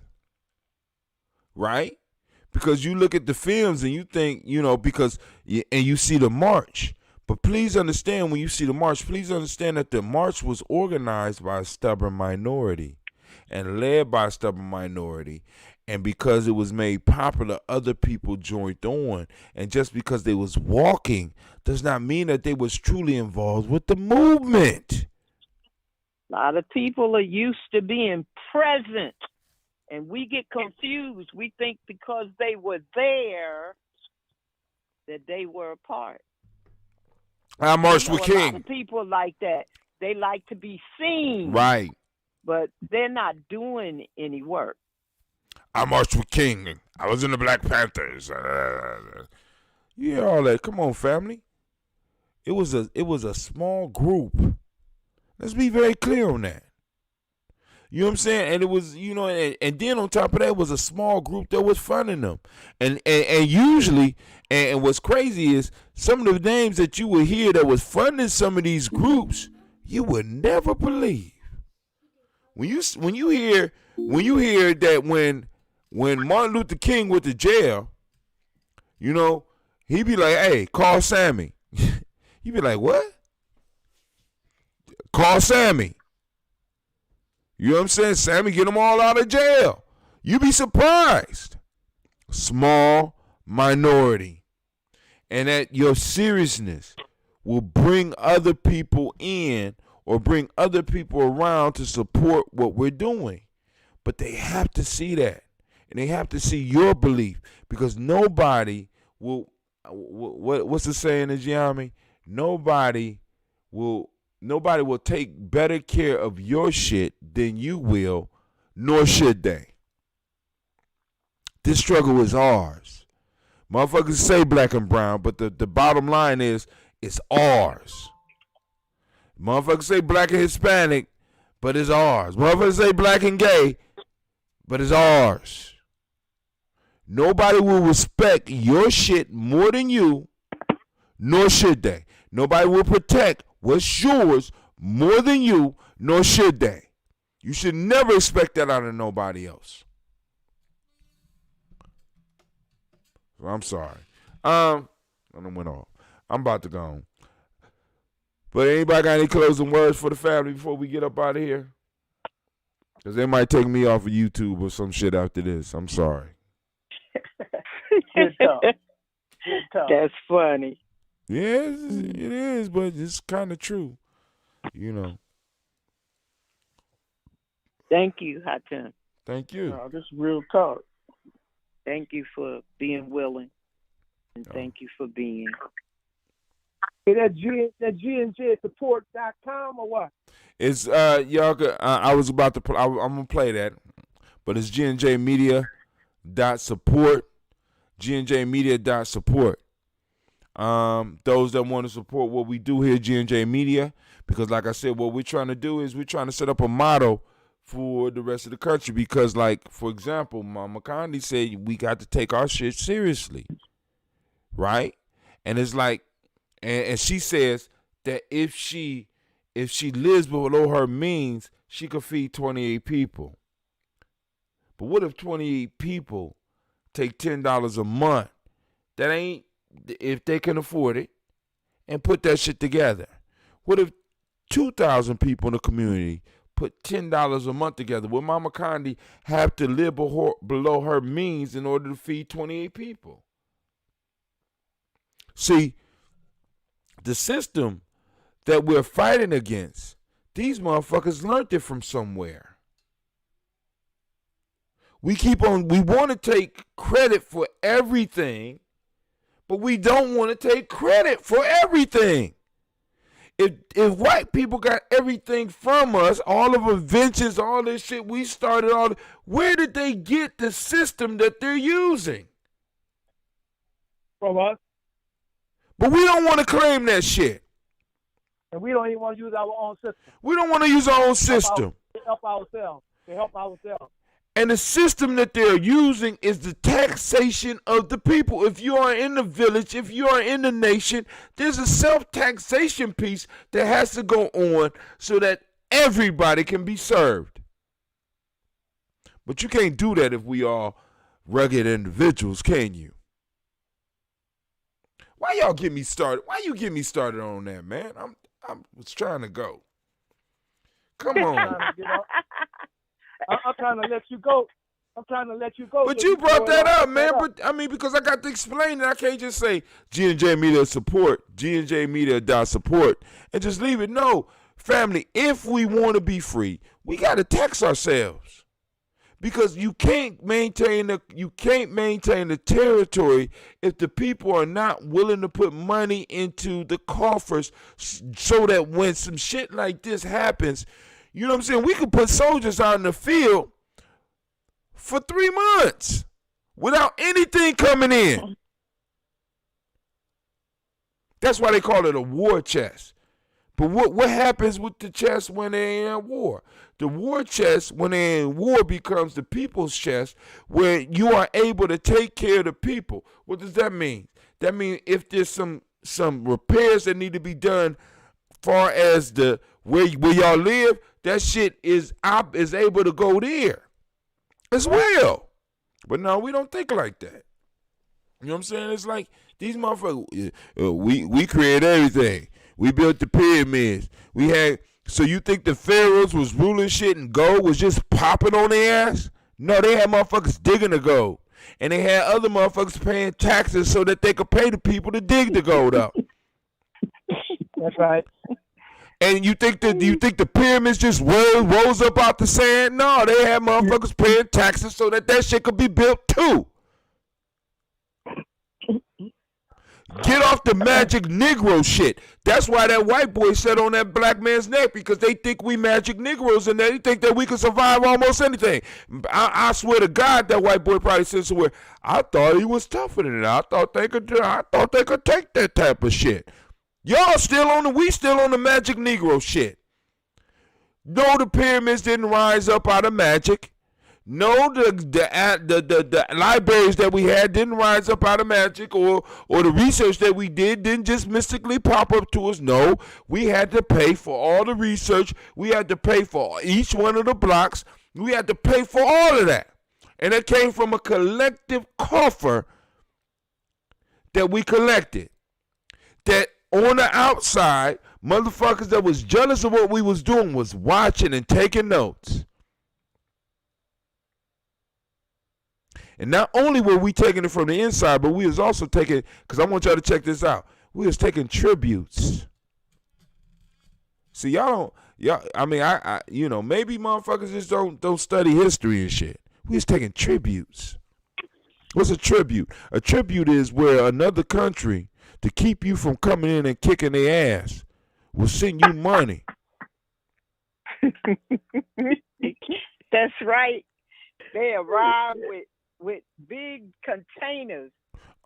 right? Because you look at the films and you think, and you see the march. But please understand, when you see the march, please understand that the march was organized by a stubborn minority and led by a stubborn minority. And because it was made popular, other people joined on. And just because they was walking does not mean that they was truly involved with the movement. A lot of people are used to being present, and we get confused. We think because they were there that they were a part. I marched with King. A lot of people like that. They like to be seen. Right. But they're not doing any work. I marched with King. I was in the Black Panthers. Yeah, all that. Come on, family. It was a small group. Let's be very clear on that. You know what I'm saying? And it was, and then on top of that, it was a small group that was funding them. And usually, and what's crazy is some of the names that you would hear that was funding some of these groups, you would never believe. When you hear that when Martin Luther King went to jail, he'd be like, hey, call Sammy. You'd be like, what? Call Sammy. You know what I'm saying? Sammy, get them all out of jail. You'd be surprised. Small minority. And that your seriousness will bring other people in or bring other people around to support what we're doing. But they have to see that. And they have to see your belief. Because nobody will, what's the saying in Giami? Nobody will take better care of your shit than you will, nor should they. This struggle is ours. Motherfuckers say black and brown, but the bottom line is it's ours. Motherfuckers say black and Hispanic, but it's ours. Motherfuckers say black and gay, but it's ours. Nobody will respect your shit more than you, nor should they. Nobody will protect what's yours more than you, nor should they. You should never expect that out of nobody else. I'm sorry. I done went off. I'm about to go on. But anybody got any closing words for the family before we get up out of here? Because they might take me off of YouTube or some shit after this. I'm sorry. Good talk. Good talk. That's funny. Yes, it is, but it's kind of true, Thank you, Hatem. Thank you. No, this is real talk. Thank you for being willing, and thank you for being. Hey, that G&J support.com or what? It's y'all. I was about to. I'm gonna play that, but it's GNJmedia.support. GNJmedia.support. Those that want to support what we do here at G&J Media, because like I said, what we're trying to do is we're trying to set up a model for the rest of the country, because like, for example, Mama Condi said we got to take our shit seriously, right? And it's like, and she says that if she lives below her means, she could feed 28 people. But what if 28 people take $10 a month? That ain't, if they can afford it, and put that shit together. What if 2,000 people in the community put $10 a month together? Would Mama Condi have to live below her means in order to feed 28 people? See, the system that we're fighting against, these motherfuckers learned it from somewhere. We want to take credit for everything, but we don't want to take credit for everything. If white people got everything from us, all of inventions, all this shit we started, where did they get the system that they're using? From us. But we don't want to claim that shit. And we don't even want to use our own system. We don't want to use our own system. To help ourselves. And the system that they're using is the taxation of the people. If you are in the village, if you are in the nation, there's a self-taxation piece that has to go on so that everybody can be served. But you can't do that if we are rugged individuals, can you? Why y'all get me started? Why you get me started on that, man? I was trying to go. Come on. I'm trying to let you go. But you brought that up, man. But I mean, because I got to explain it. I can't just say G&J Media support, GNJmedia.support, and just leave it. No. family, if we want to be free, we got to tax ourselves. Because you can't maintain the territory if the people are not willing to put money into the coffers so that when some shit like this happens, you know what I'm saying? We could put soldiers out in the field for 3 months without anything coming in. That's why they call it a war chest. But what happens with the chest when they ain't at war? The war chest, when they're in war, becomes the people's chest, where you are able to take care of the people. What does that mean? That means if there's some repairs that need to be done, far as the where y'all live, that shit is able to go there as well. But no, we don't think like that. You know what I'm saying? It's like these motherfuckers. We create everything. We built the pyramids. So you think the pharaohs was ruling shit and gold was just popping on their ass? No, they had motherfuckers digging the gold. And they had other motherfuckers paying taxes so that they could pay the people to dig the gold up. That's right. And you think the pyramids just rose up out the sand? No, they had motherfuckers paying taxes so that shit could be built too. Get off the magic Negro shit. That's why that white boy sat on that black man's neck, because they think we magic Negroes and they think that we can survive almost anything. I swear to God, that white boy probably said somewhere, I thought he was tougher than that. I thought they could take that type of shit. Y'all we still on the magic Negro shit. No, the pyramids didn't rise up out of magic. No, the libraries that we had didn't rise up out of magic, or the research that we didn't just mystically pop up to us. No, we had to pay for all the research. We had to pay for each one of the blocks. We had to pay for all of that. And it came from a collective coffer that we collected. That on the outside, motherfuckers that was jealous of what we was doing was watching and taking notes. And not only were we taking it from the inside, but we was also taking, because I want y'all to check this out, we was taking tributes. See, I maybe motherfuckers just don't study history and shit. We was taking tributes. What's a tribute? A tribute is where another country, to keep you from coming in and kicking their ass, will send you money. That's right. They arrive with big containers.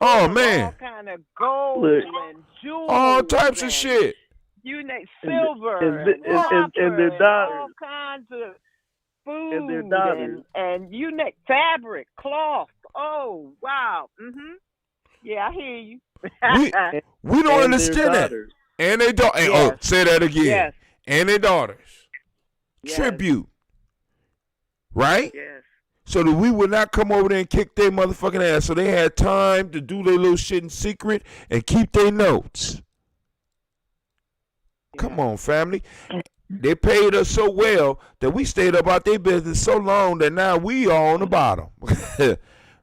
Oh man! All kind of gold and jewels. All types of shit. Silver and their daughters. All kinds of food and their daughters. And fabric, cloth. Oh wow. Yeah, I hear you. we don't understand that. And they don't. Yes. Oh, say that again. Yes. And their daughters. Yes. Tribute. Right? Yes. So that we would not come over there and kick their motherfucking ass. So they had time to do their little shit in secret and keep their notes. Yeah. Come on, family. They paid us so well that we stayed about their business so long that now we are on the bottom.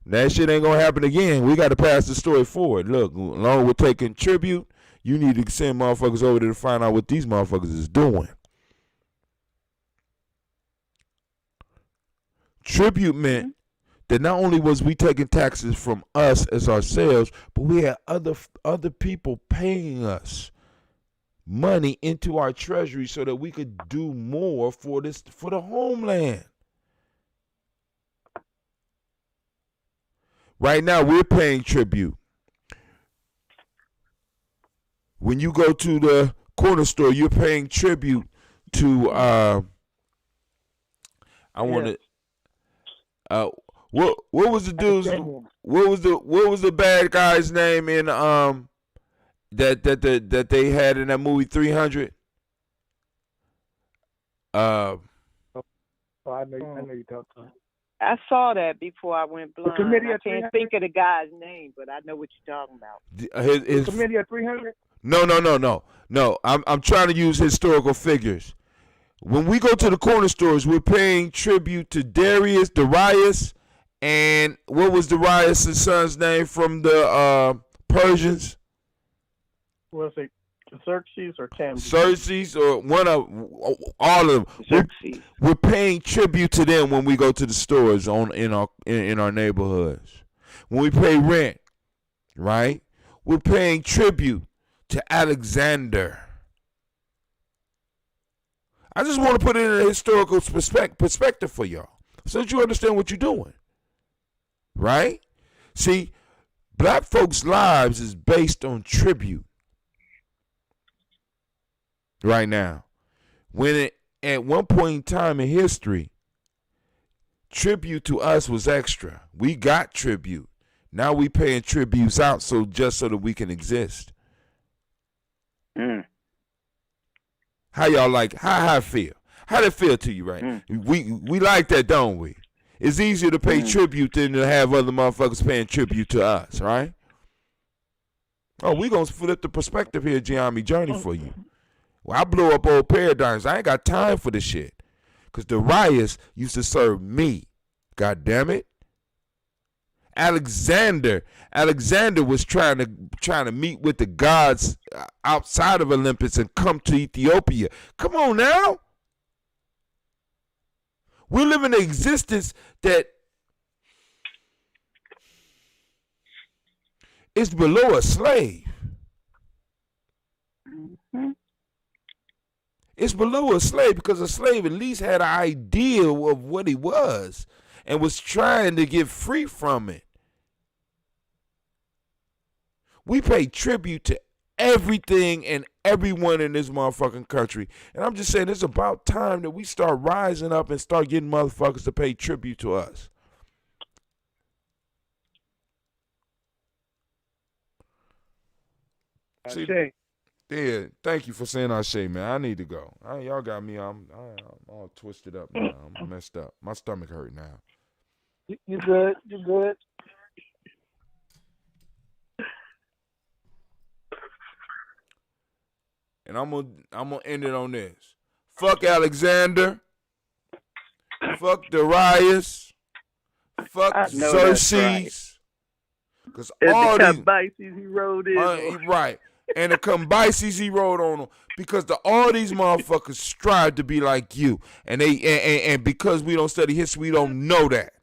That shit ain't gonna happen again. We got to pass the story forward. Look, along with taking tribute, you need to send motherfuckers over there to find out what these motherfuckers is doing. Tribute meant that not only was we taking taxes from us as ourselves, but we had other people paying us money into our treasury so that we could do more for the homeland. Right now, we're paying tribute. When you go to the corner store, you're paying tribute to what was the dude's what was the bad guy's name in that they had in that movie 300? I know you talked about. I saw that before I went blind. I can't think of the guy's name, but I know what you're talking about. His Committee of 300? No. I'm trying to use historical figures. When we go to the corner stores, we're paying tribute to Darius, and what was Darius' son's name from the Persians? Well, say Xerxes or Cambyses? Xerxes or one of all of them. We're paying tribute to them when we go to the stores in our neighborhoods. When we pay rent, right? We're paying tribute to Alexander. I just want to put it in a historical perspective for y'all, so that you understand what you're doing, right? See, black folks' lives is based on tribute right now. When at one point in time in history, tribute to us was extra. We got tribute. Now we paying tributes out just so that we can exist. How y'all like? How I feel? How did it feel to you, right? We like that, don't we? It's easier to pay tribute than to have other motherfuckers paying tribute to us, right? Oh, we gonna flip the perspective here, Gianni Journey, for you. Well, I blew up old paradigms. I ain't got time for this shit. Cause the riots used to serve me. God damn it. Alexander was trying to meet with the gods outside of Olympus and come to Ethiopia. Come on now. We live in an existence that is below a slave. It's below a slave because a slave at least had an idea of what he was and was trying to get free from it. We pay tribute to everything and everyone in this motherfucking country. And I'm just saying it's about time that we start rising up and start getting motherfuckers to pay tribute to us. See, yeah, thank you for saying Ashe, man. I need to go. Y'all got me. I'm all twisted up now. I'm messed up. My stomach hurt now. You good? You good? And I'm gonna end it on this. Fuck Alexander. Fuck Darius. Fuck Xerxes. Because all the Cambyses he rode in. Right. And the Cambyses he rode on them. Because all these motherfuckers strive to be like you. And and because we don't study history, we don't know that.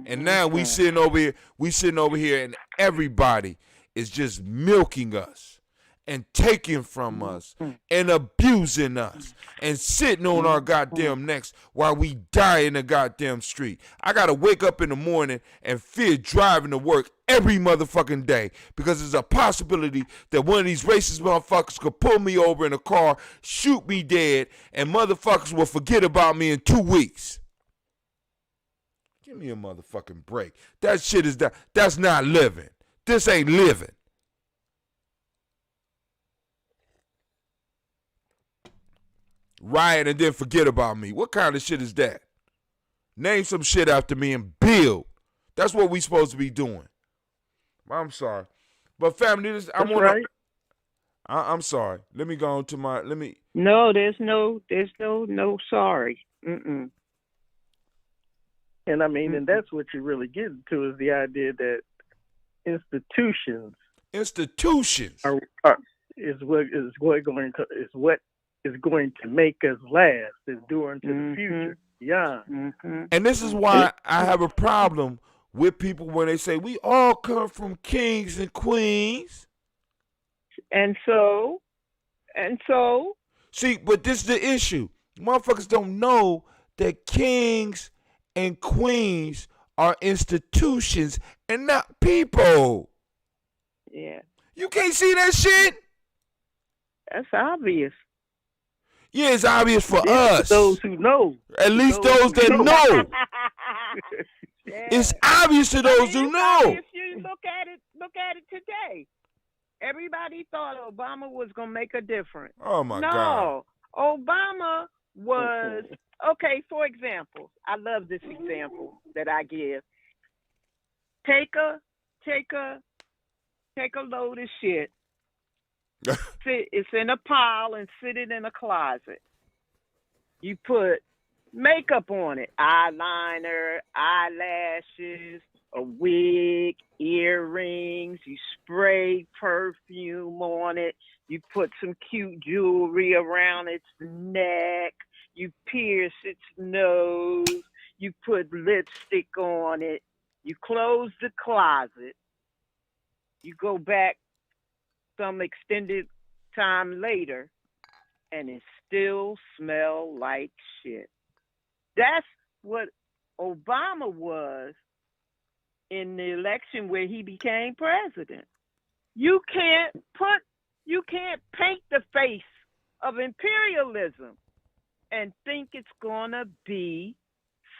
And now we sitting over here and everybody is just milking us and taking from us and abusing us and sitting on our goddamn necks while we die in the goddamn street. I gotta wake up in the morning and fear driving to work every motherfucking day because there's a possibility that one of these racist motherfuckers could pull me over in a car, shoot me dead, and motherfuckers will forget about me in 2 weeks. Give me a motherfucking break. That shit is that's not living. This ain't living. Riot and then forget about me. What kind of shit is that? Name some shit after me and build. That's what we supposed to be doing. I'm sorry. But family, I'm sorry. Let me go on to No, there's no sorry. And I mean, and that's what you're really getting to is the idea that institutions is what is going to make us last, endure into the future. Yeah. And this is why I have a problem with people when they say we all come from kings and queens. And so. See, but this is the issue. Motherfuckers don't know that kings and queens are institutions and not people. Yeah. You can't see that shit? That's obvious. Yeah, it's obvious for us. Those who know. At least those that know. Yeah. It's obvious to those who know. If you look at it today. Everybody thought Obama was going to make a difference. Oh, my God. No, Obama was, okay, for example, I love this example that I give. Take a load of shit. It's in a pile and sit it in a closet. You put makeup on it, eyeliner, eyelashes, a wig, earrings. You spray perfume on it. You put some cute jewelry around its neck. You pierce its nose. You put lipstick on it. You close the closet. You go back some extended time later, and it still smells like shit. That's what Obama was in the election where he became president. You can't paint the face of imperialism and think it's gonna be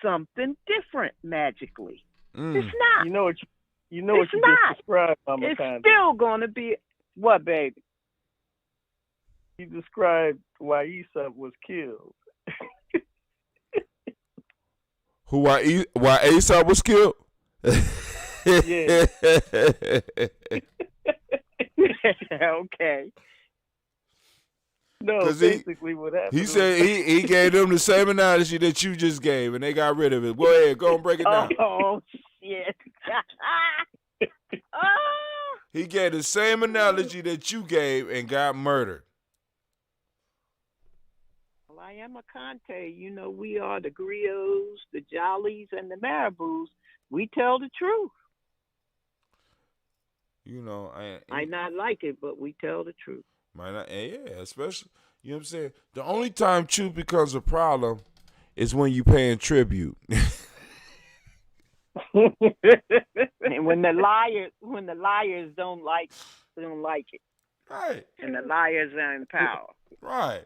something different magically. It's not. You know what you it's just not. described, Mama It's Candy. still gonna be what, baby? You described why Esau was killed. Why Aesop was killed? Yeah. Okay. No, basically what happened. He said he gave them the same analogy that you just gave, and they got rid of it. Go ahead, go and break it down. Oh shit. Oh. He gave the same analogy that you gave and got murdered. Well, I am a Conte. You know, we are the griots, the jollies, and the marabouts. We tell the truth. You know, I not like it, but we tell the truth. Might not, yeah, especially, you know what I'm saying? The only time truth becomes a problem is when you paying tribute. And when the liars don't like it. Right. And the liars are in power. Right.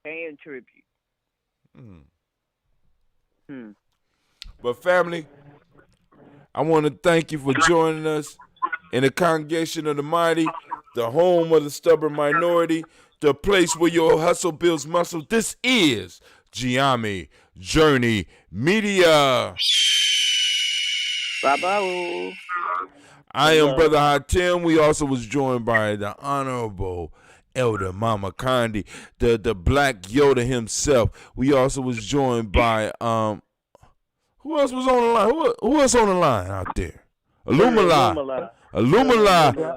Paying tribute. But family, I want to thank you for joining us in the congregation of the mighty, the home of the stubborn minority, the place where your hustle builds muscle. This is Giami Journey Media. Bye-bye. I am Brother Hatem. We also was joined by the Honorable Elder Mama Condi, the Black Yoda himself. We also was joined by who else was on the line? Who else on the line out there? Illumila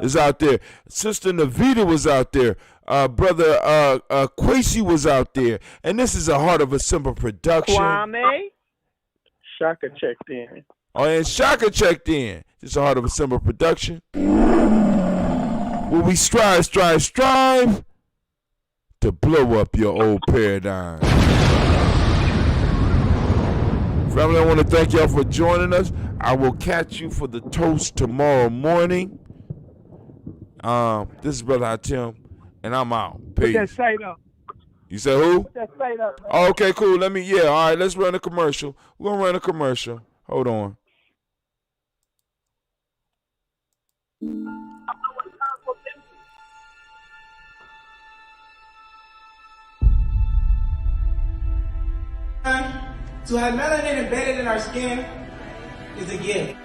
is out there. Sister Navita was out there. Brother Quasi was out there. And this is a Heart of a Simple production. Kwame. Shaka checked in. Oh, and Shaka checked in. It's a Heart of a Simple production. Where we strive to blow up your old paradigm. Family, I want to thank y'all for joining us. I will catch you for the toast tomorrow morning. This is Brother Hatem, and I'm out. Peace. Put that sight up. You say who? Put that sight up. Oh, okay, cool. All right, let's run a commercial. We're going to run a commercial. Hold on. To have melanin embedded in our skin is a gift.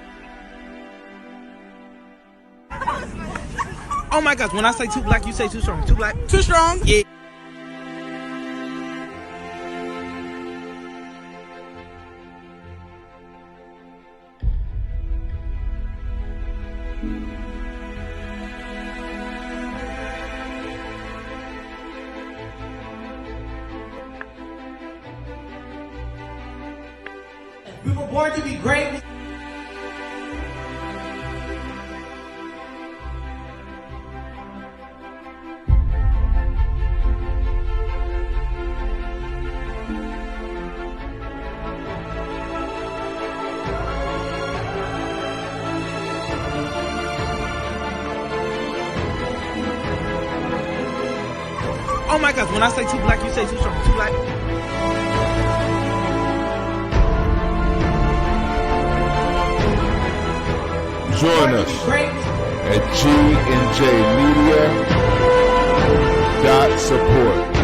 Oh my gosh, when I say too black, you say too strong. Too black? Too strong? Yeah. We were born to be great. Oh my gosh, when I say too black, you say too strong. Too black? Join us at GNJ Media.support.